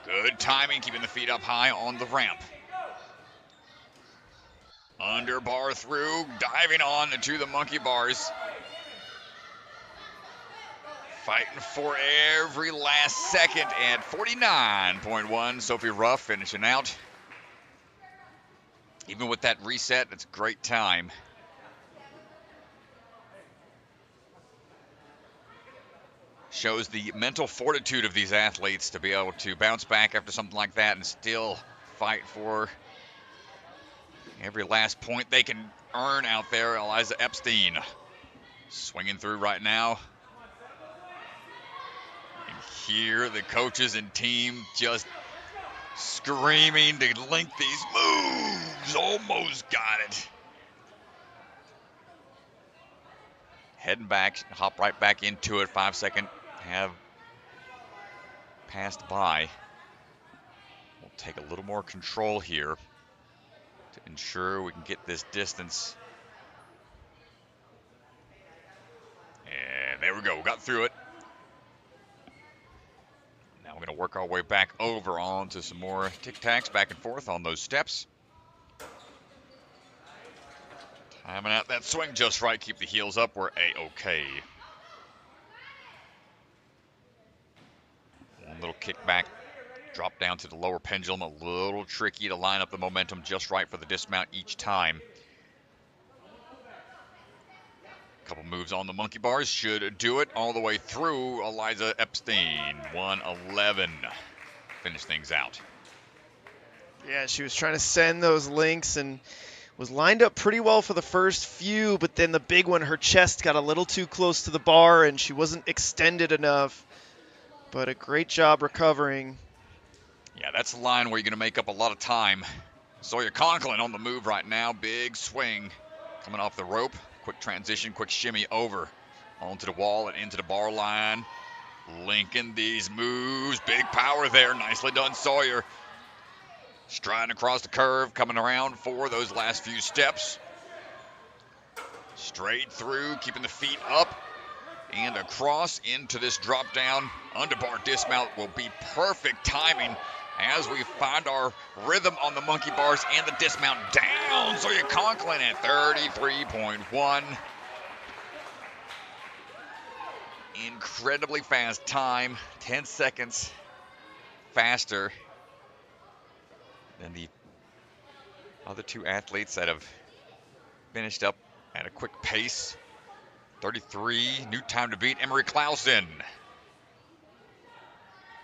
Good timing, keeping the feet up high on the ramp. Under bar through, diving on to the monkey bars. Fighting for every last second at 49.1. Sophie Ruff finishing out. Even with that reset, it's a great time. Shows the mental fortitude of these athletes to be able to bounce back after something like that and still fight for every last point they can earn out there. Eliza Epstein swinging through right now. And here the coaches and team just screaming to link these moves. Almost got it. Heading back, hop right back into it. 5 second have passed by. We'll take a little more control here to ensure we can get this distance. And there we go, we got through it. Now we're going to work our way back over onto some more tic-tacs back and forth on those steps. Timing out that swing just right, keep the heels up, we're A-okay. One little kick back, drop down to the lower pendulum, a little tricky to line up the momentum just right for the dismount each time. A couple moves on the monkey bars should do it all the way through. Eliza Epstein, 111. Finish things out. Yeah, she was trying to send those links and was lined up pretty well for the first few, but then the big one, her chest got a little too close to the bar and she wasn't extended enough. But a great job recovering. Yeah, that's the line where you're going to make up a lot of time. Sawyer Conklin on the move right now. Big swing coming off the rope. Quick transition, quick shimmy over onto the wall and into the bar line. Linking these moves. Big power there. Nicely done, Sawyer. Striding across the curve, coming around for those last few steps. Straight through, keeping the feet up and across into this drop down. Underbar dismount will be perfect timing as we find our rhythm on the monkey bars and the dismount down. Sawyer Conklin at 33.1. Incredibly fast time, 10 seconds faster than the other two athletes that have finished up at a quick pace. 33, new time to beat. Emery Clausen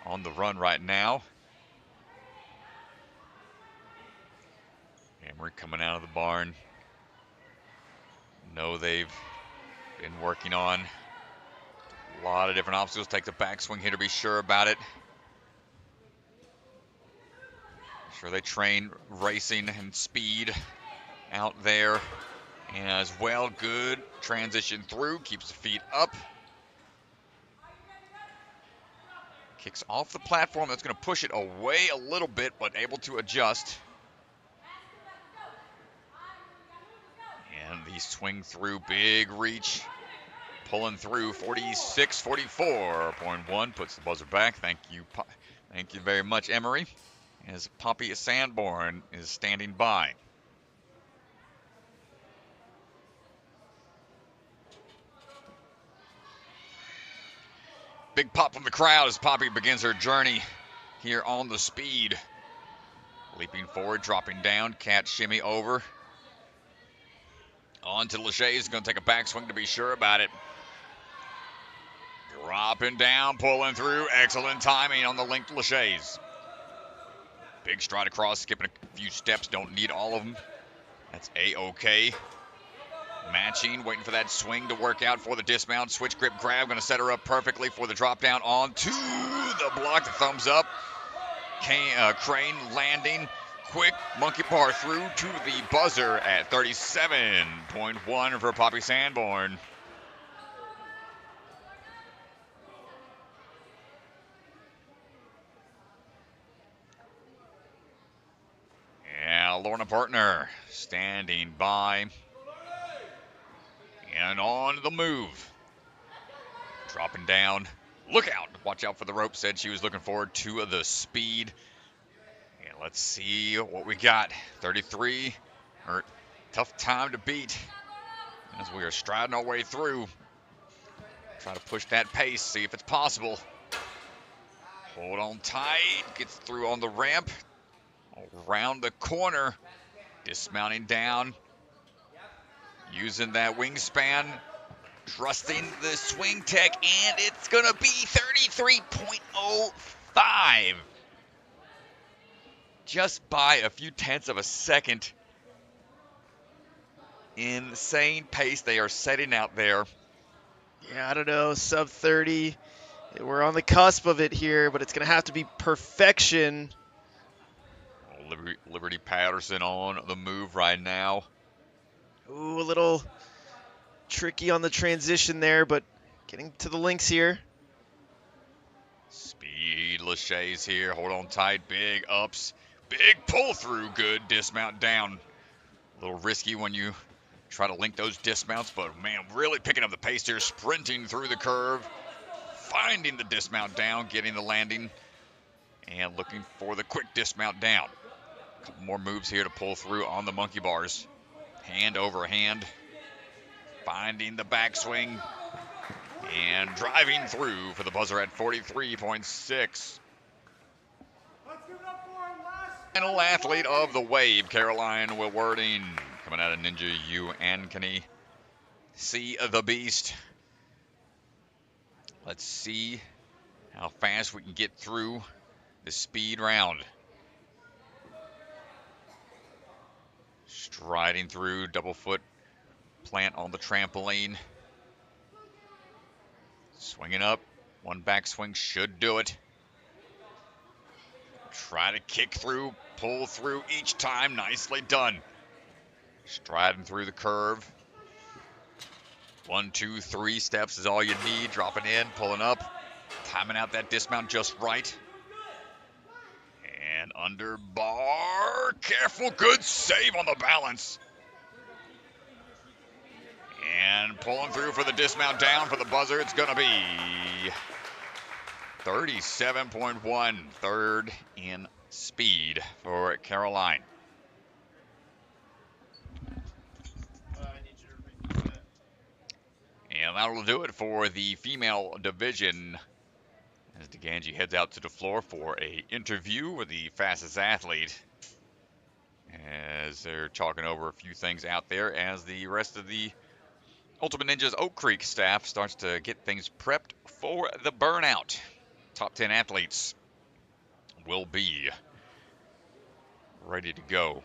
on the run right now. Emery coming out of the barn. Know they've been working on a lot of different obstacles. Take the backswing here to be sure about it. Sure they train racing and speed out there as well. Good transition through, keeps the feet up. Kicks off the platform, that's going to push it away a little bit, but able to adjust. And the swing through, big reach, pulling through. 46-44.1 puts the buzzer back. Thank you very much, Emery. As Poppy Sanborn is standing by. Big pop from the crowd as Poppy begins her journey here on the speed. Leaping forward, dropping down, cat shimmy over. On to Lachey's, going to take a backswing to be sure about it. Dropping down, pulling through, excellent timing on the link to Lachey's. Big stride across, skipping a few steps, don't need all of them. That's A-okay. Matching, waiting for that swing to work out for the dismount. Switch grip grab, going to set her up perfectly for the drop down onto the block. The thumbs up. Crane landing. Quick monkey bar through to the buzzer at 37.1 for Poppy Sanborn. Yeah, Lorna Poertner standing by. And on the move. Dropping down. Look out. Watch out for the rope. Said she was looking forward to the speed. And let's see what we got. 33. Tough time to beat as we are striding our way through. Try to push that pace. See if it's possible. Hold on tight. Gets through on the ramp. Around the corner. Dismounting down. Using that wingspan, trusting the swing tech, and it's going to be 33.05. Just by a few tenths of a second. Insane pace they are setting out there. Yeah, I don't know, sub 30. We're on the cusp of it here, but it's going to have to be perfection. Liberty Patterson on the move right now. Ooh, a little tricky on the transition there, but getting to the links here. Speed Lachey's here. Hold on tight. Big ups. Big pull through. Good dismount down. A little risky when you try to link those dismounts, but man, really picking up the pace here. Sprinting through the curve. Finding the dismount down. Getting the landing. And looking for the quick dismount down. A couple more moves here to pull through on the monkey bars. Hand over hand, finding the backswing, and driving through for the buzzer at 43.6. Final athlete of the wave, Caroline Wilwerding, coming out of Ninja U and Ankeny. See the beast. Let's see how fast we can get through the speed round. Striding through, double foot plant on the trampoline. Swinging up, one backswing should do it. Try to kick through, pull through each time, nicely done. Striding through the curve. 1, 2, 3 steps is all you need, dropping in, pulling up, timing out that dismount just right. And under bar, careful, good save on the balance. And pulling through for the dismount down for the buzzer, it's going to be 37.1, third in speed for Caroline. And that'll do it for the female division. As DeGangi heads out to the floor for a interview with the fastest athlete, as they're talking over a few things out there as the rest of the Ultimate Ninjas Oak Creek staff starts to get things prepped for the burnout. Top 10 athletes will be ready to go.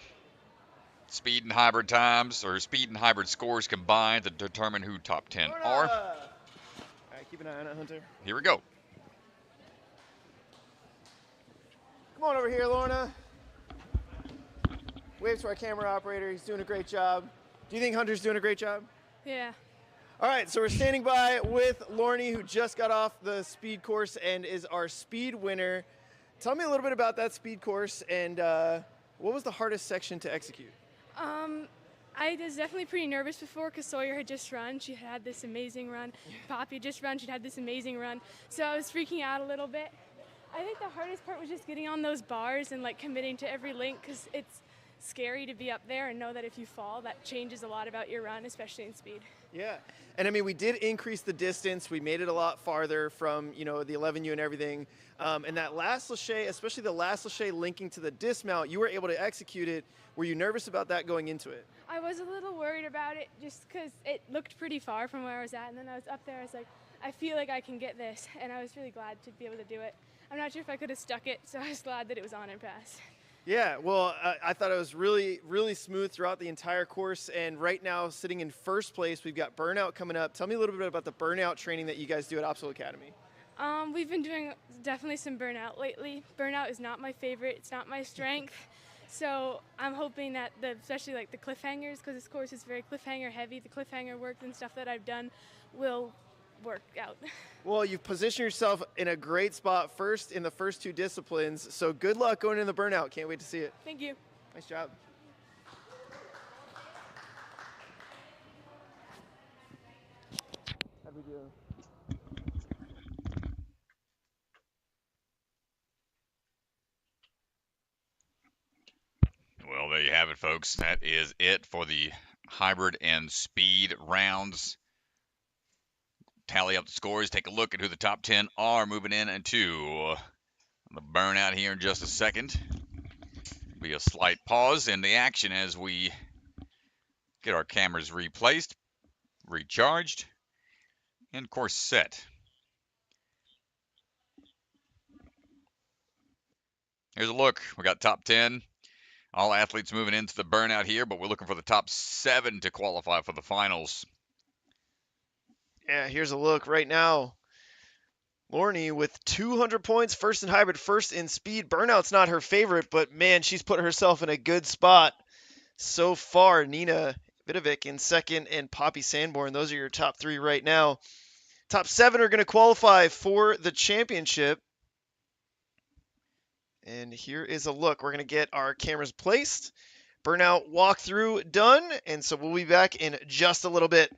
Speed and hybrid times, or speed and hybrid scores combined to determine who top 10 are. All right, keep an eye on it, Hunter. Here we go. Come on over here, Lorna. Wave to our camera operator. He's doing a great job. Do you think Hunter's doing a great job? Yeah. All right, so we're standing by with Lorny, who just got off the speed course and is our speed winner. Tell me a little bit about that speed course and what was the hardest section to execute? I was definitely pretty nervous before because Sawyer had just run. She had this amazing run. Poppy had just run. She'd had this amazing run. So I was freaking out a little bit. I think the hardest part was just getting on those bars and like committing to every link because it's scary to be up there and know that if you fall, that changes a lot about your run, especially in speed. Yeah, and I mean, we did increase the distance. We made it a lot farther from, you know, the 11U and everything. And that last lachey, especially the last lachey linking to the dismount, you were able to execute it. Were you nervous about that going into it? I was a little worried about it just because it looked pretty far from where I was at. And then I was up there, I was like, I feel like I can get this. And I was really glad to be able to do it. I'm not sure if I could have stuck it, so I was glad that it was on and passed. Yeah, well, I thought it was really, really smooth throughout the entire course. And right now, sitting in first place, we've got burnout coming up. Tell me a little bit about the burnout training that you guys do at Opsal Academy. We've been doing definitely some burnout lately. Burnout is not my favorite. It's not my strength. So I'm hoping that especially like the cliffhangers, because this course is very cliffhanger heavy, the cliffhanger work and stuff that I've done will work out. Well, you've positioned yourself in a great spot first in the first two disciplines. So good luck going into the burnout. Can't wait to see it. Thank you. Nice job. How'd we do? Well, there you have it, folks. That is it for the hybrid and speed rounds. Tally up the scores, take a look at who the top 10 are moving in into the burnout here in just a second. Be a slight pause in the action as we get our cameras replaced, recharged, and course set. Here's a look. We got top 10. All athletes moving into the burnout here, but we're looking for the top 7 to qualify for the finals. Yeah, here's a look right now. Lorna with 200 points, first in hybrid, first in speed. Burnout's not her favorite, but man, she's put herself in a good spot so far. Nina Vidovic in second and Poppy Sanborn. Those are your top 3 right now. Top 7 are going to qualify for the championship. And here is a look. We're going to get our cameras placed. Burnout walkthrough done. And so we'll be back in just a little bit.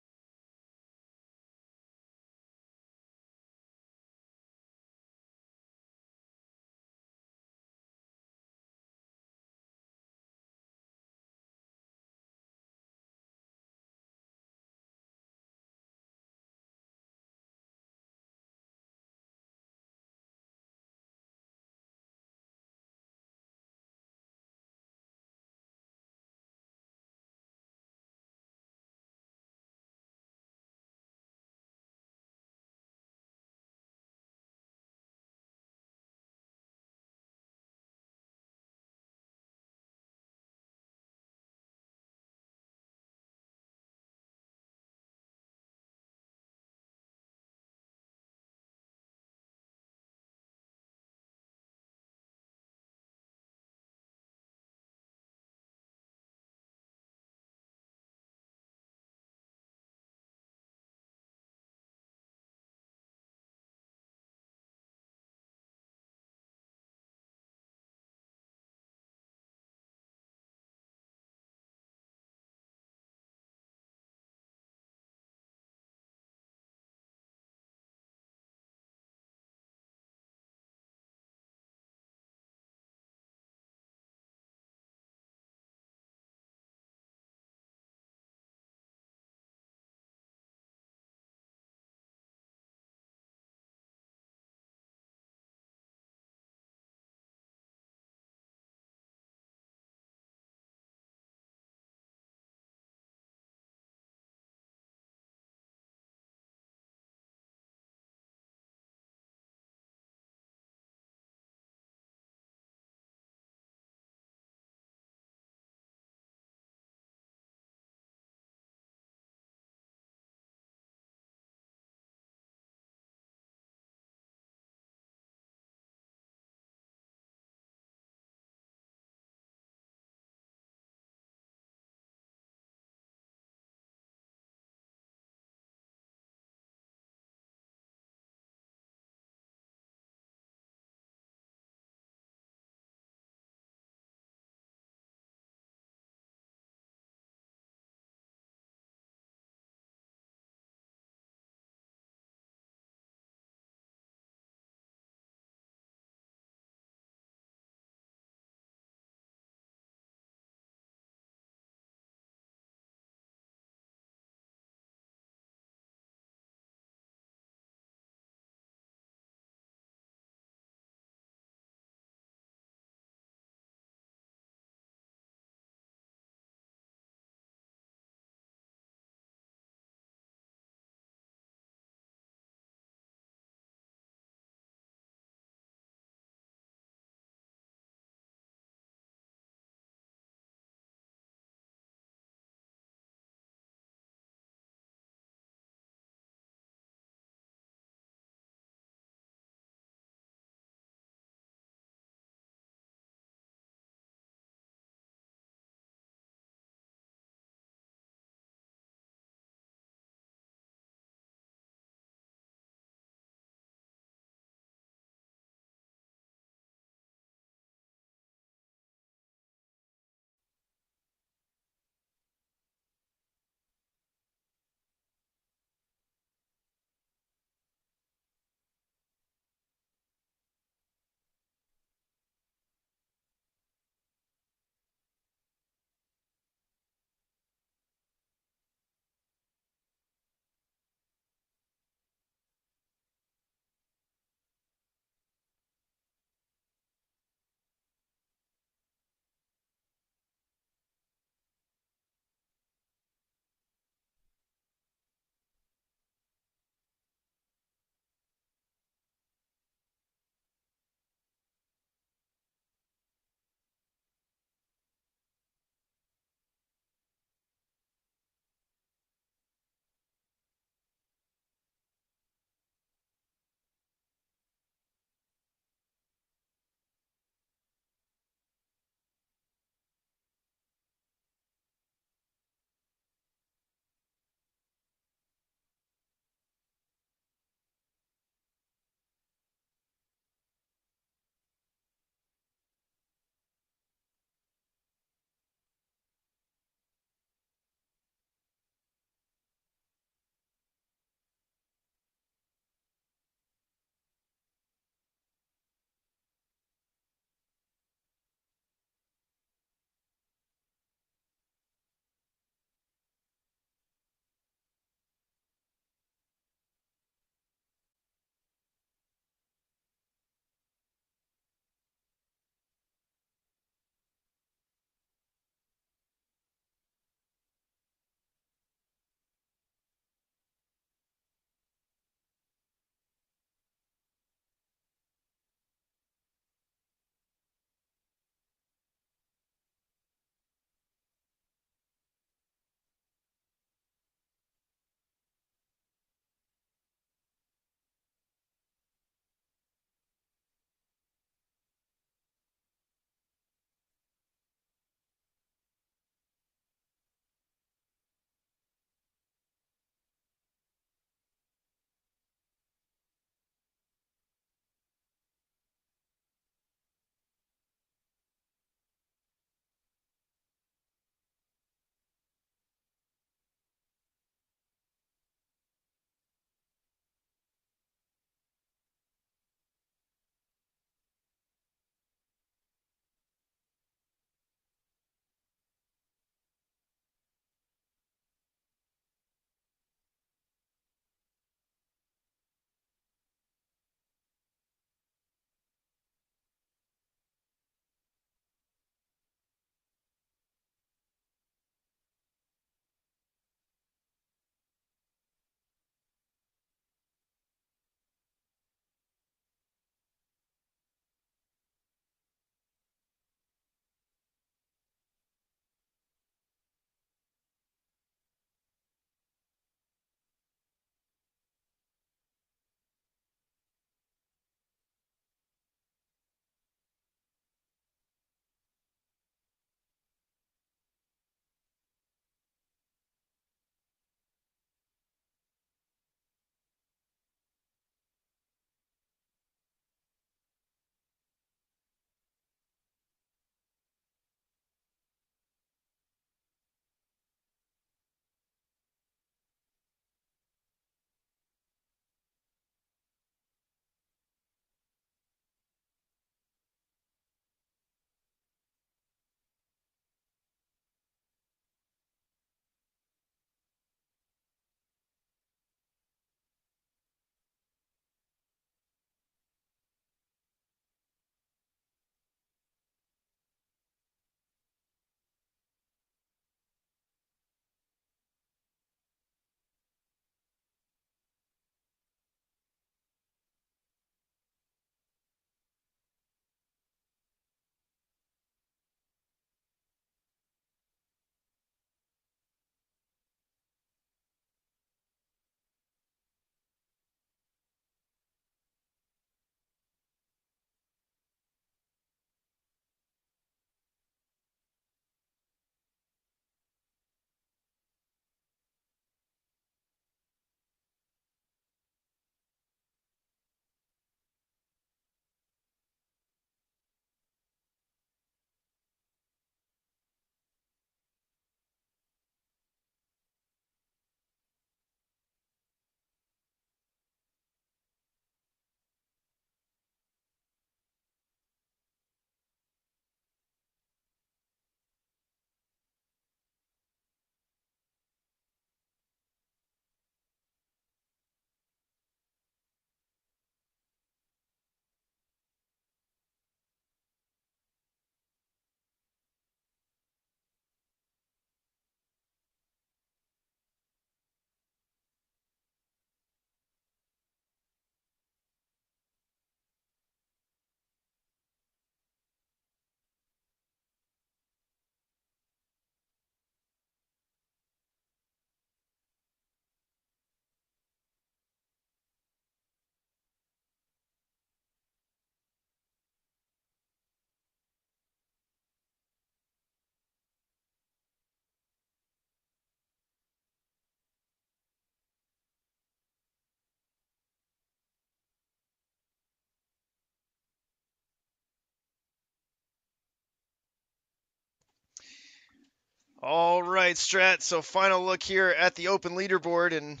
All right, Strat. So final look here at the open leaderboard, and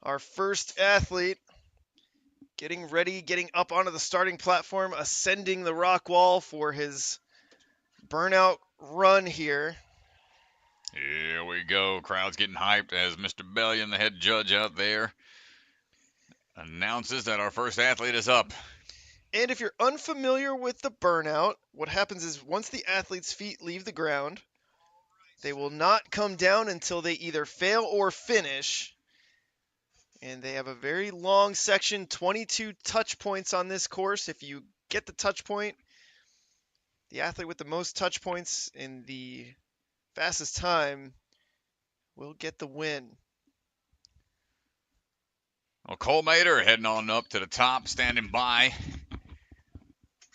our first athlete getting ready, getting up onto the starting platform, ascending the rock wall for his burnout run here. Here we go. Crowd's getting hyped as Mr. Bellion, the head judge out there, announces that our first athlete is up. And if you're unfamiliar with the burnout, what happens is once the athlete's feet leave the ground, they will not come down until they either fail or finish. And they have a very long section, 22 touch points on this course. If you get the touch point, the athlete with the most touch points in the fastest time will get the win. Well, Cole Mater heading on up to the top, standing by,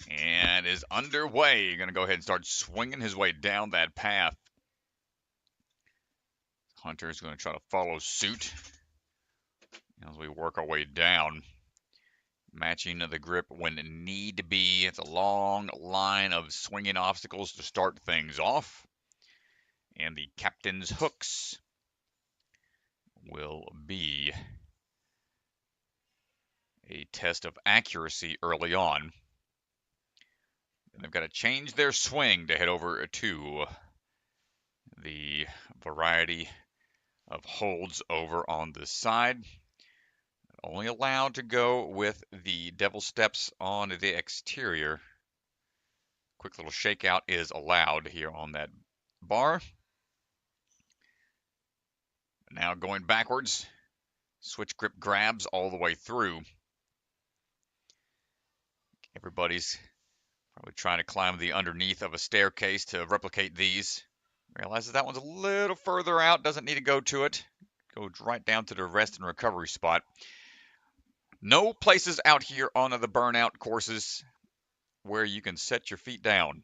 and is underway. Going to go ahead and start swinging his way down that path. Hunter's going to try to follow suit as we work our way down. Matching of the grip when need be. It's a long line of swinging obstacles to start things off. And the captain's hooks will be a test of accuracy early on. And they've got to change their swing to head over to the variety of holds over on this side. Only allowed to go with the devil steps on the exterior. Quick little shakeout is allowed here on that bar. Now going backwards, switch grip grabs all the way through. Everybody's probably trying to climb the underneath of a staircase to replicate these. Realizes that one's a little further out, doesn't need to go to it. Goes right down to the rest and recovery spot. No places out here on the burnout courses where you can set your feet down.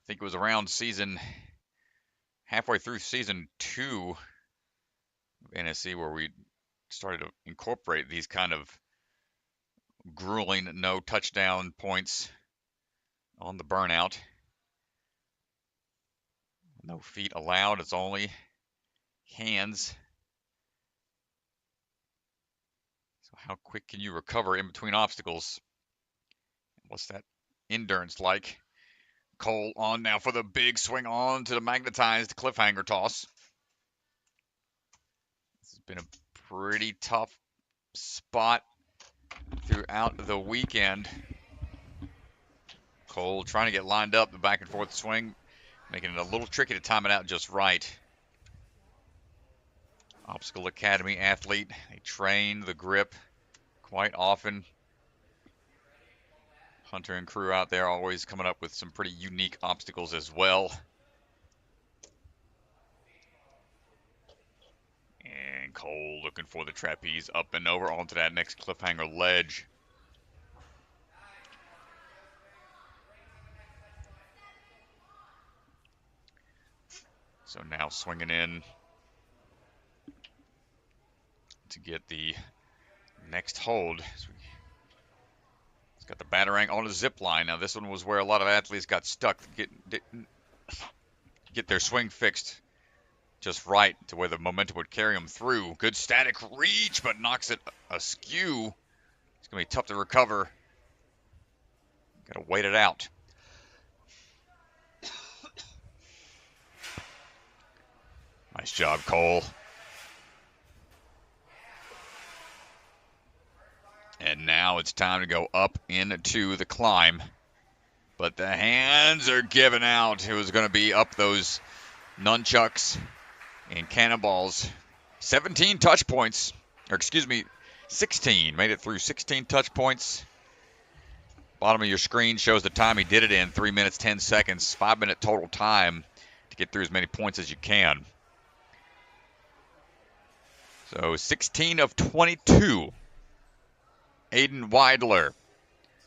I think it was around halfway through season 2 of NSC where we started to incorporate these kind of grueling no touchdown points on the burnout. No feet allowed, it's only hands. So how quick can you recover in between obstacles? What's that endurance like? Cole on now for the big swing on to the magnetized cliffhanger toss. This has been a pretty tough spot throughout the weekend. Cole trying to get lined up, the back and forth swing, making it a little tricky to time it out just right. Obstacle Academy athlete, they train the grip quite often. Hunter and crew out there always coming up with some pretty unique obstacles as well. And Cole looking for the trapeze up and over onto that next cliffhanger ledge. So now swinging in to get the next hold. He's got the batarang on a zip line. Now this one was where a lot of athletes got stuck, get their swing fixed just right to where the momentum would carry them through. Good static reach, but knocks it askew. It's going to be tough to recover. Got to wait it out. Nice job, Cole. And now it's time to go up into the climb. But the hands are giving out. It was going to be up those nunchucks and cannonballs. 17 touch points. Or excuse me, 16. Made it through 16 touch points. Bottom of your screen shows the time he did it in. 3 minutes, 10 seconds. 5-minute total time to get through as many points as you can. So 16 of 22. Aiden Weidler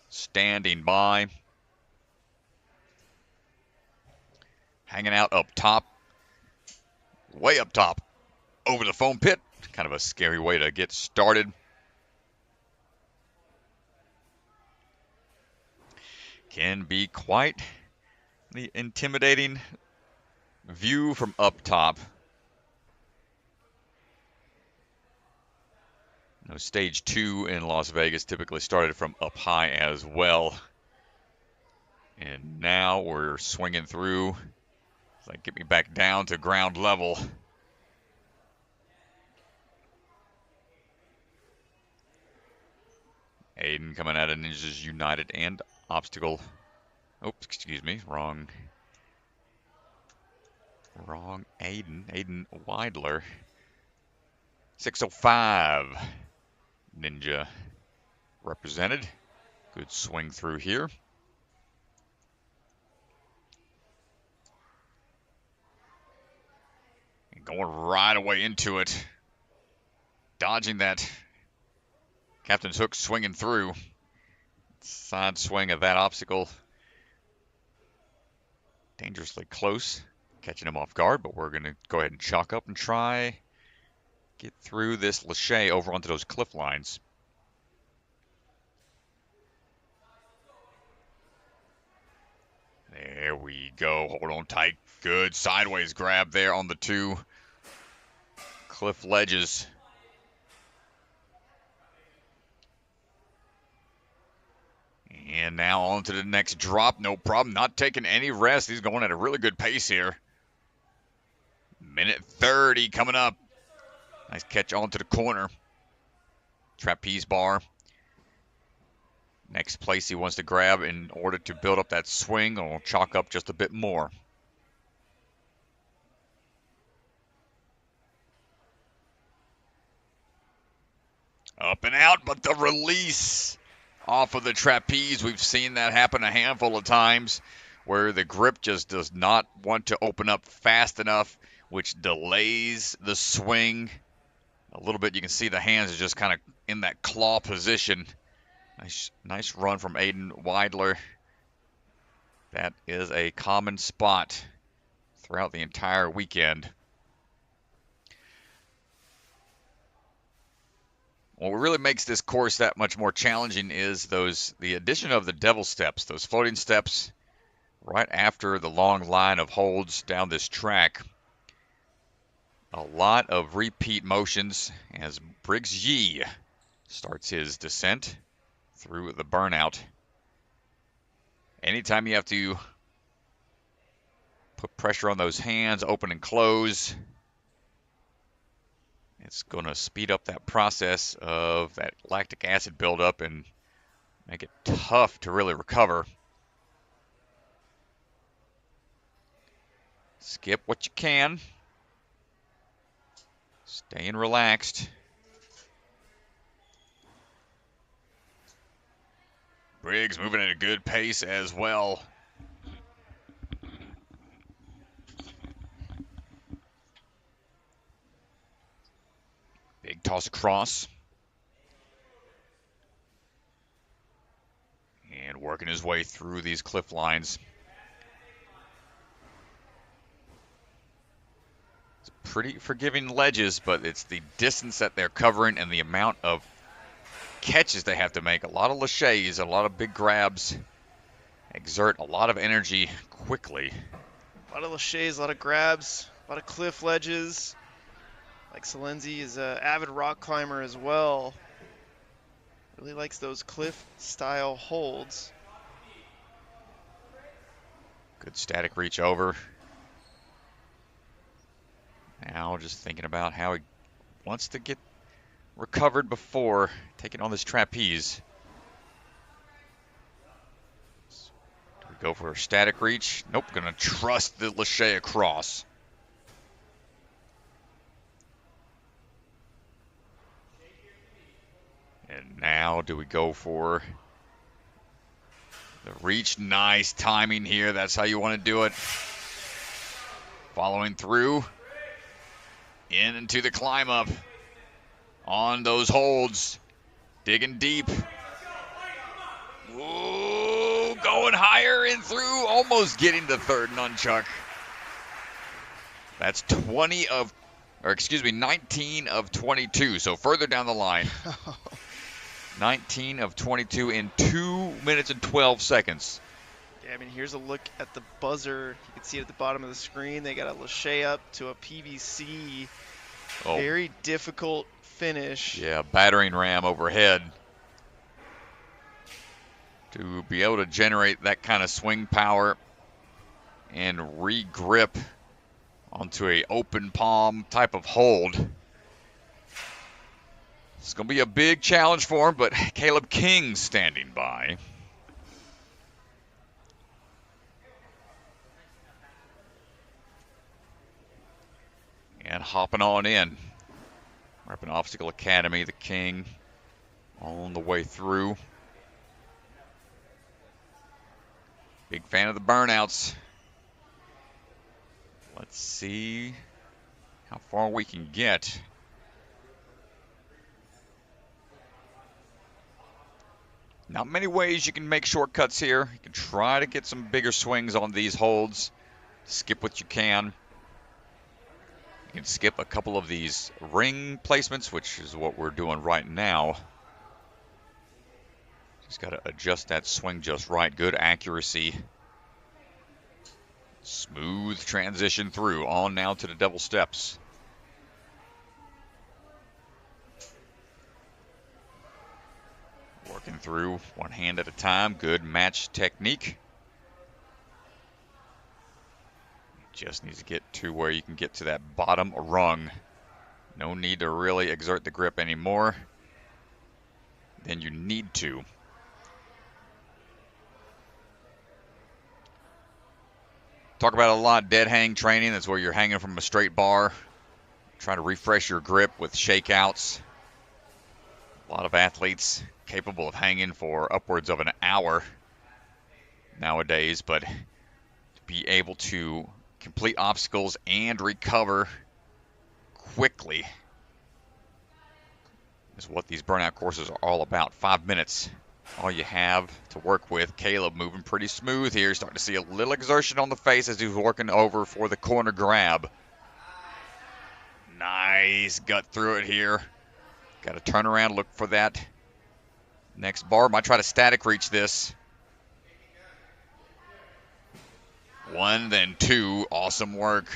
standing by. Hanging out up top. Way up top. Over the foam pit. Kind of a scary way to get started. Can be quite intimidating view from up top. You know, stage 2 in Las Vegas typically started from up high as well. And now we're swinging through. It's like, get me back down to ground level. Aiden coming out of Ninjas United and obstacle. Oops, excuse me, wrong Aiden. Aiden Weidler. 605 Ninja represented. Good swing through here. And going right away into it. Dodging that captain's hook, swinging through. Side swing of that obstacle. Dangerously close. Catching him off guard, but we're going to go ahead and chalk up and try get through this lache over onto those cliff lines. There we go. Hold on tight. Good sideways grab there on the 2 cliff ledges. And now on to the next drop. No problem. Not taking any rest. He's going at a really good pace here. Minute 30 coming up. Nice catch onto the corner. Trapeze bar. Next place he wants to grab in order to build up that swing, or chalk up just a bit more. Up and out, but the release off of the trapeze. We've seen that happen a handful of times where the grip just does not want to open up fast enough, which delays the swing a little bit. You can see the hands are just kind of in that claw position. Nice run from Aiden Weidler. That is a common spot throughout the entire weekend. What really makes this course that much more challenging is the addition of the devil steps, those floating steps right after the long line of holds down this track. A lot of repeat motions as Briggs Ye starts his descent through the burnout. Anytime you have to put pressure on those hands, open and close, it's going to speed up that process of that lactic acid buildup and make it tough to really recover. Skip what you can. Staying relaxed. Briggs moving at a good pace as well. Big toss across. And working his way through these cliff lines. Pretty forgiving ledges, but it's the distance that they're covering and the amount of catches they have to make. A lot of laches, a lot of big grabs, exert a lot of energy quickly. A lot of laches, a lot of grabs, a lot of cliff ledges. Like Salenzi is an avid rock climber as well. Really likes those cliff-style holds. Good static reach over. Now just thinking about how he wants to get recovered before taking on this trapeze. Do we go for a static reach? Nope, gonna trust the lache across. And now do we go for the reach? Nice timing here. That's how you want to do it. Following through. In into the climb up. On those holds. Digging deep. Ooh, going higher and through. Almost getting the third nunchuck. That's 19 of 22. So further down the line. 19 of 22 in 2 minutes and 12 seconds. I mean, here's a look at the buzzer. You can see it at the bottom of the screen. They got a lachey up to a PVC. Oh. Very difficult finish. Yeah, battering ram overhead. To be able to generate that kind of swing power and re-grip onto a open palm type of hold. It's going to be a big challenge for him, but Caleb King standing by. And hopping on in. We're up in Obstacle Academy, the King on the way through. Big fan of the burnouts. Let's see how far we can get. Not many ways you can make shortcuts here. You can try to get some bigger swings on these holds. Skip what you can. You can skip a couple of these ring placements, which is what we're doing right now. Just got to adjust that swing just right. Good accuracy. Smooth transition through. On now to the double steps. Working through one hand at a time. Good match technique. Just needs to get to where you can get to that bottom rung. No need to really exert the grip anymore than you need to. Talk about a lot dead hang training. That's where you're hanging from a straight bar. Try to refresh your grip with shakeouts. A lot of athletes capable of hanging for upwards of an hour nowadays, but to be able to complete obstacles and recover quickly is what these burnout courses are all about. 5 minutes, all you have to work with. Caleb moving pretty smooth here. Starting to see a little exertion on the face as he's working over for the corner grab. Nice gut through it here. Got to turn around, look for that next bar. Might try to static reach this. 1, then 2. Awesome work.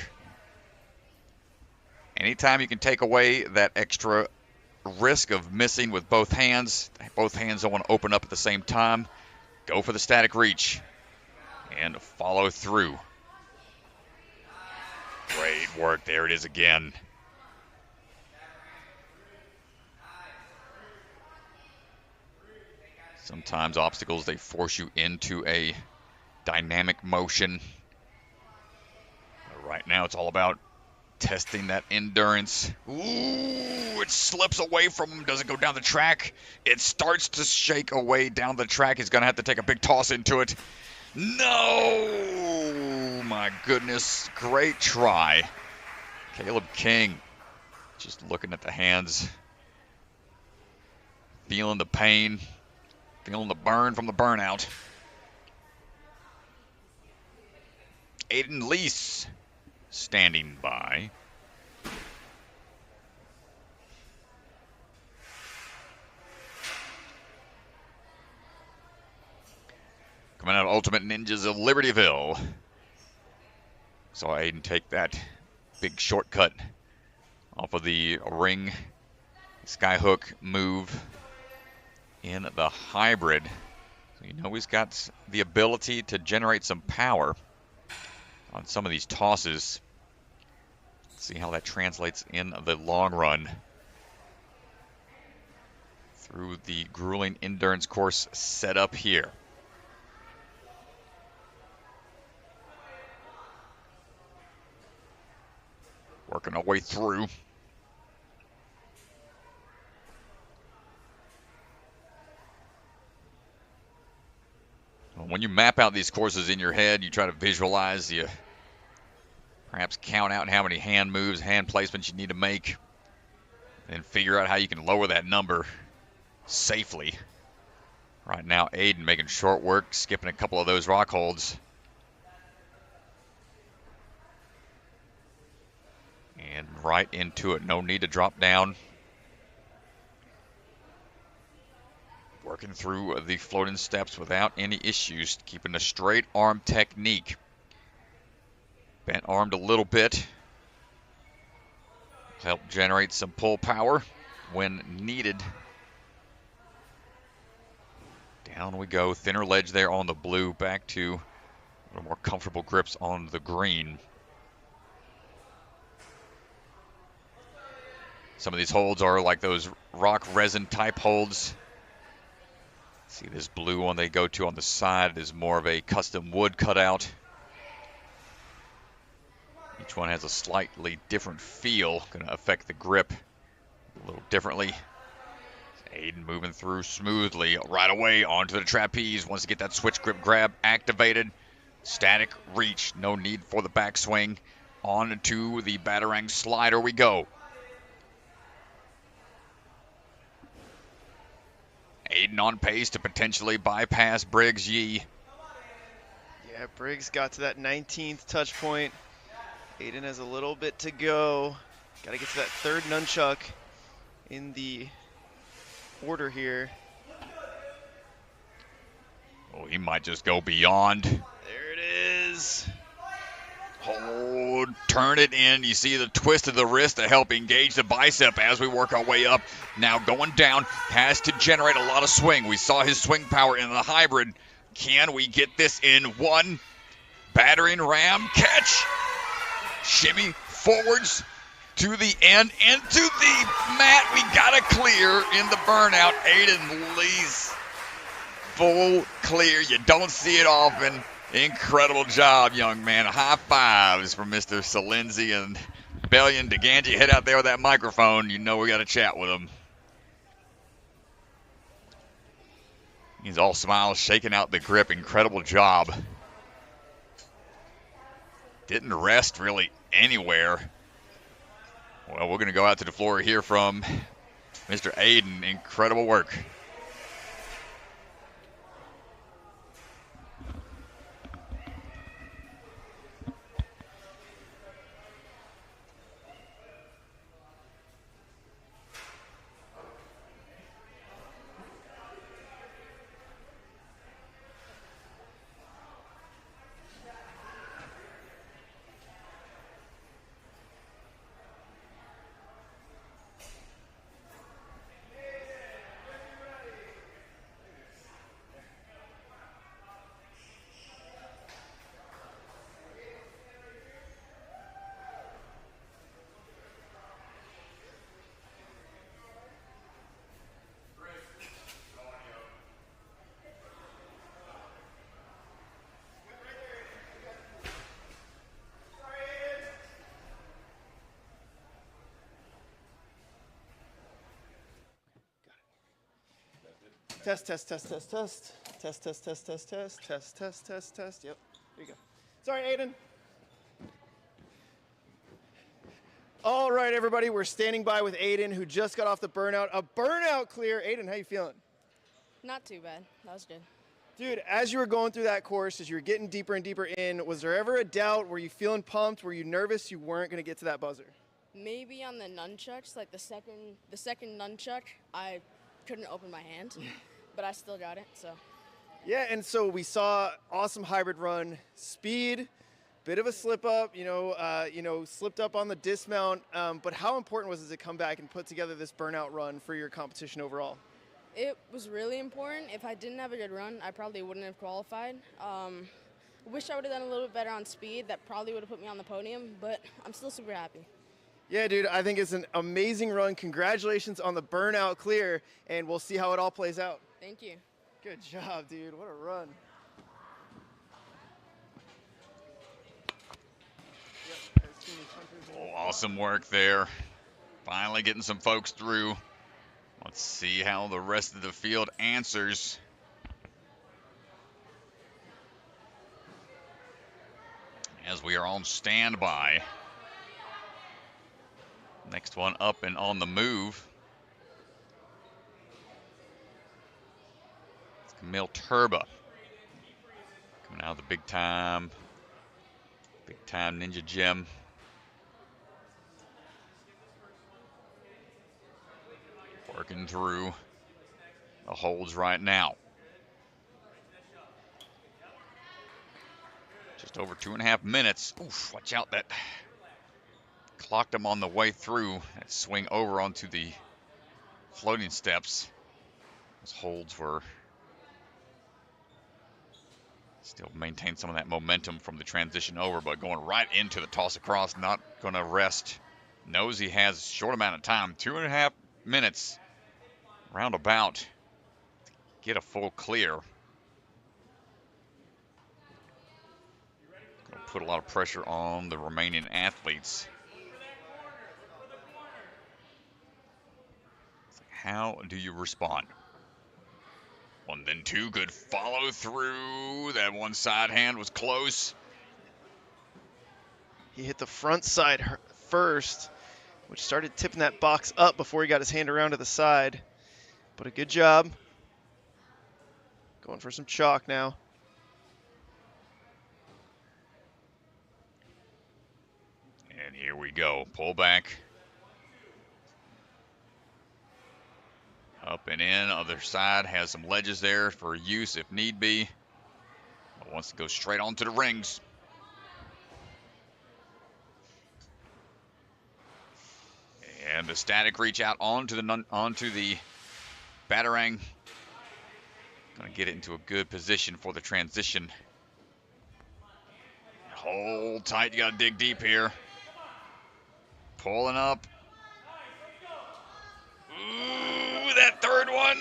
Anytime you can take away that extra risk of missing with both hands don't want to open up at the same time, go for the static reach and follow through. Great work. There it is again. Sometimes obstacles, they force you into a dynamic motion. But right now it's all about testing that endurance. Ooh, it slips away from him. Doesn't go down the track. It starts to shake away down the track. He's going to have to take a big toss into it. No! My goodness. Great try. Caleb King just looking at the hands. Feeling the pain. Feeling the burn from the burnout. Aiden Leese standing by. Coming out of Ultimate Ninjas of Libertyville. Saw Aiden take that big shortcut off of the ring skyhook move in the hybrid. So you know he's got the ability to generate some power on some of these tosses. Let's see how that translates in the long run. Through the grueling endurance course set up here. Working our way through. When you map out these courses in your head, you try to visualize, you perhaps count out how many hand moves, hand placements you need to make, and figure out how you can lower that number safely. Right now, Aiden making short work, skipping a couple of those rock holds. And right into it. No need to drop down. Working through the floating steps without any issues, keeping a straight arm technique. Bent armed a little bit. Help generate some pull power when needed. Down we go, thinner ledge there on the blue, back to a little more comfortable grips on the green. Some of these holds are like those rock resin type holds. See this blue one they go to on the side is more of a custom wood cutout. Each one has a slightly different feel, going to affect the grip a little differently. Aiden moving through smoothly right away onto the trapeze. Wants to get that switch grip grab activated. Static reach, no need for the backswing. On to the Batarang slider we go. Aiden on pace to potentially bypass Briggs Ye. Yeah, Briggs got to that 19th touch point. Aiden has a little bit to go. Got to get to that third nunchuck in the order here. Oh, he might just go beyond. There it is. Hold, turn it in. You see the twist of the wrist to help engage the bicep as we work our way up. Now going down, has to generate a lot of swing. We saw his swing power in the hybrid. Can we get this in one? Battering ram, catch. Shimmy forwards to the end, into the mat. We got a clear in the burnout. Aiden Leese, full clear. You don't see it often. Incredible job, young man. High fives from Mr. Salinzi and Bellion. DeGanji, head out there with that microphone. You know we got to chat with him. He's all smiles, shaking out the grip. Incredible job. Didn't rest really anywhere. Well, we're going to go out to the floor here from Mr. Aiden. Incredible work. Test, test, test, test, test. Test, test, test, test, test, test, test, test, test. Yep, there you go. Sorry, Aiden. All right, everybody, we're standing by with Aiden, who just got off the burnout. A burnout clear. Aiden, how you feeling? Not too bad. That was good. Dude, as you were going through that course, as you were getting deeper and deeper in, was there ever a doubt? Were you feeling pumped? Were you nervous you weren't going to get to that buzzer? Maybe on the nunchucks, like the second nunchuck, I couldn't open my hand, but I still got it, so. Yeah, and so we saw awesome hybrid run, speed, bit of a slip up, slipped up on the dismount. But how important was it to come back and put together this burnout run for your competition overall? It was really important. If I didn't have a good run, I probably wouldn't have qualified. Wish I would have done a little bit better on speed. That probably would have put me on the podium, but I'm still super happy. Yeah, dude, I think it's an amazing run. Congratulations on the burnout clear, and we'll see how it all plays out. Thank you. Good job, dude. What a run. Oh, awesome work there. Finally getting some folks through. Let's see how the rest of the field answers. As we are on standby. Next one up and on the move. It's Kamil Turba. Coming out of the big time Ninja Gym. Working through. the holds right now. Just over 2.5 minutes. Oof, watch out, that clocked him on the way through. That swing over onto the floating steps. Those holds were still maintain some of that momentum from the transition over, but going right into the toss across, not going to rest. Knows he has a short amount of time, 2.5 minutes roundabout to get a full clear. Going to put a lot of pressure on the remaining athletes. How do you respond? 1, then 2, good follow through. That one side hand was close. He hit the front side first, which started tipping that box up before he got his hand around to the side. But a good job. Going for some chalk now. And here we go. Pull back. Up and in. Other side has some ledges there for use if need be. But wants to go straight onto the rings. And the static reach out onto the batarang. Going to get it into a good position for the transition. Hold tight. You got to dig deep here. Pulling up. Ooh, that third one.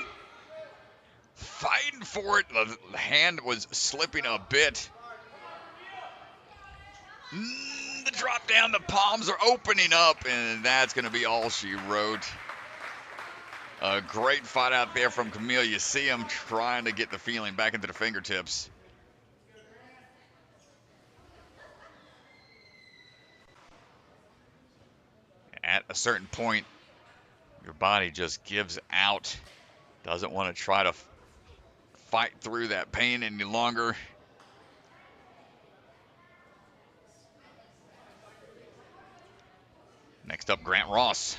Fighting for it. The hand was slipping a bit. The drop down, the palms are opening up, and that's going to be all she wrote. A great fight out there from Kamil. You see him trying to get the feeling back into the fingertips. At a certain point, your body just gives out. Doesn't want to try to fight through that pain any longer. Next up, Grant Ross.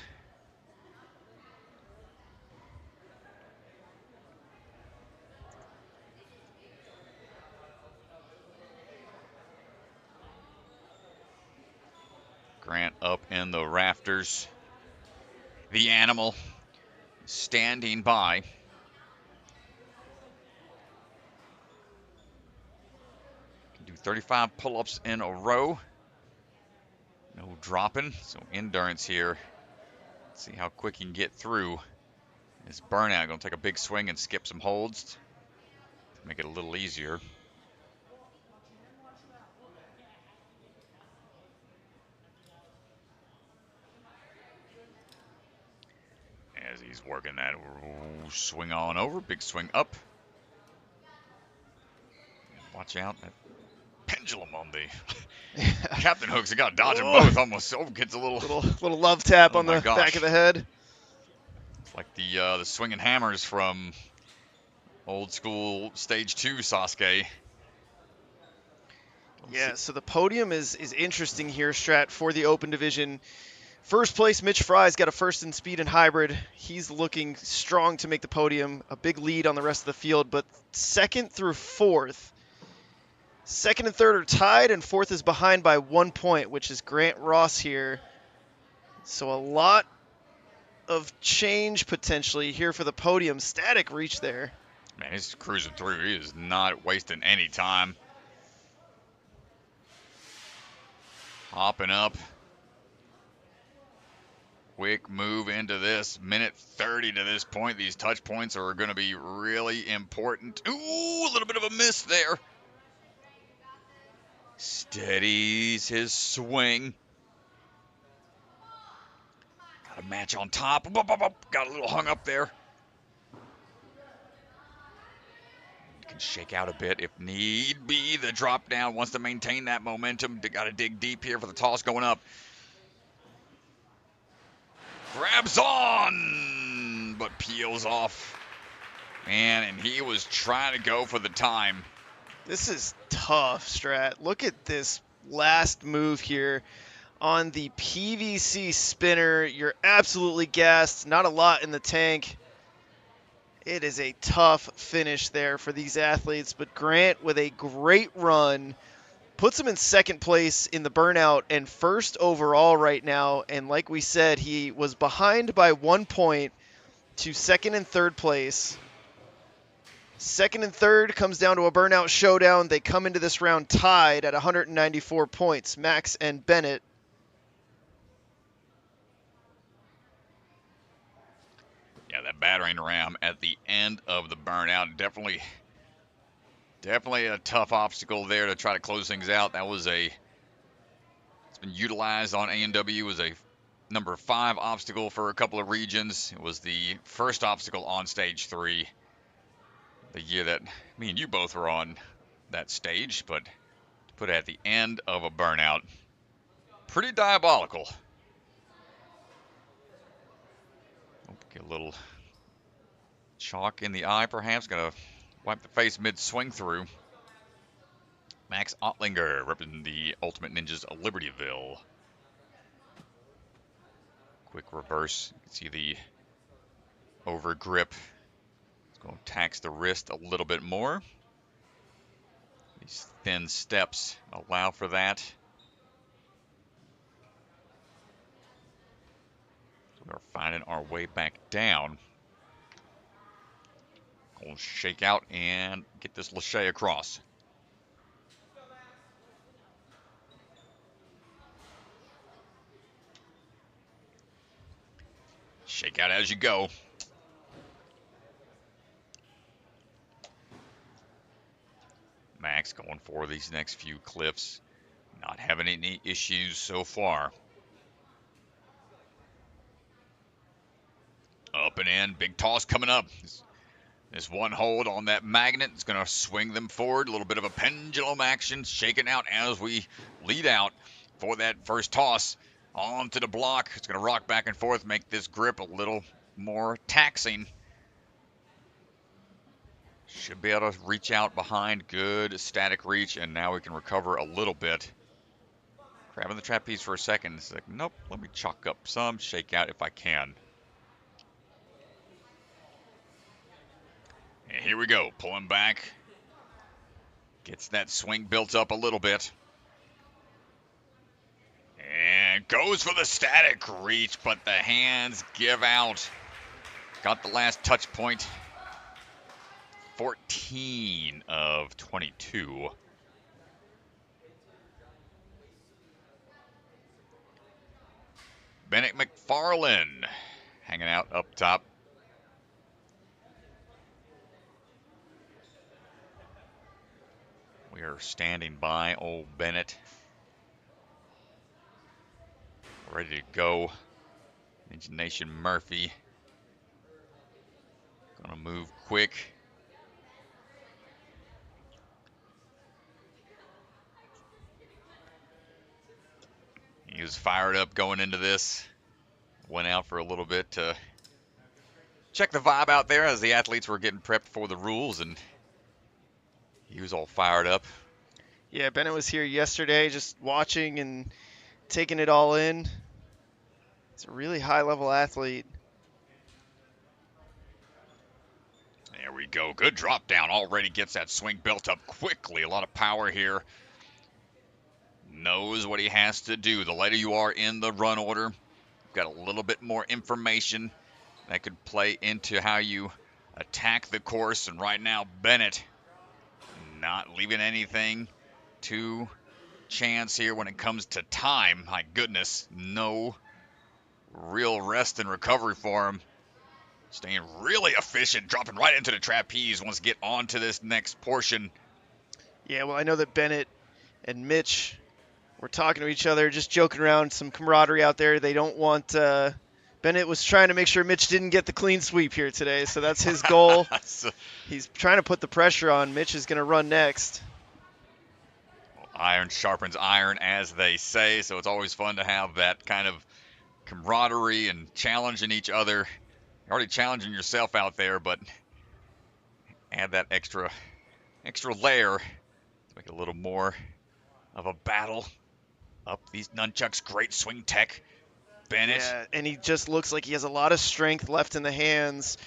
Grant up in the rafters. The animal standing by. Can do 35 pull-ups in a row. No dropping, so endurance here. Let's see how quick he can get through his burnout. Going to take a big swing and skip some holds to make it a little easier. As he's working that swing on over, big swing up. Watch out, that pendulum on the captain hooks. You got to dodge them both. Almost gets a little love tap on the back of the head. It's like the swinging hammers from old school stage 2 Sasuke. Yeah, so the podium is interesting here, Strat, for the open division. First place, Mitch Frye's got a first in speed and hybrid. He's looking strong to make the podium. A big lead on the rest of the field, but second through fourth. Second and third are tied, and fourth is behind by 1 point, which is Grant Ross here. So a lot of change potentially here for the podium. Static reach there. Man, he's cruising through. He is not wasting any time. Hopping up. Quick move into this. Minute 30 to this point. These touch points are going to be really important. Ooh, a little bit of a miss there. Steadies his swing. Got a match on top. Got a little hung up there. Can shake out a bit if need be. The drop down wants to maintain that momentum. They got to dig deep here for the toss going up. Grabs on, but peels off. Man, and he was trying to go for the time. This is tough, Strat. Look at this last move here on the PVC spinner. You're absolutely gassed. Not a lot in the tank. It is a tough finish there for these athletes, but Grant with a great run puts him in second place in the burnout and first overall right now. And like we said, he was behind by 1 point to second and third place. Second and third comes down to a burnout showdown. They come into this round tied at 194 points, Max and Bennett. Yeah, that battering ram at the end of the burnout, definitely a tough obstacle there to try to close things out. That was it's been utilized on A&W as a number 5 obstacle for a couple of regions. It was the first obstacle on stage 3 the year that me and you both were on that stage, but to put it at the end of a burnout, pretty diabolical. Get a little chalk in the eye, perhaps. Gonna wipe the face mid-swing through. Max Ottlinger representing the Ultimate Ninjas of Libertyville. Quick reverse. You can see the over grip. It's going to tax the wrist a little bit more. These thin steps allow for that. So we're finding our way back down. We'll shake out and get this Lachey across. Shake out as you go. Max going for these next few cliffs. Not having any issues so far. Up and in, big toss coming up. This one hold on that magnet is going to swing them forward. A little bit of a pendulum action, shaking out as we lead out for that first toss. Onto the block. It's going to rock back and forth, make this grip a little more taxing. Should be able to reach out behind. Good static reach, and now we can recover a little bit. Grabbing the trapeze for a second. It's like, nope, let me chalk up some, shake out if I can. And here we go, pulling back. Gets that swing built up a little bit. And goes for the static reach, but the hands give out. Got the last touch point. 14 of 22. Bennett McFarland hanging out up top. We are standing by old Bennett. Ready to go. Ninja Nation Murphy. Gonna move quick. He was fired up going into this. Went out for a little bit to check the vibe out there as the athletes were getting prepped for the rules, and he was all fired up. Yeah, Bennett was here yesterday just watching and taking it all in. He's a really high-level athlete. There we go. Good drop down. Already gets that swing built up quickly. A lot of power here. Knows what he has to do. The later you are in the run order, you've got a little bit more information that could play into how you attack the course. And right now, Bennett not leaving anything to chance here when it comes to time. My goodness, no real rest and recovery for him. Staying really efficient, dropping right into the trapeze. Wants to get on to this next portion. Yeah, well, I know that Bennett and Mitch were talking to each other, just joking around, some camaraderie out there. They don't want Bennett was trying to make sure Mitch didn't get the clean sweep here today, so that's his goal. He's trying to put the pressure on. Mitch is going to run next. Well, iron sharpens iron, as they say, so it's always fun to have that kind of camaraderie and challenging each other. You're already challenging yourself out there, but add that extra layer to make it a little more of a battle. Up these nunchucks, great swing tech. Bennett. Yeah, and he just looks like he has a lot of strength left in the hands.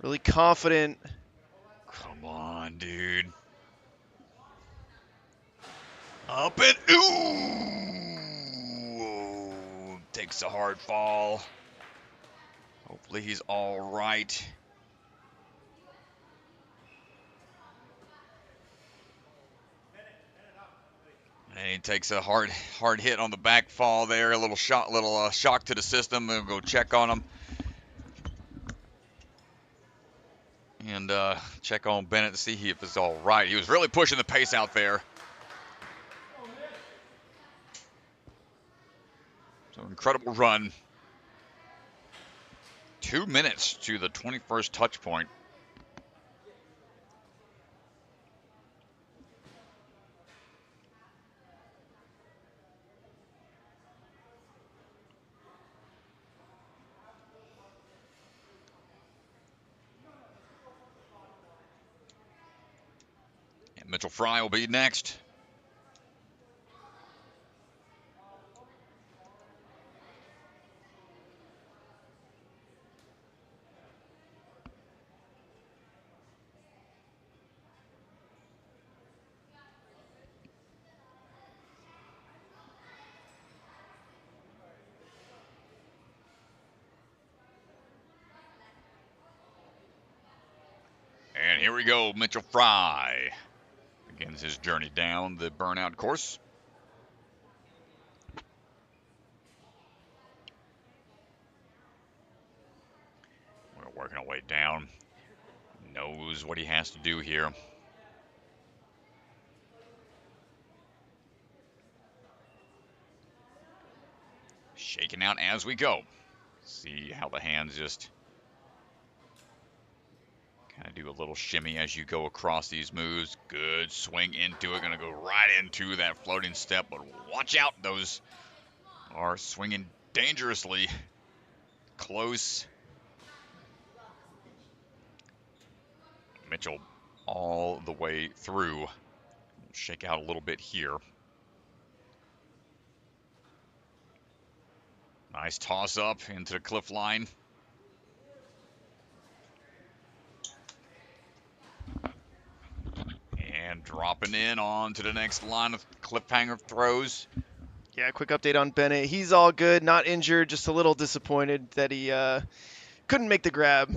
Really confident. Come on, dude. Up and ooh! Takes a hard fall. Hopefully he's all right. And he takes a hard hit on the back fall there. A little shock to the system. We'll go check on him. And check on Bennett to see if it's all right. He was really pushing the pace out there. So incredible run. 2 minutes to the 21st touch point. And Mitchell Frie will be next. And here we go, Mitchell Frie begins his journey down the burnout course. We're working our way down. Knows what he has to do here. Shaking out as we go. See how the hands just kind of do a little shimmy as you go across these moves. Good swing into it. Going to go right into that floating step. But watch out. Those are swinging dangerously close. Mitchell all the way through. Shake out a little bit here. Nice toss up into the cliff line. And dropping in on to the next line of cliffhanger throws. Yeah, quick update on Bennett. He's all good, not injured, just a little disappointed that he couldn't make the grab.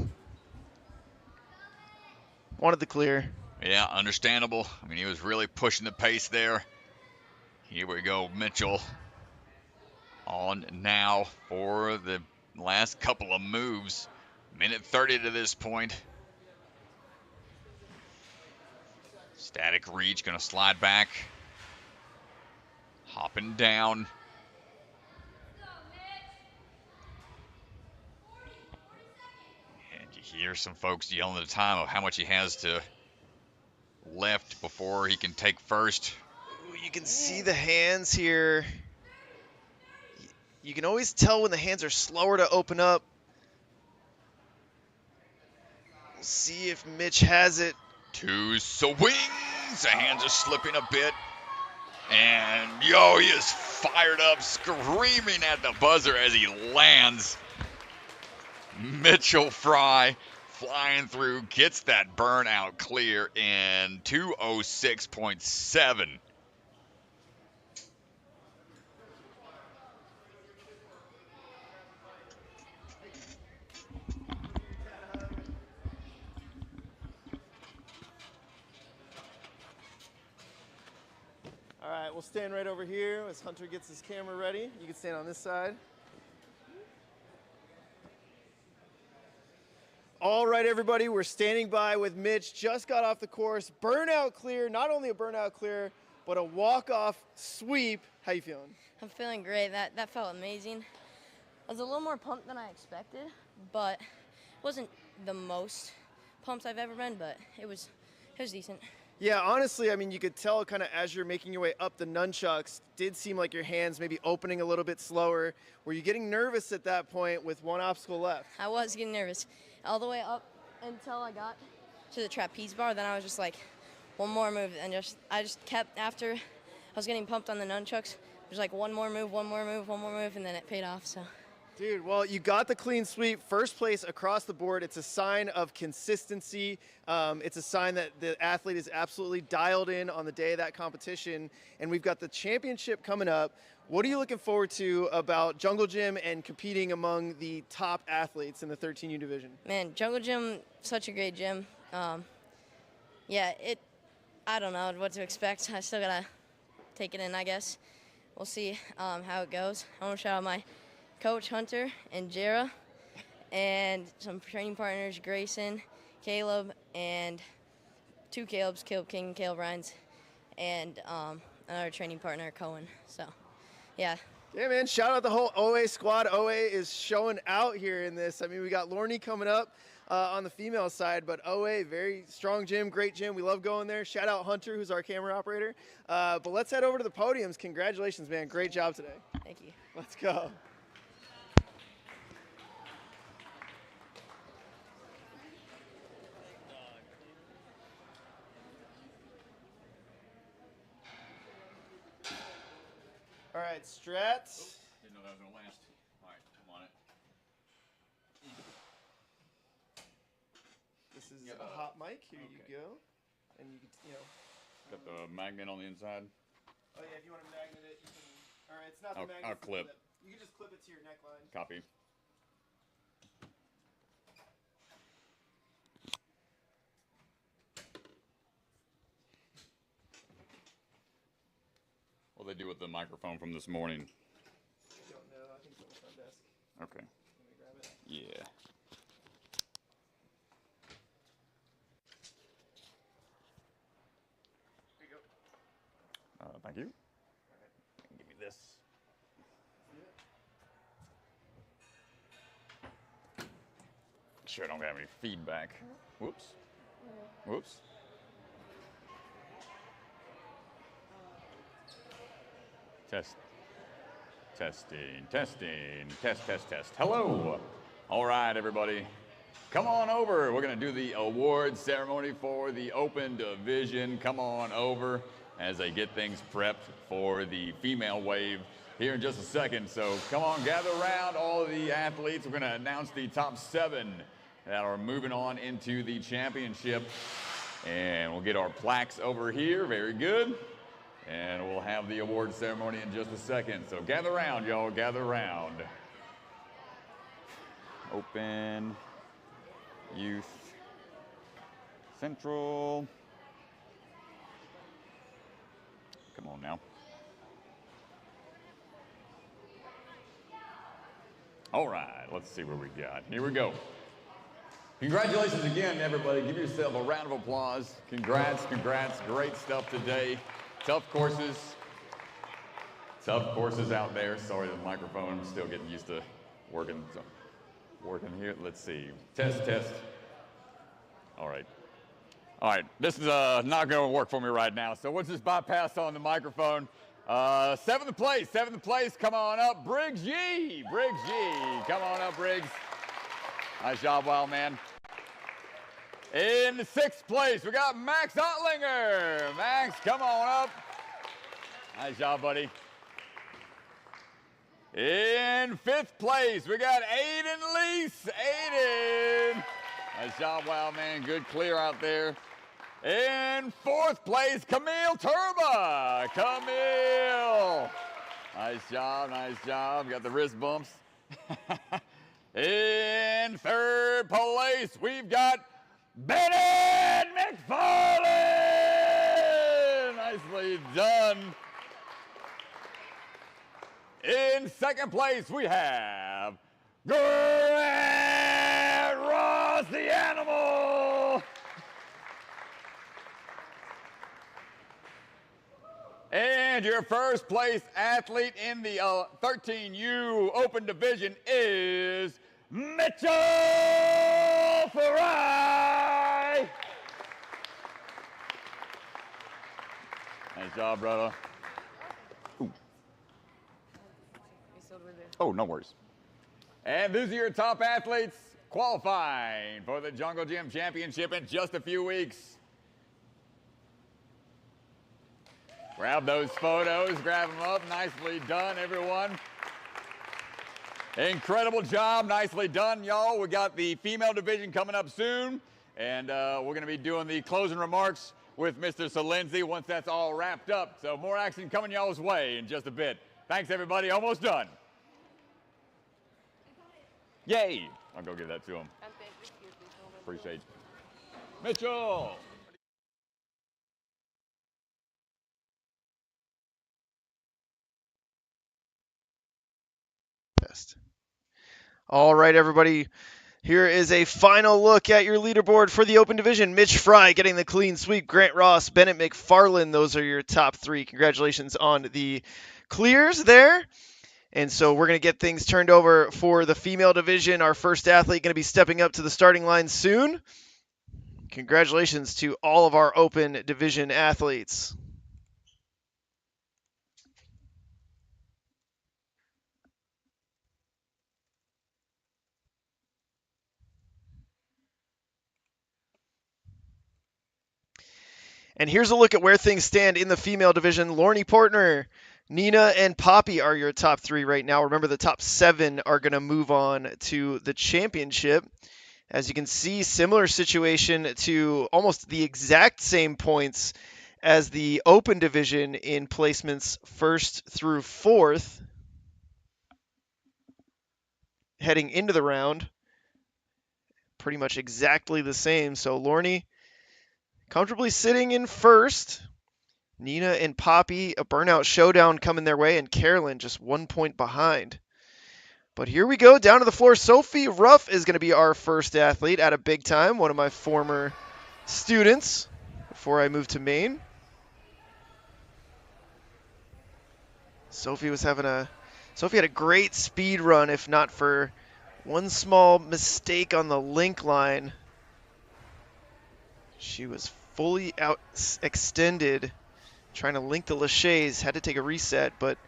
Wanted the clear. Yeah, understandable. I mean, he was really pushing the pace there. Here we go, Mitchell on now for the last couple of moves. Minute 30 to this point. Static reach, going to slide back. Hopping down. And you hear some folks yelling at the time of how much he has to left before he can take first. Ooh, you can see the hands here. You can always tell when the hands are slower to open up. We'll see if Mitch has it. Two swings. The hands are slipping a bit. And, yo, he is fired up, screaming at the buzzer as he lands. Mitchell Frie flying through, gets that burnout clear in 2:06.7. All right, we'll stand right over here as Hunter gets his camera ready. You can stand on this side. All right, everybody, we're standing by with Mitch. Just got off the course. Burnout clear, not only a burnout clear, but a walk-off sweep. How you feeling? I'm feeling great. That felt amazing. I was a little more pumped than I expected, but it wasn't the most pumped I've ever been, but it was decent. Yeah, honestly, I mean, you could tell kind of as you're making your way up the nunchucks, did seem like your hands maybe opening a little bit slower. Were you getting nervous at that point with one obstacle left? I was getting nervous all the way up until I got to the trapeze bar. Then I was just like, one more move, and I just kept after I was getting pumped on the nunchucks. There's like one more move, and then it paid off. So Dude, well, you got the clean sweep, first place across the board. It's a sign of consistency. It's a sign that the athlete is absolutely dialed in on the day of that competition. And we've got the championship coming up. What are you looking forward to about Jungle Gym and competing among the top athletes in the 13U division? Man, Jungle Gym, such a great gym. Yeah, I don't know what to expect. I still gotta take it in, I guess. We'll see how it goes. I want to shout out my coach, Hunter, and Jera, and some training partners, Grayson, Caleb, and two Calebs, Caleb King and Caleb Rhines, and another training partner, Cohen. So, yeah. Yeah, man, shout out the whole OA squad. OA is showing out here in this. I mean, we got Lorna coming up on the female side, but OA, very strong gym, great gym. We love going there. Shout out Hunter, who's our camera operator. But let's head over to the podiums. Congratulations, man. Great job today. Thank you. Let's go. All right, Strats. Didn't know that was going to last. All right, I'm on it. This is a hot mic. Here you Okay. go. And you can, Got the magnet on the inside. Oh yeah, if you want to magnet it, you can. All right, it's not I'll the magnet. clip. You can just clip it to your neckline. Copy. What do they do with the microphone from this morning? I don't know. I think it's on the front desk. Okay. Let me grab it. Yeah. Here you go. Thank you. Give me this. Sure, I don't have any feedback. Whoops. Whoops. Test. Testing. Testing. Test, test, test. Hello. All right, everybody. Come on over. We're going to do the award ceremony for the Open Division. Come on over as they get things prepped for the female wave here in just a second. So come on, gather around all the athletes. We're going to announce the top 7 that are moving on into the championship. And we'll get our plaques over here. Very good. And we'll have the award ceremony in just a second. So gather around, y'all. Gather around. Open. Youth. Central. Come on now. All right, let's see what we got. Here we go. Congratulations again, everybody. Give yourself a round of applause. Congrats, congrats. Great stuff today. Tough courses. Tough courses out there. Sorry, the microphone. I'm still getting used to working here. Let's see. Test, test. All right. All right, this is not going to work for me right now, so we'll just bypass on the microphone. 7th place, come on up, Briggs Ye. Briggs Ye, come on up, Briggs. Nice job, wild man. In 6th place, we got Max Ottlinger. Max, come on up. Nice job, buddy. In 5th place, we got Aiden Leese. Aiden. Nice job, wild man. Good clear out there. In 4th place, Kamil Turba. Kamil. Nice job, nice job. Got the wrist bumps. In 3rd place, we've got Bennett McFarland. Nicely done. In 2nd place, we have Grant Ross, the animal. And your 1st place athlete in the 13U Open Division is Mitchell Frie. Nice job, brother. Ooh. Oh, no worries. And these are your top athletes qualifying for the Jungle Gym Championship in just a few weeks. Grab those photos, grab them up. Nicely done, everyone. Incredible job. Nicely done, y'all. We got the female division coming up soon, and we're going to be doing the closing remarks with Mr. Salenzi once that's all wrapped up. So more action coming y'all's way in just a bit. Thanks, everybody. Almost done. Yay. I'll go give that to him. Appreciate it. Mitchell. All right, everybody. Here is a final look at your leaderboard for the open division. Mitch Frie getting the clean sweep. Grant Ross, Bennett McFarland, those are your top three. Congratulations on the clears there. And so we're going to get things turned over for the female division. Our first athlete going to be stepping up to the starting line soon. Congratulations to all of our open division athletes. And here's a look at where things stand in the female division. Lorna Poertner, Nina, and Poppy are your top three right now. Remember, the top 7 are going to move on to the championship. As you can see, similar situation to almost the exact same points as the open division in placements 1st through 4th. Heading into the round, pretty much exactly the same. So Lorna comfortably sitting in 1st. Nina and Poppy, a burnout showdown coming their way, and Carolyn just 1 point behind. But here we go, down to the floor. Sophie Ruff is going to be our first athlete at a big time, one of my former students before I moved to Maine. Sophie had a great speed run, if not for one small mistake on the link line. She was fully out extended, trying to link the laches, had to take a reset, but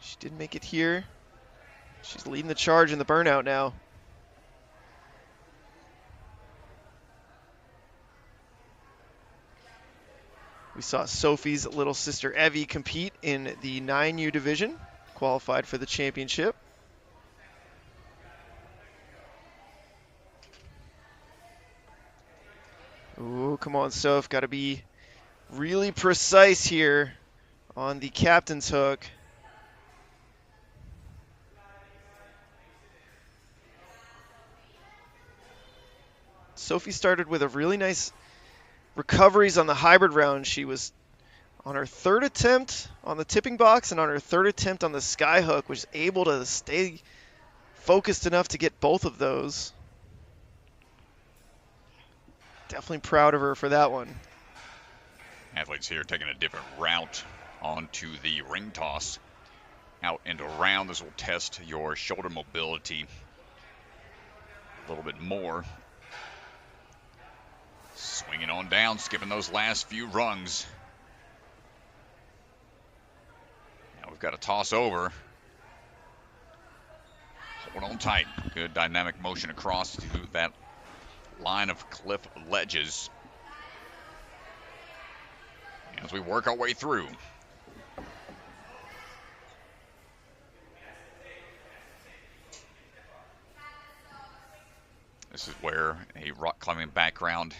she did make it here. She's leading the charge in the burnout now. We saw Sophie's little sister Evie compete in the 9U division, qualified for the championship. Ooh, come on, Soph. Got to be really precise here on the captain's hook. Sophie started with a really nice recoveries on the hybrid round. She was on her 3rd attempt on the tipping box and on her 3rd attempt on the sky hook, was able to stay focused enough to get both of those. Definitely proud of her for that one. Athletes here taking a different route onto the ring toss. Out and around, this will test your shoulder mobility a little bit more. Swinging on down, skipping those last few rungs. Now we've got a toss over. Hold on tight. Good dynamic motion across to that line of cliff ledges. As we work our way through. This is where a rock climbing background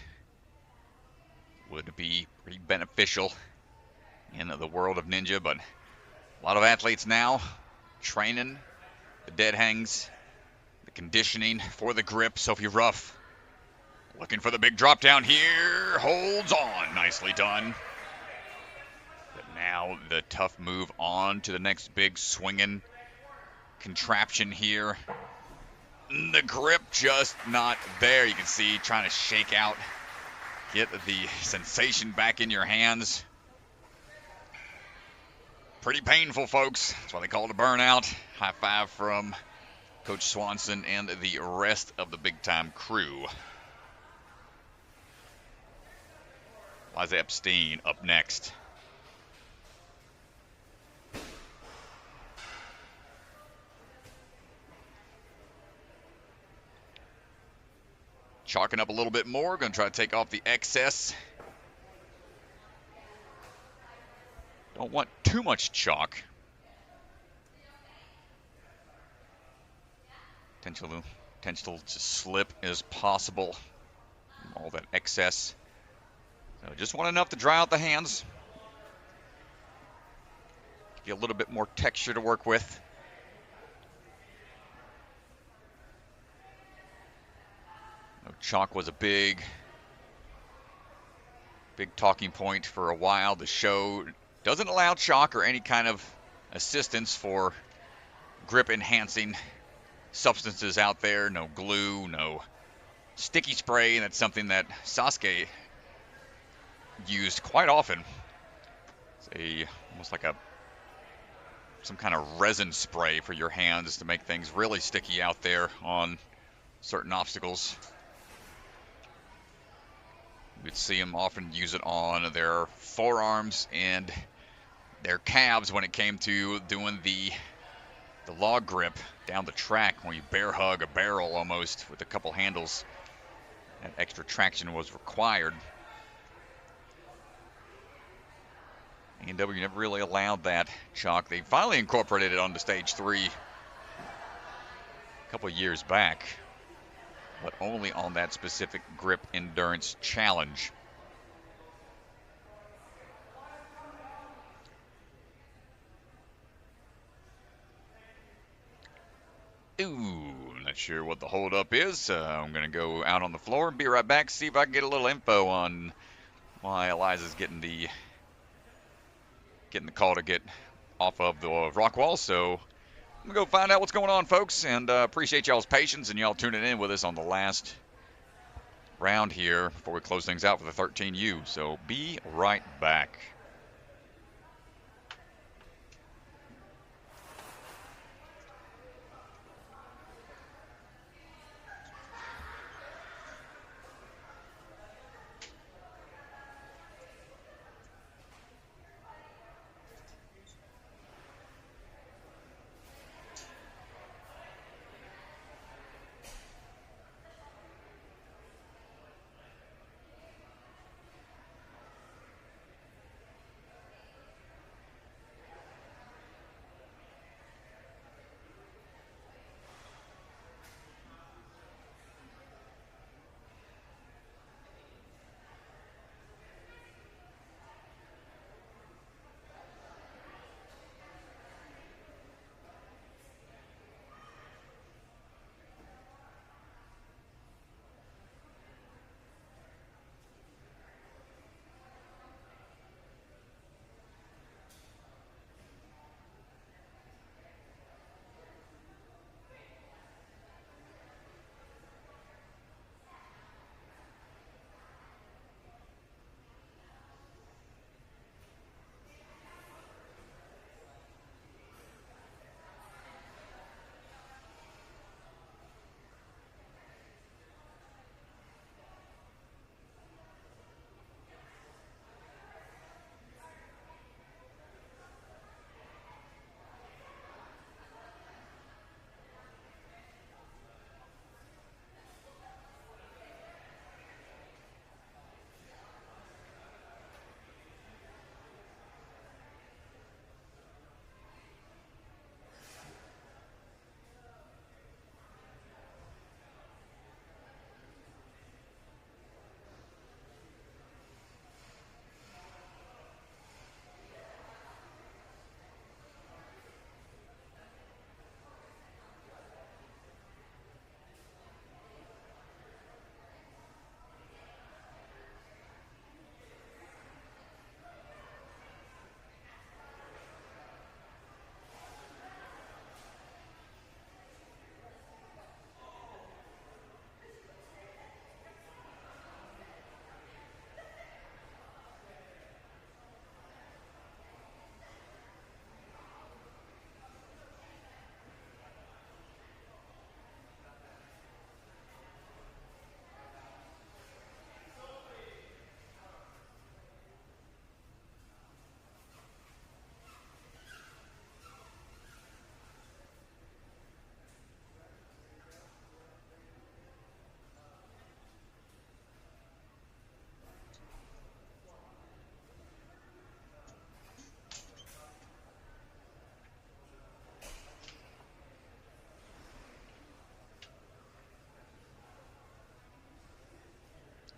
would be pretty beneficial in the world of ninja, but a lot of athletes now training the dead hangs, the conditioning for the grip. Sophie Ruff looking for the big drop down here, holds on, nicely done. But now the tough move on to the next big swinging contraption here. The grip just not there. You can see trying to shake out, get the sensation back in your hands. Pretty painful, folks. That's why they call it a burnout. High five from Coach Swanson and the rest of the big-time crew. Eliza Epstein up next. Chalking up a little bit more. Going to try to take off the excess. Don't want too much chalk. Potential to slip is possible. All that excess. So just want enough to dry out the hands. Get a little bit more texture to work with. Chalk was a big talking point for a while. The show doesn't allow chalk or any kind of assistance for grip enhancing substances out there. No glue, no sticky spray, and that's something that Sasuke used quite often. It's almost like some kind of resin spray for your hands to make things really sticky out there on certain obstacles. We'd see them often use it on their forearms and their calves when it came to doing the log grip down the track, when you bear hug a barrel almost with a couple handles. That extra traction was required. A&W never really allowed that chalk. They finally incorporated it onto stage 3 a couple of years back, but only on that specific grip endurance challenge. Ooh, not sure what the holdup is. I'm going to go out on the floor and be right back, see if I can get a little info on why Eliza's getting the call to get off of the rock wall. So I'm going to go find out what's going on, folks, and appreciate y'all's patience and y'all tuning in with us on the last round here before we close things out for the 13U. So be right back.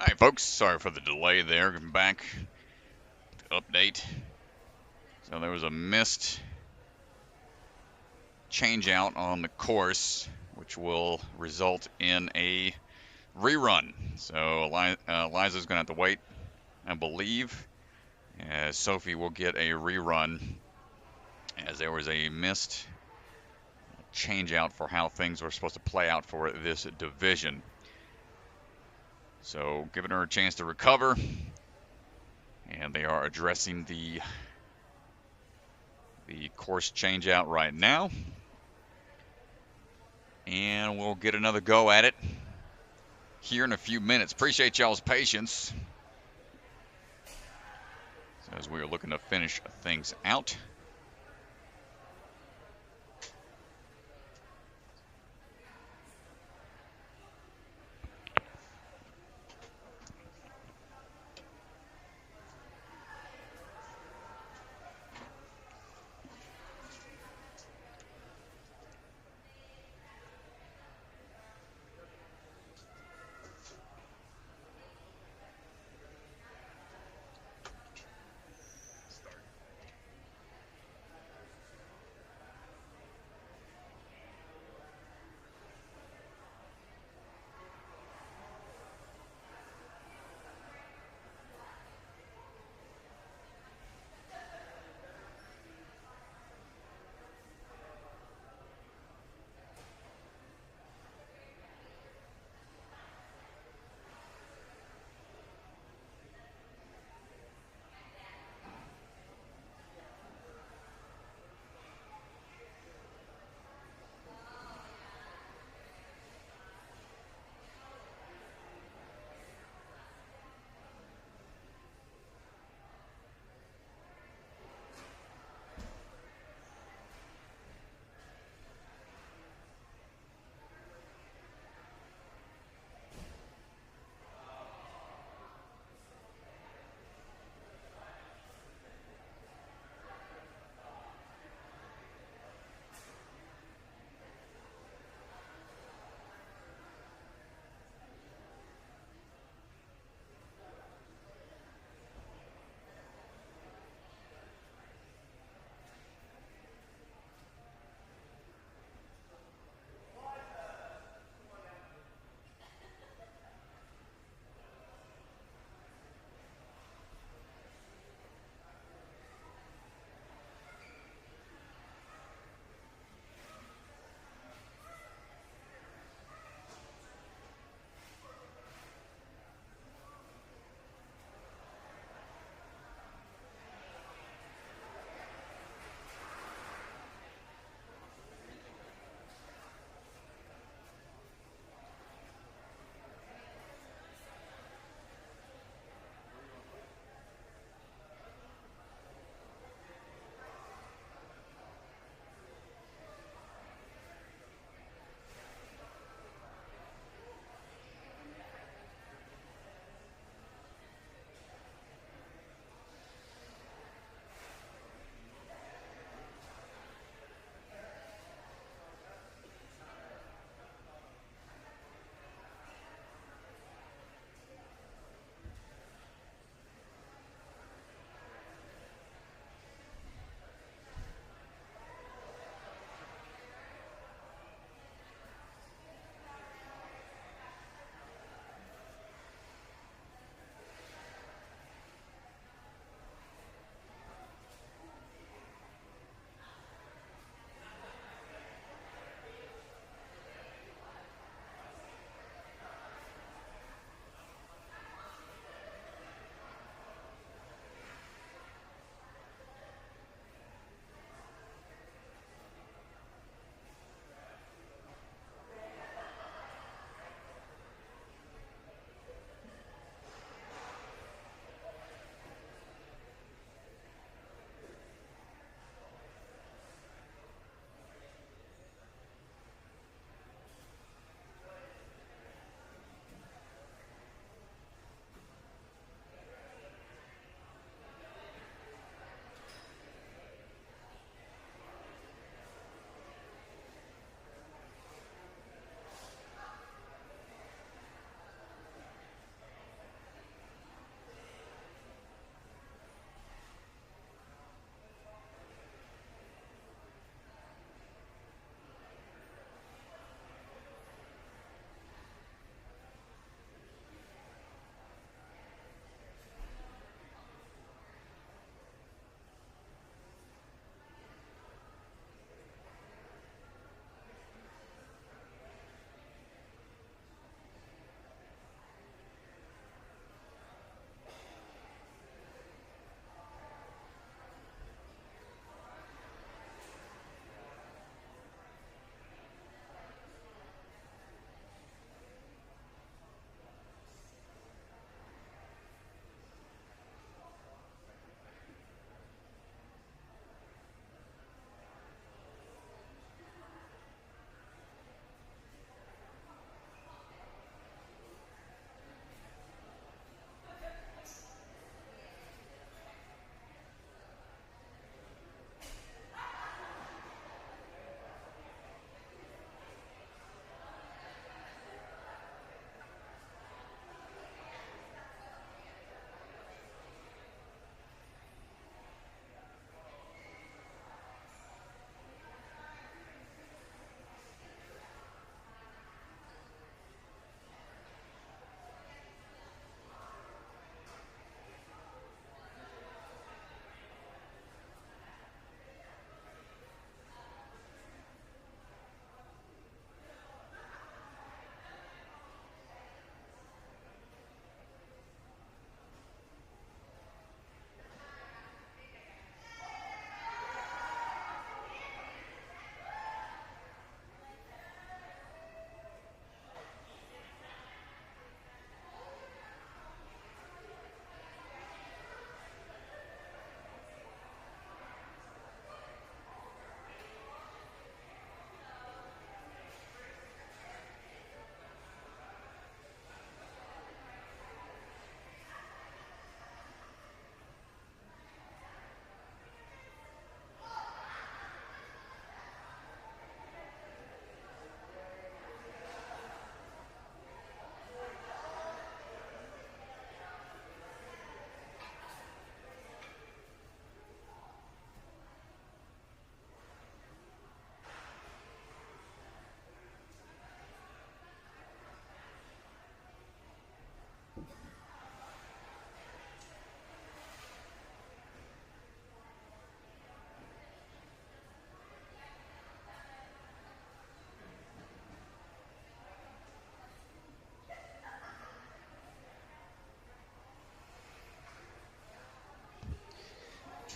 All right, folks, sorry for the delay there. Getting back to update. So there was a missed change out on the course, which will result in a rerun. So Eliza's going to have to wait, I believe, as Sophie will get a rerun, as there was a missed change out for how things were supposed to play out for this division. So giving her a chance to recover, and they are addressing the course change out right now. And we'll get another go at it here in a few minutes. Appreciate y'all's patience as we are looking to finish things out.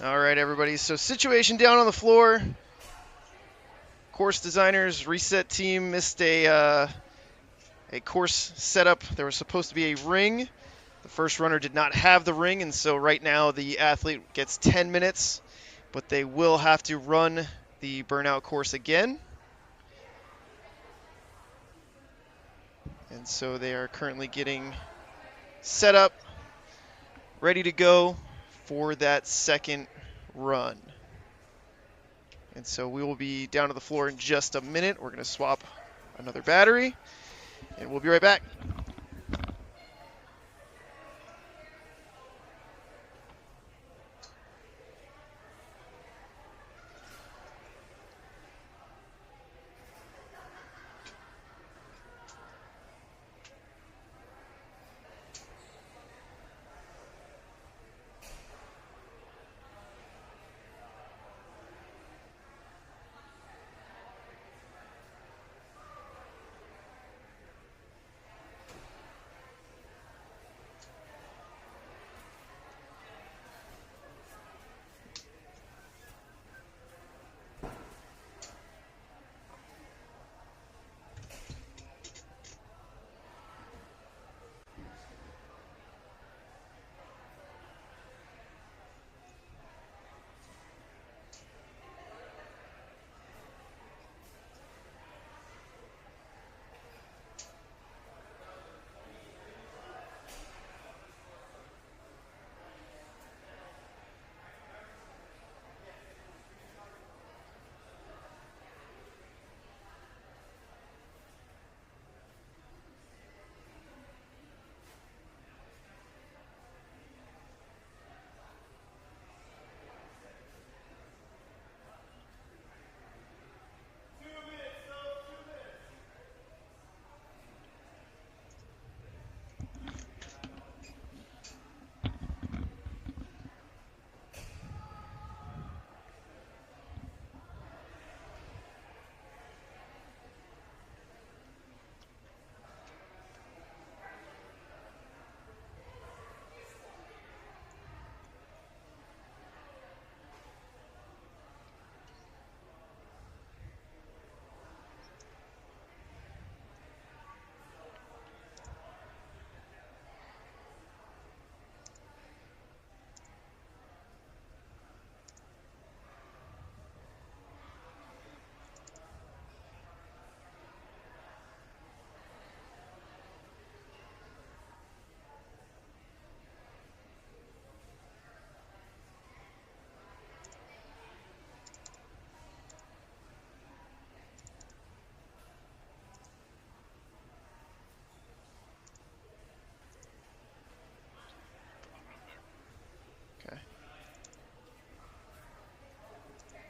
All right, everybody. So situation down on the floor. Course designers, reset team missed a course setup. There was supposed to be a ring. The first runner did not have the ring, and so right now the athlete gets 10 minutes, but they will have to run the burnout course again. And so they are currently getting set up, ready to go for that second run. And so we will be down to the floor in just a minute. We're going to swap another battery, and we'll be right back.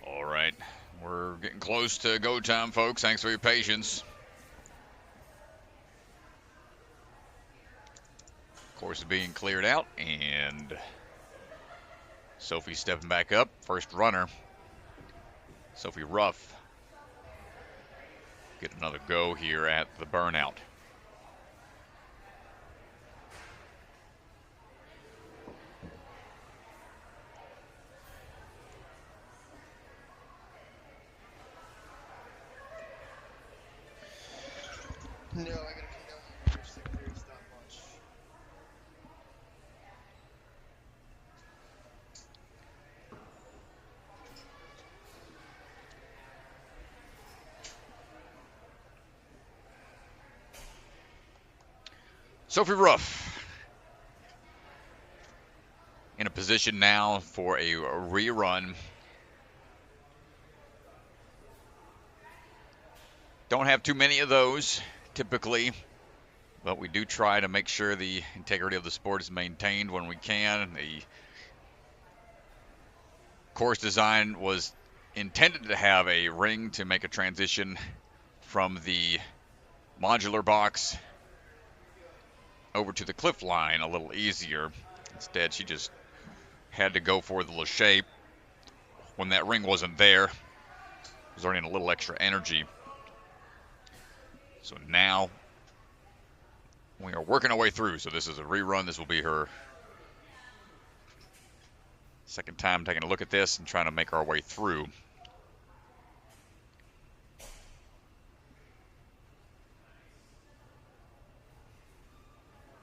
All right. We're getting close to go time, folks. Thanks for your patience. Course is being cleared out, and Sophie stepping back up. First runner, Sophie Ruff. Get another go here at the burnout. No, I gotta clean up your secondary stopwatch. Sophie Ruff in a position now for a rerun. Don't have too many of those typically, but we do try to make sure the integrity of the sport is maintained when we can. The course design was intended to have a ring to make a transition from the modular box over to the cliff line a little easier. Instead, she just had to go for the Le Shape when that ring wasn't there. It was earning a little extra energy. So now we are working our way through. So this is a rerun. This will be her Second time taking a look at this and trying to make our way through.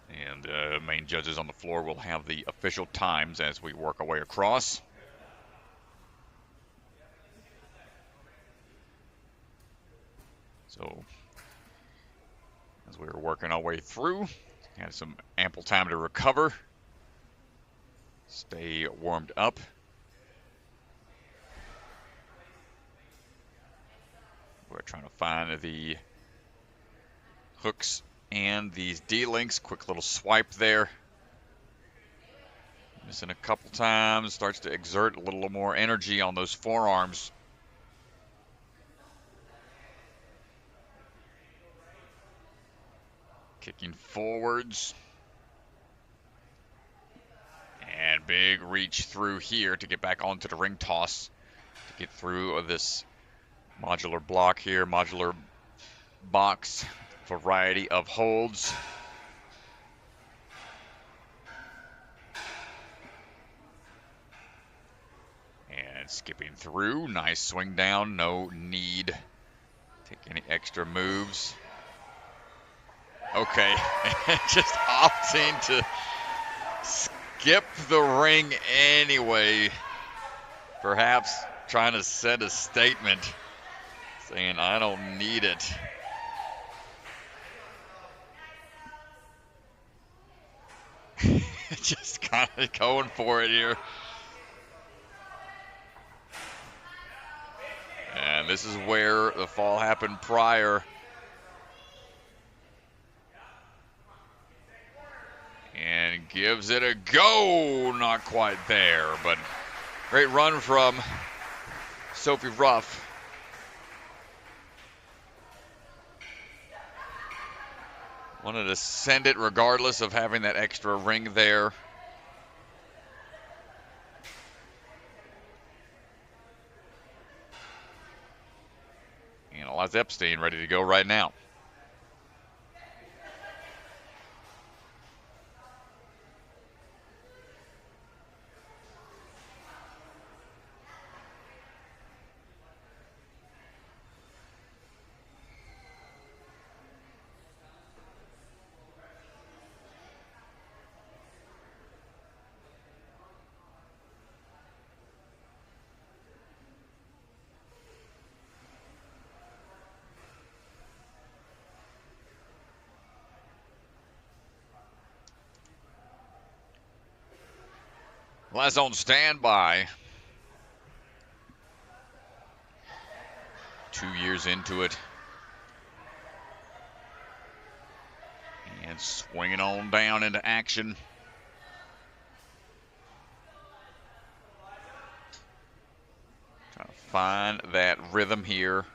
And the main judges on the floor will have the official times as we work our way across. So as we were working our way through, had some ample time to recover, stay warmed up. We're trying to find the hooks and these D-links. Quick little swipe there. Missing a couple times. Starts to exert a little more energy on those forearms. Kicking forwards. And big reach through here to get back onto the ring toss. To get through this modular block here, modular box. Variety of holds. And skipping through. Nice swing down. No need to take any extra moves. Okay. Just opting to skip the ring anyway. Perhaps trying to send a statement saying, I don't need it. Just kind of going for it here. And this is where the fall happened prior. And gives it a go. Not quite there, but great run from Sophie Ruff. Wanted to send it regardless of having that extra ring there. And Eliza Epstein ready to go right now. Eliza on standby. 2 years into it. And swinging on down into action. Trying to find that rhythm here.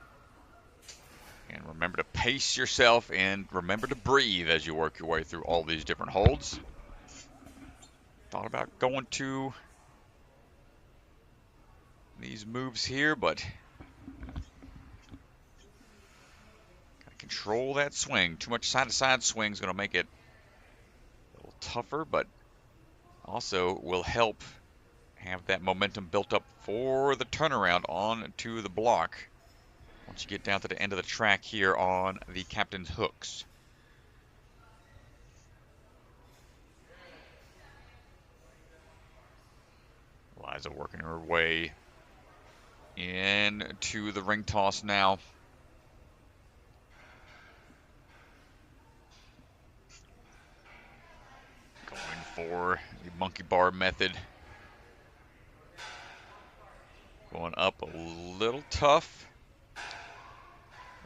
And remember to pace yourself and remember to breathe as you work your way through all these different holds. Thought about going to these moves here, but gotta control that swing. Too much side-to-side swing is going to make it a little tougher, but also will help have that momentum built up for the turnaround on to the block once you get down to the end of the track here on the captain's hooks. Eliza working her way into the ring toss now. Going for the monkey bar method. Going up a little tough.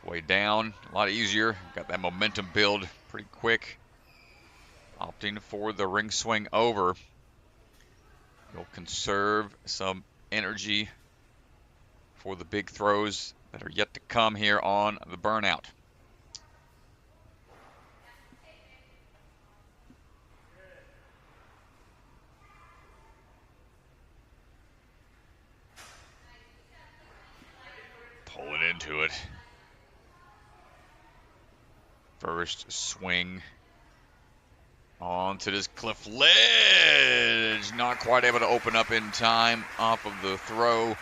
Way down, a lot easier. Got that momentum build pretty quick. Opting for the ring swing over. You'll conserve some energy for the big throws that are yet to come here on the burnout. Pulling into it. First swing onto this cliff ledge. Not quite able to open up in time off of the throw.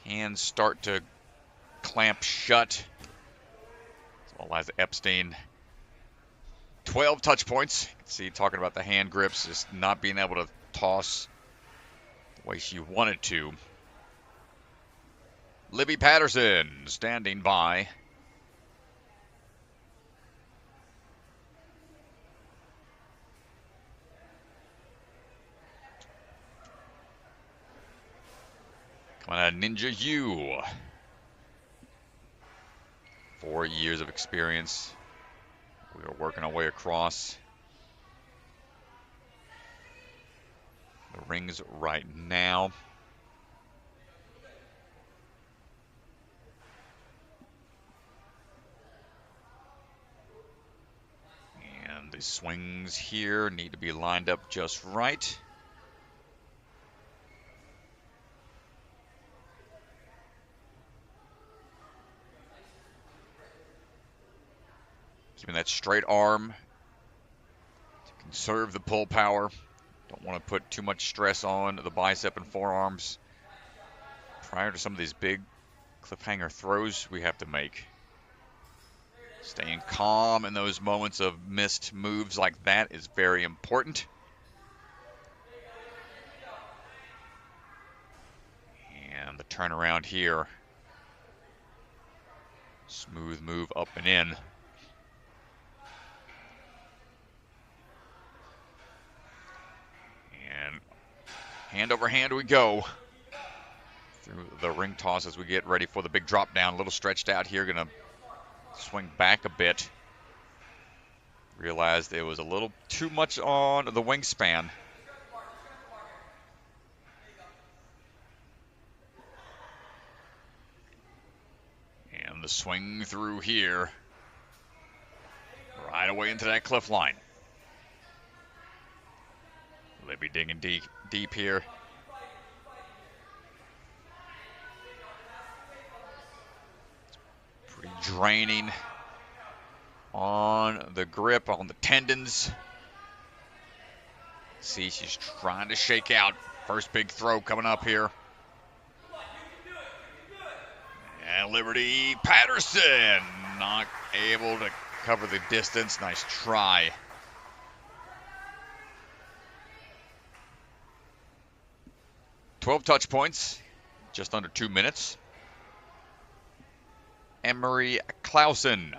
Hands start to clamp shut. So Eliza Epstein, 12 touch points. You can see talking about the hand grips, just not being able to toss the way she wanted to. Libby Patterson standing by. Coming out of Ninja U. 4 years of experience. We are working our way across the rings right now. And the swings here need to be lined up just right. Keeping that straight arm to conserve the pull power. Don't want to put too much stress on the bicep and forearms prior to some of these big cliffhanger throws we have to make. Staying calm in those moments of missed moves like that is very important. And the turnaround here. Smooth move up and in. And hand over hand we go through the ring toss as we get ready for the big drop down. A little stretched out here, gonna swing back a bit. Realized it was a little too much on the wingspan. And the swing through here. Right away into that cliff line. Libby digging deep here. Pretty draining on the grip, on the tendons. See, she's trying to shake out. First big throw coming up here. And Liberty Patterson not able to cover the distance. Nice try. "12 touch points, just under 2 minutes. Emery Clausen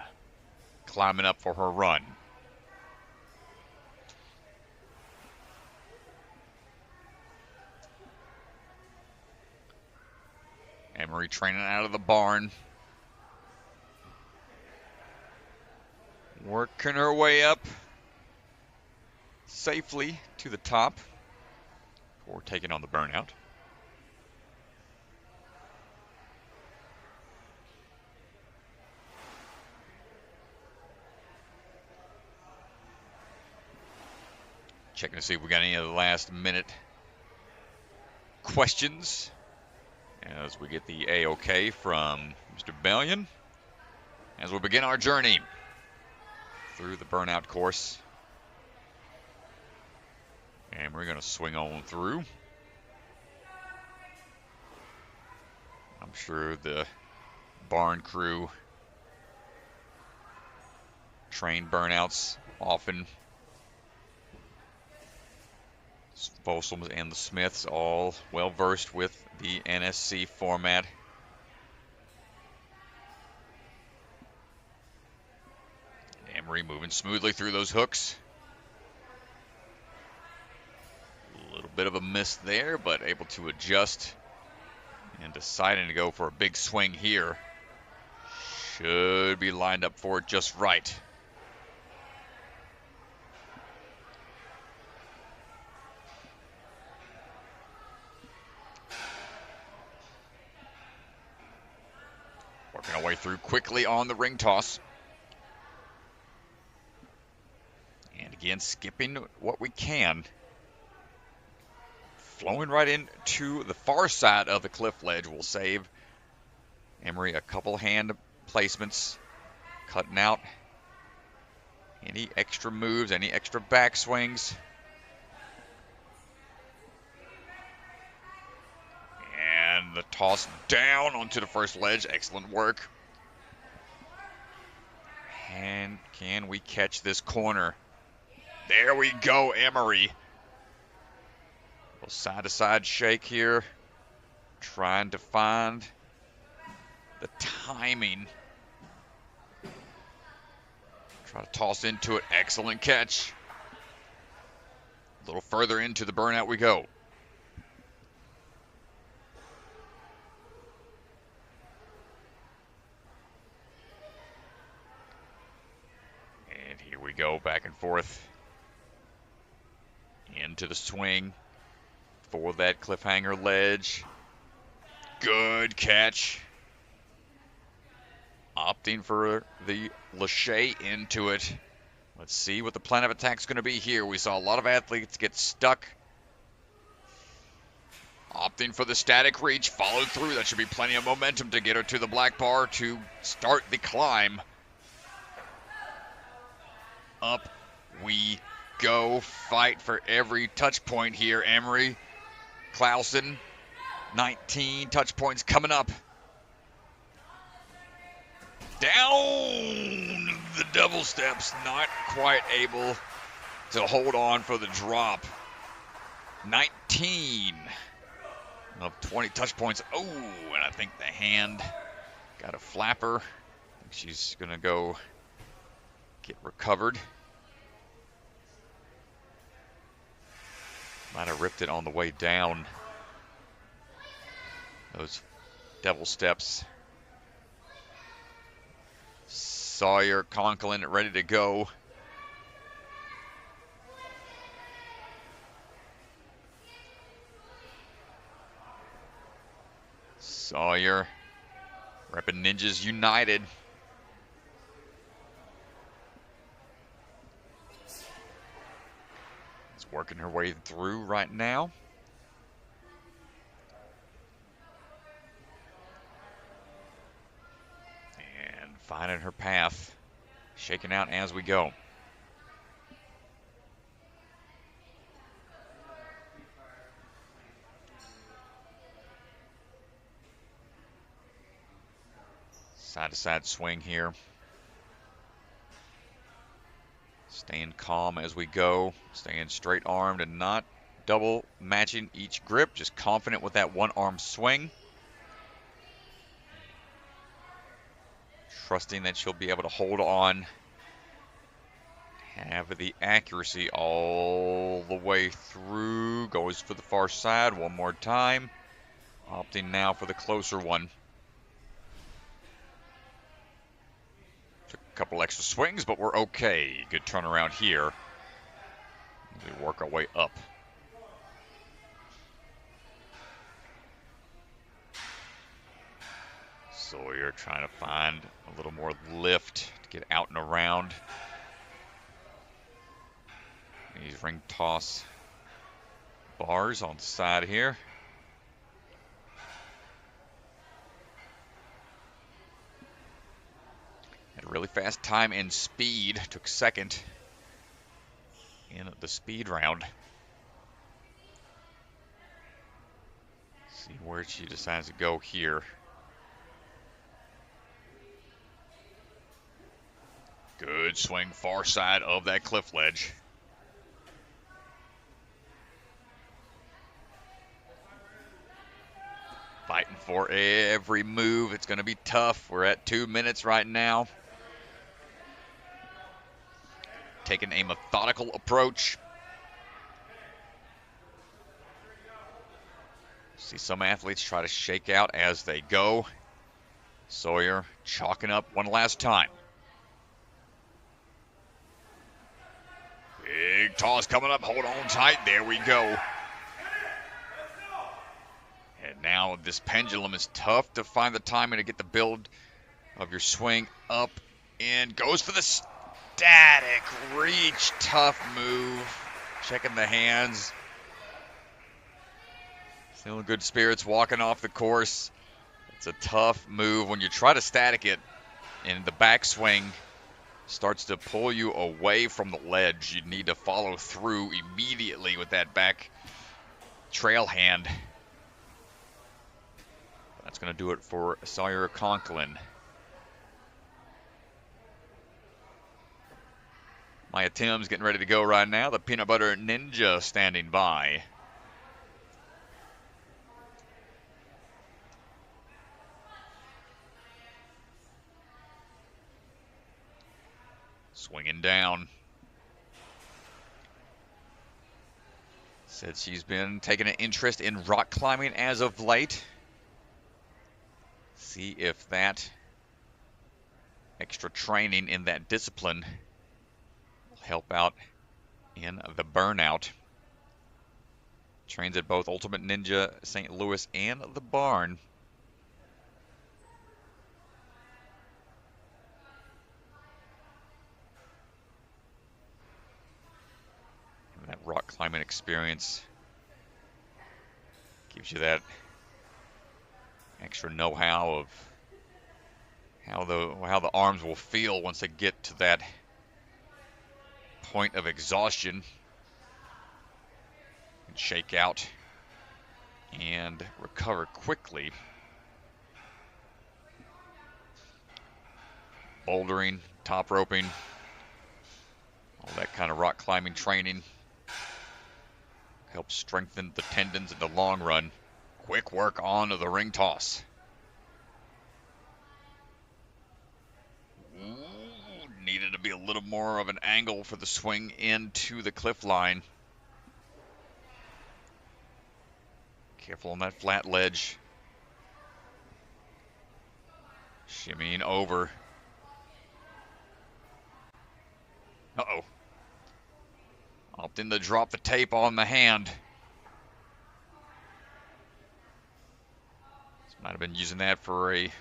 climbing up for her run. Emery training out of the barn. Working her way up safely to the top before taking on the burnout. Checking to see if we got any of the last minute questions as we get the A-OK from Mr. Bellion as we begin our journey through the burnout course. And we're going to swing on through. I'm sure the barn crew train burnouts often. Folsom and the Smiths all well versed with the NSC format. Emery moving smoothly through those hooks. A little bit of a miss there, but able to adjust and deciding to go for a big swing here. Should be lined up for it just right. Working our way through quickly on the ring toss. And again, skipping what we can. Flowing right into the far side of the cliff ledge will save Emery a couple hand placements. Cutting out Any extra moves, any extra backswings? And the toss down onto the first ledge. Excellent work. And can we catch this corner? There we go, Emery. Little side-to-side shake here. Trying to find the timing. Try to toss into it. Excellent catch. A little further into the burnout we go. And here we go, back and forth. Into the swing for that cliffhanger ledge. Good catch. Opting for the Lachey into it. Let's see what the plan of attack is going to be here. We saw a lot of athletes get stuck. Opting for the static reach. Followed through. That should be plenty of momentum to get her to the black bar to start the climb. Up we go. Fight for every touch point here. Emery Clausen, 19 touch points coming up. Down the double steps, not quite able to hold on for the drop. 19 of 20 touch points. Oh, and I think the hand got a flapper. I think she's going to go get recovered. Might have ripped it on the way down. Those devil steps. Sawyer Conklin ready to go. Sawyer repping Ninjas United. Is working her way through right now. Finding her path, shaking out as we go. Side-to-side swing here. Staying calm as we go, staying straight-armed and not double matching each grip, just confident with that one-arm swing. Trusting that she'll be able to hold on, have the accuracy all the way through. Goes for the far side one more time. Opting now for the closer one. Took a couple extra swings, but we're okay. Good turnaround here. We work our way up. Sawyer trying to find a little more lift to get out and around. These ring toss bars on the side here. Had a really fast time and speed. Took second in the speed round. See where she decides to go here. Good swing far side of that cliff ledge. Fighting for every move. It's going to be tough. We're at 2 minutes right now. Taking a methodical approach. See some athletes try to shake out as they go. Sawyer chalking up one last time. Big toss coming up. Hold on tight. There we go. And now this pendulum is tough to find the timing to get the build of your swing up and goes for the static reach. Tough move. Checking the hands. Still in good spirits walking off the course. It's a tough move when you try to static it in the backswing. starts to pull you away from the ledge, you need to follow through immediately with that back trail hand. That's going to do it for Sawyer Conklin. Maia Thames getting ready to go right now. The Peanut Butter Ninja standing by. Swinging down. Said she's been taking an interest in rock climbing as of late. See if that extra training in that discipline will help out in the burnout. Trains at both Ultimate Ninja St. Louis and the Barn. And that rock climbing experience gives you that extra know-how of how the arms will feel once they get to that point of exhaustion. And shake out and recover quickly. Bouldering, top roping, all that kind of rock climbing training helps strengthen the tendons in the long run. Quick work on to the ring toss. Ooh, needed to be a little more of an angle for the swing into the cliff line. Careful on that flat ledge. Shimmying over. Uh-oh. Opting to drop the tape on the hand. Might have been using that for a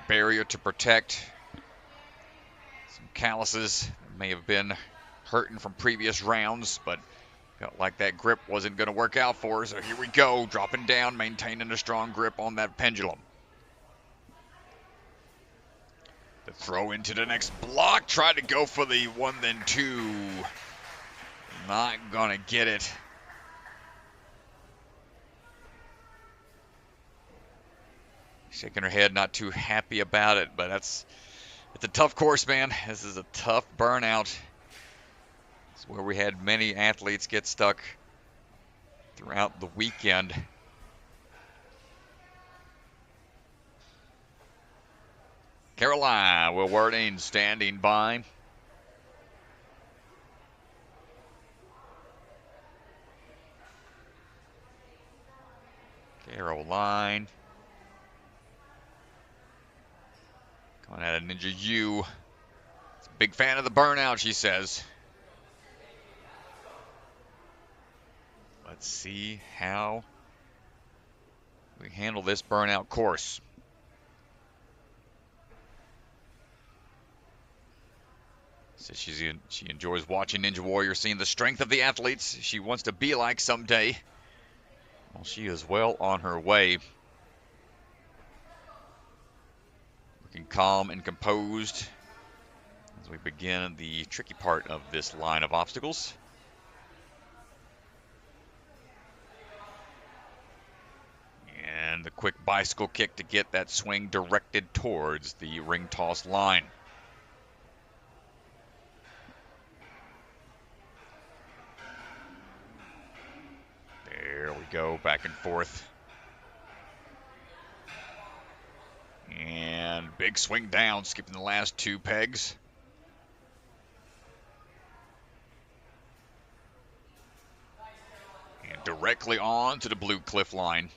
barrier to protect some calluses that may have been hurting from previous rounds, but felt like that grip wasn't going to work out for her. So here we go, dropping down, maintaining a strong grip on that pendulum. The throw into the next block, tried to go for the 1 then 2. Not going to get it. Shaking her head, not too happy about it, but it's a tough course, man. This is a tough burnout. It's where we had many athletes get stuck throughout the weekend. Caroline Wilwerding standing by. Caroline. Going at a Ninja U. Big fan of the burnout, she says. Let's see how we handle this burnout course. Says she enjoys watching Ninja Warrior, seeing the strength of the athletes she wants to be like someday. Well, she is well on her way. Looking calm and composed as we begin the tricky part of this line of obstacles. And the quick bicycle kick to get that swing directed towards the ring toss line. There we go, back and forth. And big swing down, skipping the last 2 pegs. And directly on to the blue cliff line.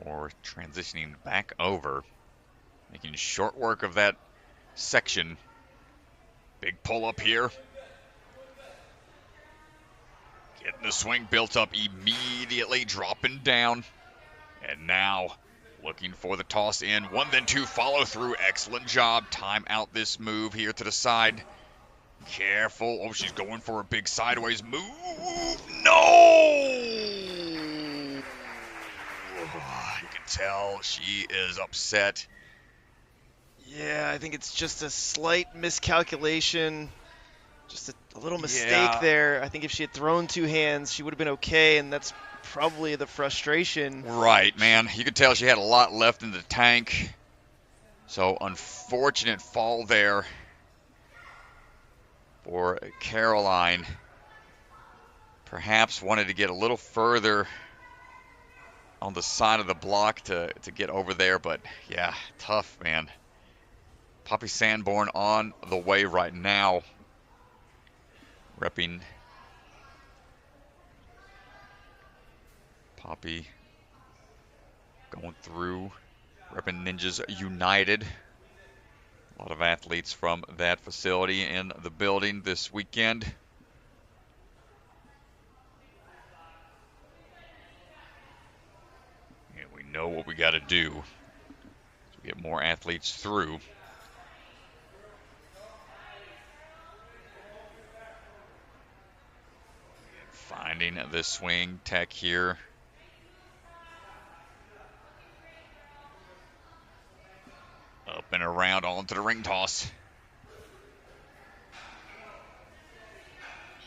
Or transitioning back over. Making short work of that section. Big pull up here. Getting the swing built up immediately, dropping down. And now looking for the toss in. 1 then 2 follow through. Excellent job. Time out this move here to the side. Careful. Oh, she's going for a big sideways move. No! You can tell she is upset. Yeah, I think it's just a slight miscalculation, just a little mistake Yeah. there. I think if she had thrown two hands, she would have been okay, and that's probably the frustration. Right, man. You could tell she had a lot left in the tank. So unfortunate fall there for Caroline. Perhaps wanted to get a little further on the side of the block to get over there, but yeah, tough, man. Poppy Sanborn on the way right now, repping Poppy, going through, repping Ninjas United. A lot of athletes from that facility in the building this weekend. And we know what we got to do to get more athletes through. Finding the swing tech here. Up and around onto the ring toss.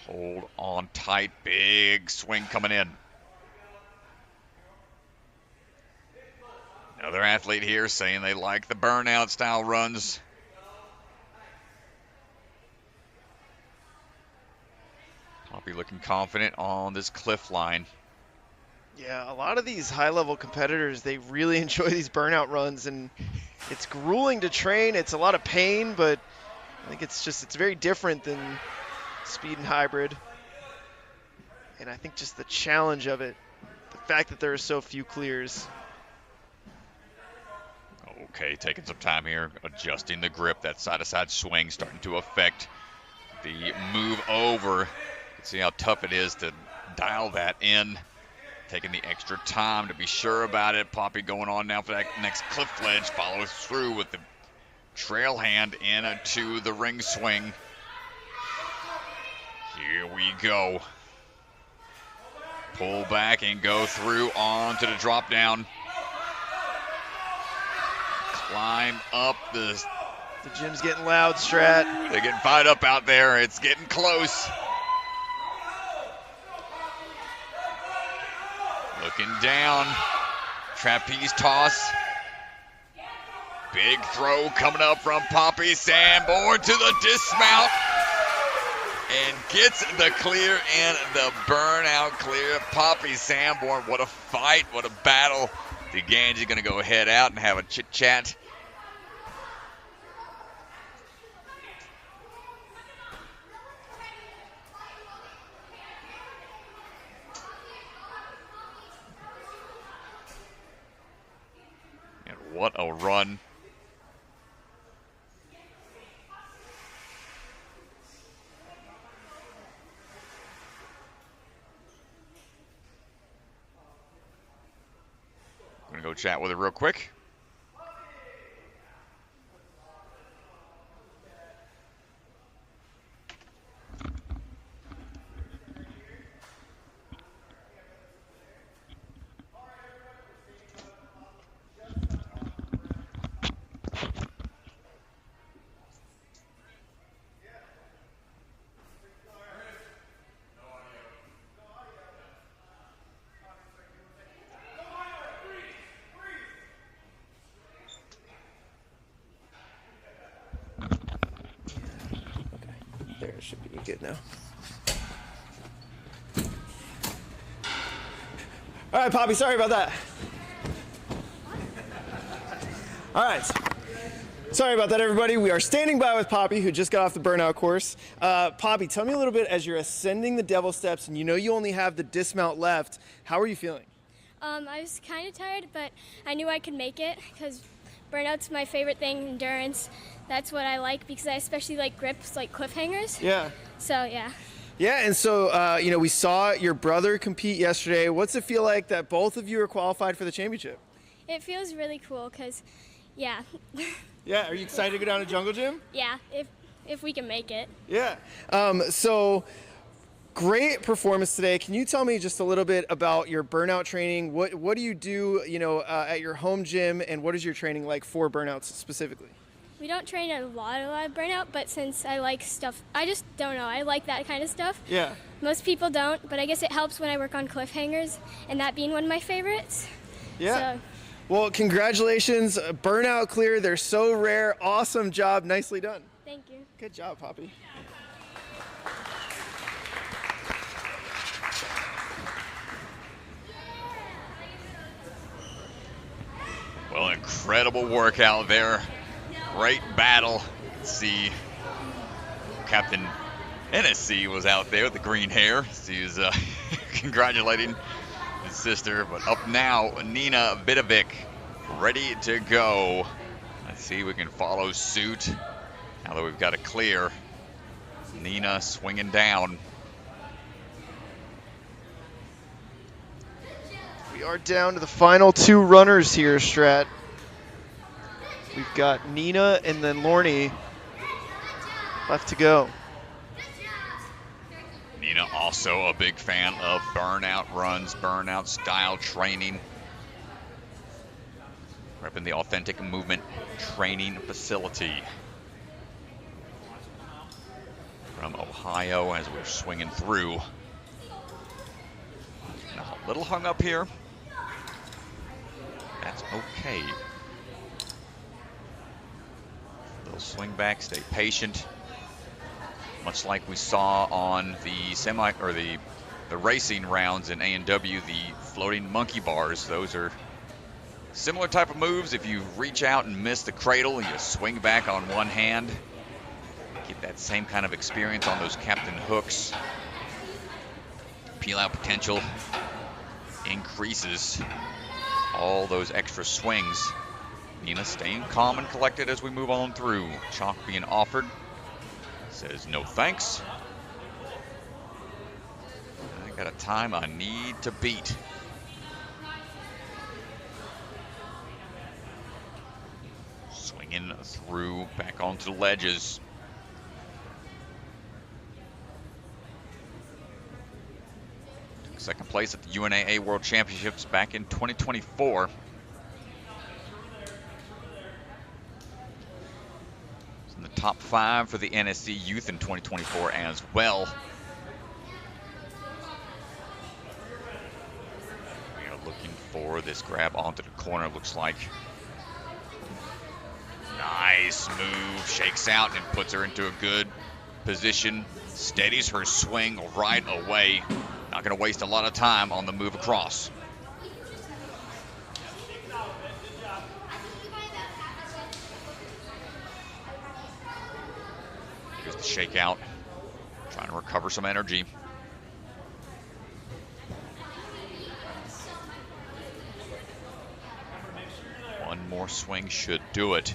Hold on tight. Big swing coming in. Another athlete here saying they like the burnout style runs. Poppy looking confident on this cliff line. Yeah, a lot of these high-level competitors, they really enjoy these burnout runs, and it's grueling to train. It's a lot of pain, but I think it's very different than speed and hybrid. And I think just the challenge of it, the fact that there are so few clears. Okay, taking some time here, adjusting the grip. That side-to-side swing starting to affect the move over. See how tough it is to dial that in. Taking the extra time to be sure about it. Poppy going on now for that next cliff ledge. Follows through with the trail hand into the ring swing. Here we go. Pull back and go through onto the drop down. Climb up the... The gym's getting loud, Strat. They're getting fired up out there. It's getting close. Looking down, trapeze toss. Big throw coming up from Poppy Sanborn to the dismount. And gets the clear and the burnout clear. Poppy Sanborn, what a fight, what a battle. DeGange's going to go head out and have a chit-chat. What a run. I'm going to go chat with her real quick. There, it should be good now. All right, Poppy, sorry about that. All right. Sorry about that, everybody. We are standing by with Poppy, who just got off the burnout course. Poppy, tell me a little bit, as you're ascending the devil steps and you know you only have the dismount left, how are you feeling? I was kind of tired, but I knew I could make it because burnout's my favorite thing, endurance. That's what I like because I especially like grips, like cliffhangers. Yeah. So, yeah. Yeah, and so, we saw your brother compete yesterday. What's it feel like that both of you are qualified for the championship? It feels really cool because, yeah. Yeah, are you excited to go down to Jungle Gym? Yeah, if we can make it. Yeah. So great performance today. Can you tell me just a little bit about your burnout training? What do you do, at your home gym, and what is your training like for burnouts specifically? We don't train a lot of burnout, but since I like stuff, I just don't know. I like that kind of stuff. Yeah. Most people don't, but I guess it helps when I work on cliffhangers, and that being one of my favorites. Yeah. So, Well, congratulations. Burnout clear. They're so rare. Awesome job. Nicely done. thank you. Good job, Poppy. Well, incredible workout there. Great battle. See, Captain NSC was out there with the green hair. She's congratulating his sister. But up now, Nina Vidovic, ready to go. Let's see if we can follow suit. Now that we've got it clear, Nina swinging down. We are down to the final 2 runners here, Strat. We've got Nina and then Lorna left to go. Nina also a big fan of burnout runs, burnout style training. Repping the Authentic Movement Training Facility. From Ohio as we're swinging through. Now, a little hung up here. That's okay. Little swing back, stay patient. Much like we saw on the the racing rounds in A&W, the floating monkey bars. Those are similar type of moves. If you reach out and miss the cradle, you swing back on one hand. Get that same kind of experience on those captain hooks. Peel out potential increases all those extra swings. Nina staying calm and collected as we move on through. Chalk being offered. Says no thanks. I got a time I need to beat. Swinging through back onto the ledges. Took second place at the UNAA World Championships back in 2024. In the top 5 for the NSC Youth in 2024 as well. We are looking for this grab onto the corner, looks like. Nice move, shakes out and puts her into a good position. Steadies her swing right away. Not gonna waste a lot of time on the move across. Here's the shakeout, trying to recover some energy. One more swing should do it.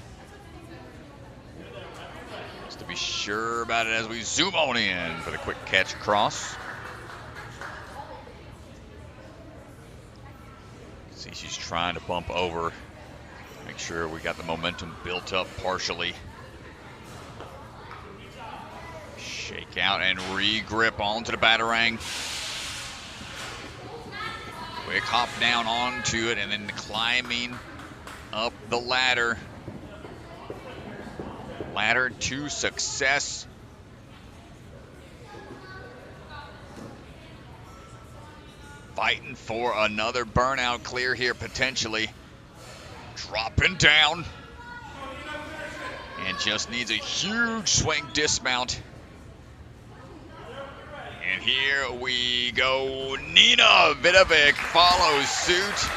Just to be sure about it as we zoom on in for the quick catch across. See, she's trying to bump over. Make sure we got the momentum built up partially. Shake out and re-grip onto the batarang. Quick hop down onto it and then climbing up the ladder. Ladder to success. Fighting for another burnout clear here potentially. Dropping down. And just needs a huge swing dismount. And here we go. Nina Vidovic follows suit.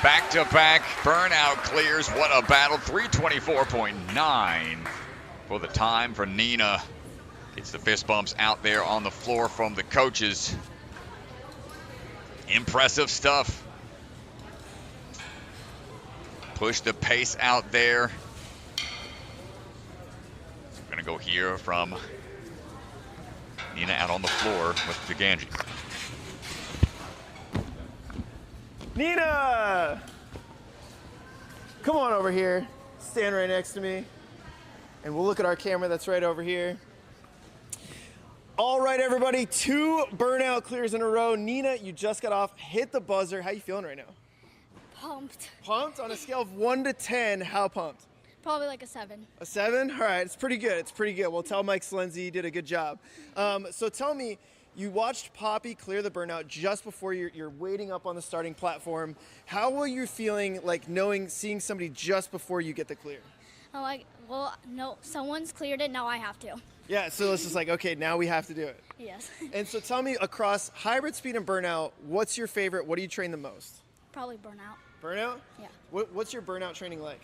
Back-to-back burnout clears. What a battle. 324.9 for the time for Nina. Gets the fist bumps out there on the floor from the coaches. Impressive stuff. Push the pace out there. We're going to go here from Nina out on the floor with Giganji. Nina! Come on over here. Stand right next to me. And we'll look at our camera that's right over here. All right, everybody, 2 burnout clears in a row. Nina, you just got off. Hit the buzzer. How you feeling right now? Pumped. Pumped? On a scale of 1 to 10, how pumped? Probably like a 7. A 7? All right, it's pretty good. It's pretty good. We'll tell Mike Slenzi did a good job. So tell me, you watched Poppy clear the burnout just before you're waiting up on the starting platform. How were you feeling, like seeing somebody just before you get the clear? I'm like, well, no, someone's cleared it. Now I have to. Yeah, so it's just like, okay, now we have to do it. Yes. And so tell me, across hybrid speed and burnout, what's your favorite? What do you train the most? Probably burnout. Burnout? Yeah. What's your burnout training like?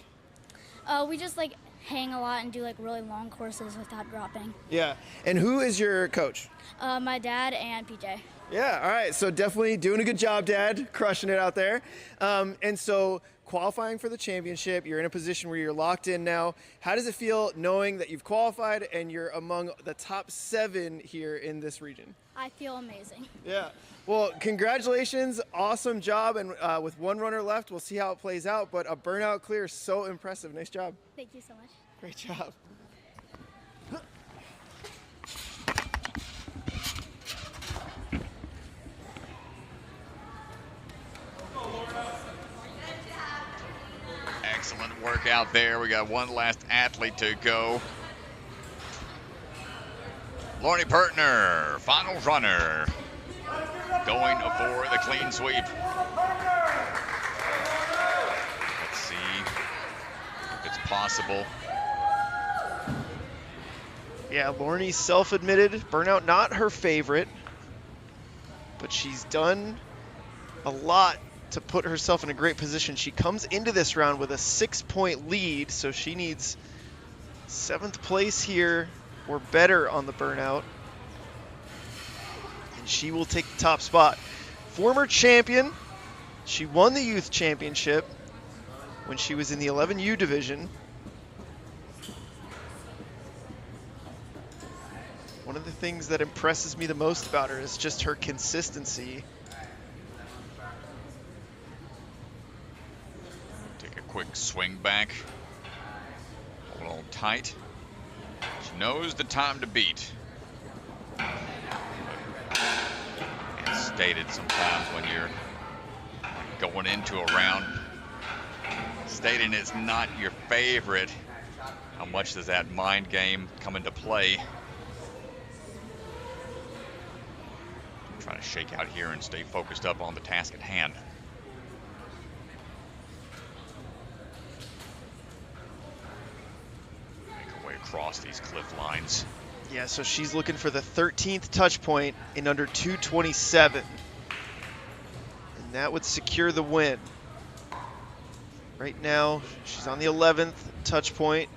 We just like hang a lot and do like really long courses without dropping. Yeah. And who is your coach? My dad and PJ. Yeah, all right. So definitely doing a good job, Dad. Crushing it out there. And so qualifying for the championship, you're in a position where you're locked in now. How does it feel knowing that you've qualified and you're among the top 7 here in this region? I feel amazing. Yeah. Well, congratulations. Awesome job. And with one runner left, we'll see how it plays out. But a burnout clear is so impressive. Nice job. Thank you so much. Great job. Excellent work out there. We got one last athlete to go. Lorna Poertner, final runner, going for the clean sweep. Let's see if it's possible. Yeah, Lorne's self-admitted burnout, not her favorite, but she's done a lot to put herself in a great position. She comes into this round with a 6-point lead, so she needs 7th place here or better on the burnout, and she will take the top spot. Former champion, she won the youth championship when she was in the 11U division. One of the things that impresses me the most about her is just her consistency. Take a quick swing back. Hold on tight. She knows the time to beat. It's stated sometimes when you're going into a round, stating it's not your favorite, how much does that mind game come into play? Trying to shake out here and stay focused up on the task at hand. Make her way across these cliff lines. Yeah, so she's looking for the 13th touch point in under 2:27. And that would secure the win. Right now, she's on the 11th touch point.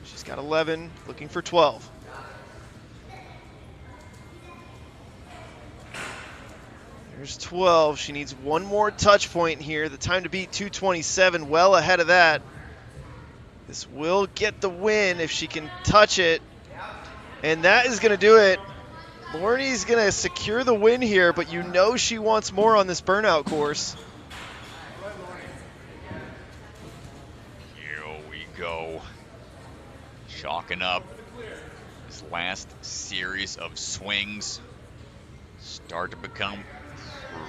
She's got 11, looking for 12. There's 12. She needs one more touch point here. The time to beat 2:27, well ahead of that. This will get the win if she can touch it. And that is going to do it. Lorne's going to secure the win here, but you know she wants more on this burnout course. Here we go. Chalking up this last series of swings. Start to become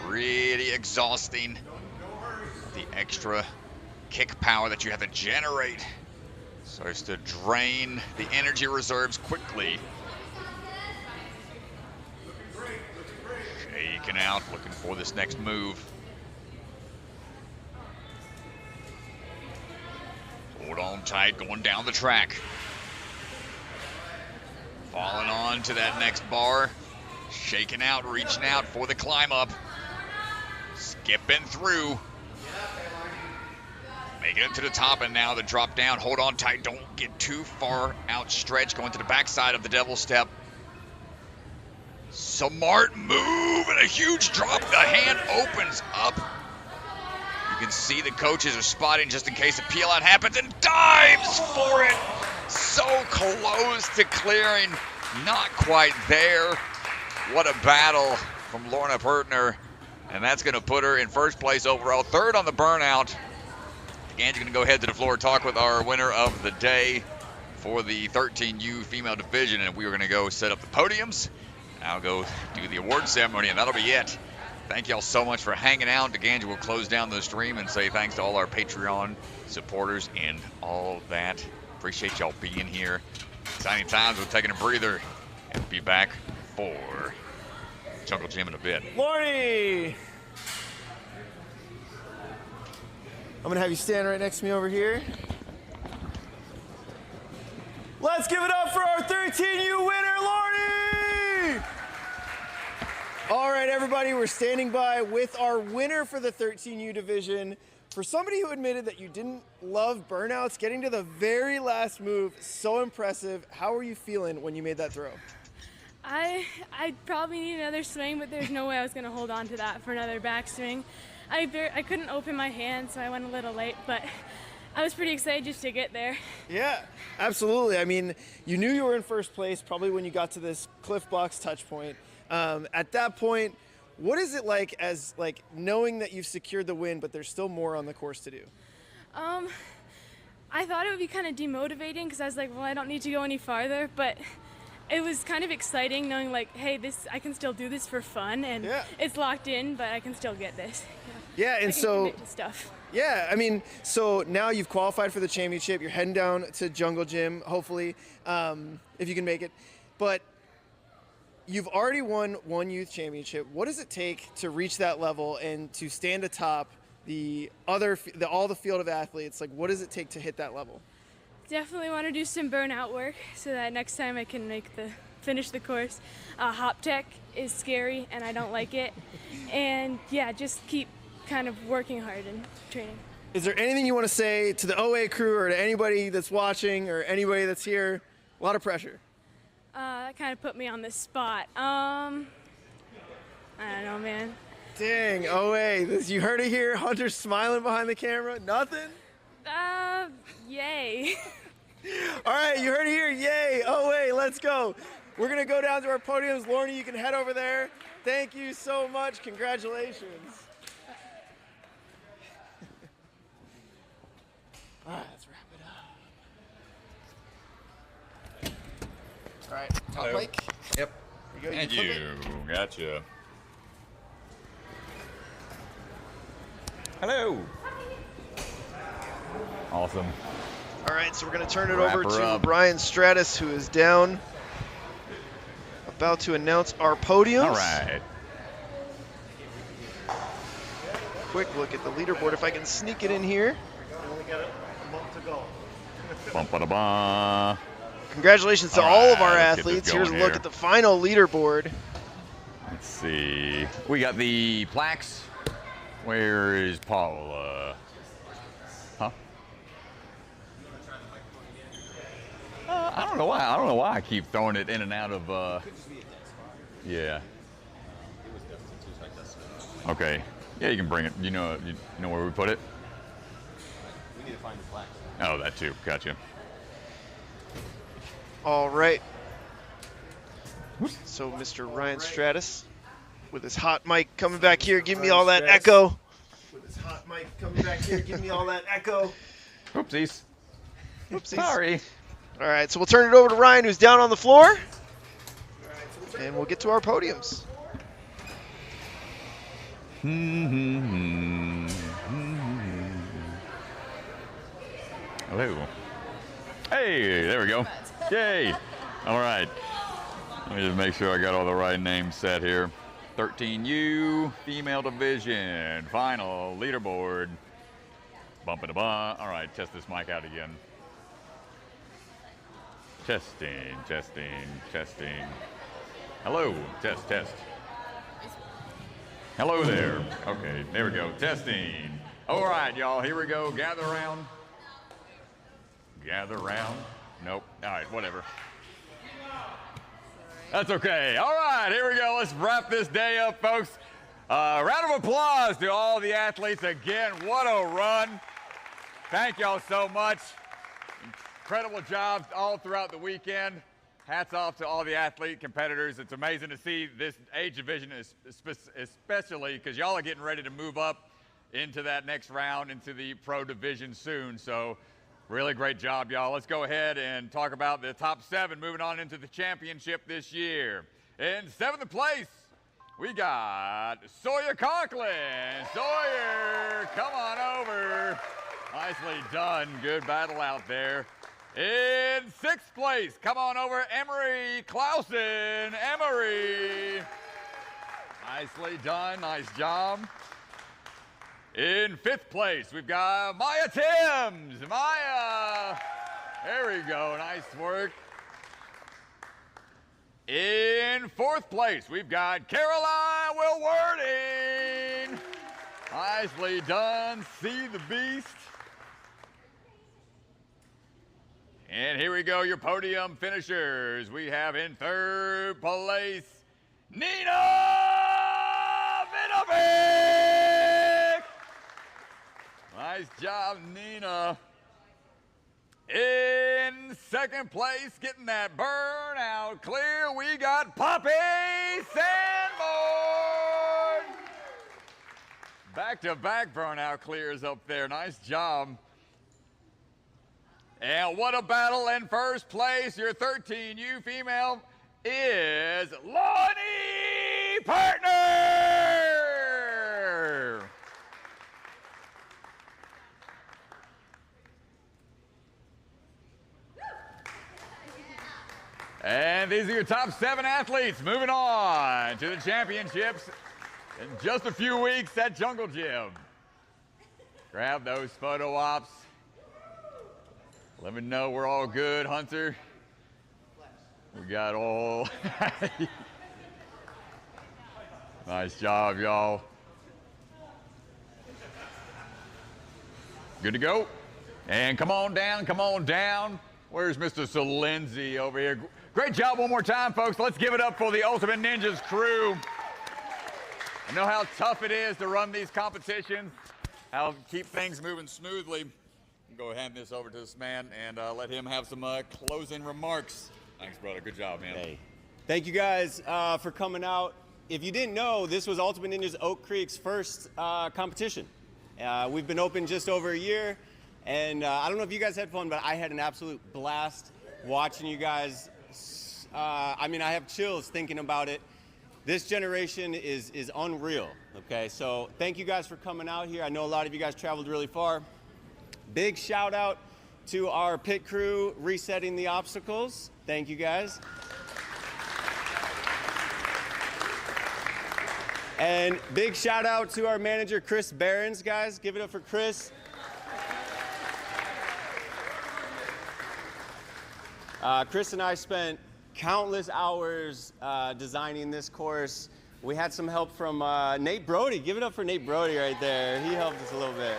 pretty exhausting. The extra kick power that you have to generate starts to drain the energy reserves quickly. Shaking out, looking for this next move. Hold on tight, going down the track. Falling on to that next bar. Shaking out, reaching out for the climb up. Skipping through. Making it to the top, and now the drop down. Hold on tight, don't get too far outstretched. Going to the backside of the devil step. Smart move and a huge drop. The hand opens up. You can see the coaches are spotting just in case a peel out happens, and dives for it. So close to clearing, not quite there. What a battle from Lorna Poertner, and that's going to put her in first place overall, 3rd on the burnout. And you're going to go ahead to the floor, talk with our winner of the day for the 13U female division, and we are going to go set up the podiums. I'll go do the award ceremony, and that'll be it Thank y'all so much for hanging out. DeGange will close down the stream and say thanks to all our Patreon supporters and all that. Appreciate y'all being here. Exciting times. We're taking a breather and be back for Jungle Gym in a bit. Lorny! I'm going to have you stand right next to me over here. Let's give it up for our 13U winner, Lorny! All right, everybody, we're standing by with our winner for the 13U division. For somebody who admitted that you didn't love burnouts, getting to the very last move, so impressive. How were you feeling when you made that throw? I probably need another swing, but there's no way I was going to hold on to that for another backswing. I couldn't open my hand, so I went a little late, but I was pretty excited just to get there. Yeah, absolutely. I mean, you knew you were in first place probably when you got to this cliff box touch point. At that point, what is it like as knowing that you've secured the win, but there's still more on the course to do? I thought it would be kind of demotivating because I was like, well, I don't need to go any farther, but it was kind of exciting knowing hey, I can still do this for fun, and it's locked in, but I can still get this. Yeah, and so stuff. Yeah, I mean, so now you've qualified for the championship. You're heading down to Jungle Gym, hopefully, if you can make it. But you've already won one youth championship. What does it take to reach that level and to stand atop all the field of athletes? What does it take to hit that level? Definitely want to do some burnout work so that next time I can finish the course. Hop tech is scary and I don't like it. And yeah, just keep kind of working hard and training. Is there anything you want to say to the OA crew or to anybody that's watching or anybody that's here? A lot of pressure. That kind of put me on the spot. I don't know, man. Dang, OA, you heard it here. Hunter's smiling behind the camera. Nothing? Yay. All right, you heard it here. Yay, OA, let's go. We're going to go down to our podiums. Lorna, you can head over there. Thank you so much. Congratulations. All right, let's wrap it up. All right, top mic. Yep. Here we go. And you. Gotcha. Hello. Awesome. All right, so we're going to turn it Wrap over her to up. Brian Stratus, who is down, about to announce our podiums. All right. Quick look at the leaderboard, if I can sneak it in here. Bum-ba-da-ba. Congratulations to All all of our right, let's get this athletes. Here's a going look here. at the final leaderboard. Let's see. We got the plaques. Where is Paula? Huh? I don't know why. I don't know why I keep throwing it in and out of. Yeah. Okay. Yeah, you can bring it. You know where we put it. We need to find the plaques. Oh, that too. Gotcha. All right. So Mr. Ryan Stratus with his hot mic coming back here. Give me all that echo. With his hot mic coming back here. Give me all that echo. Oopsies. Oopsies. Sorry. All right, so we'll turn it over to Ryan, who's down on the floor. And we'll get to our podiums. Hello. Hey, there we go. Yay. All right. Let me just make sure I got all the right names set here. 13U, female division, final leaderboard. Bum-ba-da-ba. All right, test this mic out again. Testing, testing, testing. Hello, test, test. Hello there. Okay, there we go. Testing. All right, y'all, here we go. Gather around. Gather around. Nope. All right, whatever. That's okay. All right, here we go. Let's wrap this day up, folks. Round of applause to all the athletes again. What a run. Thank y'all so much. Incredible jobs all throughout the weekend. Hats off to all the athlete competitors. It's amazing to see this age division, especially because y'all are getting ready to move up into that next round, into the pro division soon. So really great job, y'all. Let's go ahead and talk about the top 7 moving on into the championship this year. In 7th place, we got Sawyer Conklin. Sawyer, come on over. Nicely done. Good battle out there. In 6th place, come on over, Emery Clausen. Emery. Nicely done. Nice job. In 5th place, we've got Maia Thames. Maia. There we go. Nice work. In 4th place, we've got Caroline Wilwerding. Nicely done. See the beast. And here we go, your podium finishers. We have in 3rd place, Nina Vidovic. Nice job, Nina. In 2nd place, getting that burnout clear, we got Poppy Sanborn. Back-to-back burnout clears up there. Nice job. And what a battle in 1st place. Your 13U female is Lorna Poertner. And these are your top 7 athletes moving on to the championships in just a few weeks at Jungle Gym. Grab those photo ops. Let me know we're all good, Hunter. We got all. Nice job, y'all. Good to go. And come on down, come on down. Where's Mr. Salenzi over here? Great job one more time, folks. Let's give it up for the Ultimate Ninjas crew. I know how tough it is to run these competitions, how to keep things moving smoothly. Go hand this over to this man and let him have some closing remarks. Thanks, brother. Good job, man. Hey, thank you guys for coming out. If you didn't know, this was Ultimate Ninjas Oak Creek's first competition. We've been open just over a year, and I don't know if you guys had fun, but I had an absolute blast watching you guys. I mean, I have chills thinking about it. This generation is unreal, okay? So thank you guys for coming out here. I know a lot of you guys traveled really far. Big shout out to our pit crew resetting the obstacles. Thank you guys. And big shout out to our manager, Chris Behrens, guys. Give it up for Chris. Chris and I spent countless hours designing this course. We had some help from Nate Brody. Give it up for Nate Brody right there. He helped us a little bit.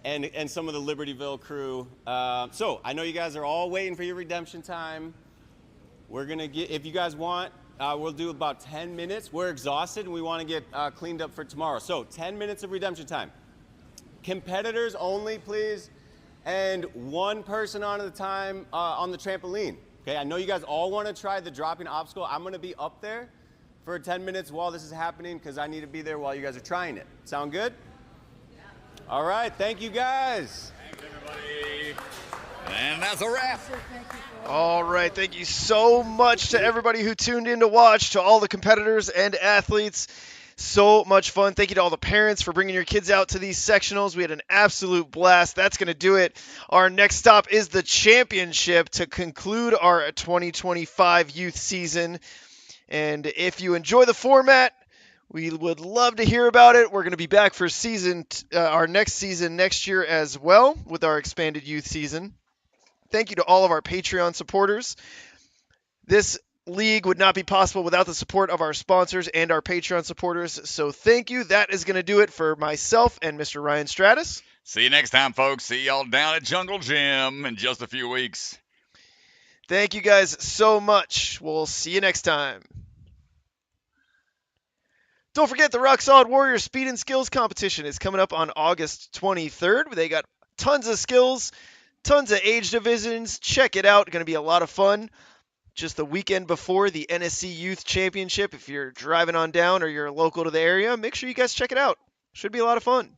And some of the Libertyville crew. So I know you guys are all waiting for your redemption time. We're gonna get, if you guys want, we'll do about 10 minutes. We're exhausted and we want to get cleaned up for tomorrow. So 10 minutes of redemption time. Competitors only, please. And one person on at a time on the trampoline. Okay, I know you guys all want to try the dropping obstacle. I'm gonna be up there for 10 minutes while this is happening because I need to be there while you guys are trying it. Sound good? Yeah. All right, thank you guys. Thanks, everybody. And that's a wrap. All right, thank you so much to everybody who tuned in to watch, to all the competitors and athletes. So much fun. Thank you to all the parents for bringing your kids out to these sectionals. We had an absolute blast. That's going to do it. Our next stop is the championship to conclude our 2025 youth season. And if you enjoy the format, we would love to hear about it. We're going to be back for our next season next year as well with our expanded youth season. Thank you to all of our Patreon supporters. This league would not be possible without the support of our sponsors and our Patreon supporters. So thank you. That is going to do it for myself and Mr. Ryan Stratus. See you next time, folks. See y'all down at Jungle Gym in just a few weeks. Thank you guys so much. We'll see you next time. Don't forget the Rock Solid Warrior Speed and Skills Competition is coming up on August 23rd. They got tons of skills, tons of age divisions. Check it out. Going to be a lot of fun. Just the weekend before the NSC Youth Championship. If you're driving on down or you're local to the area, make sure you guys check it out. Should be a lot of fun.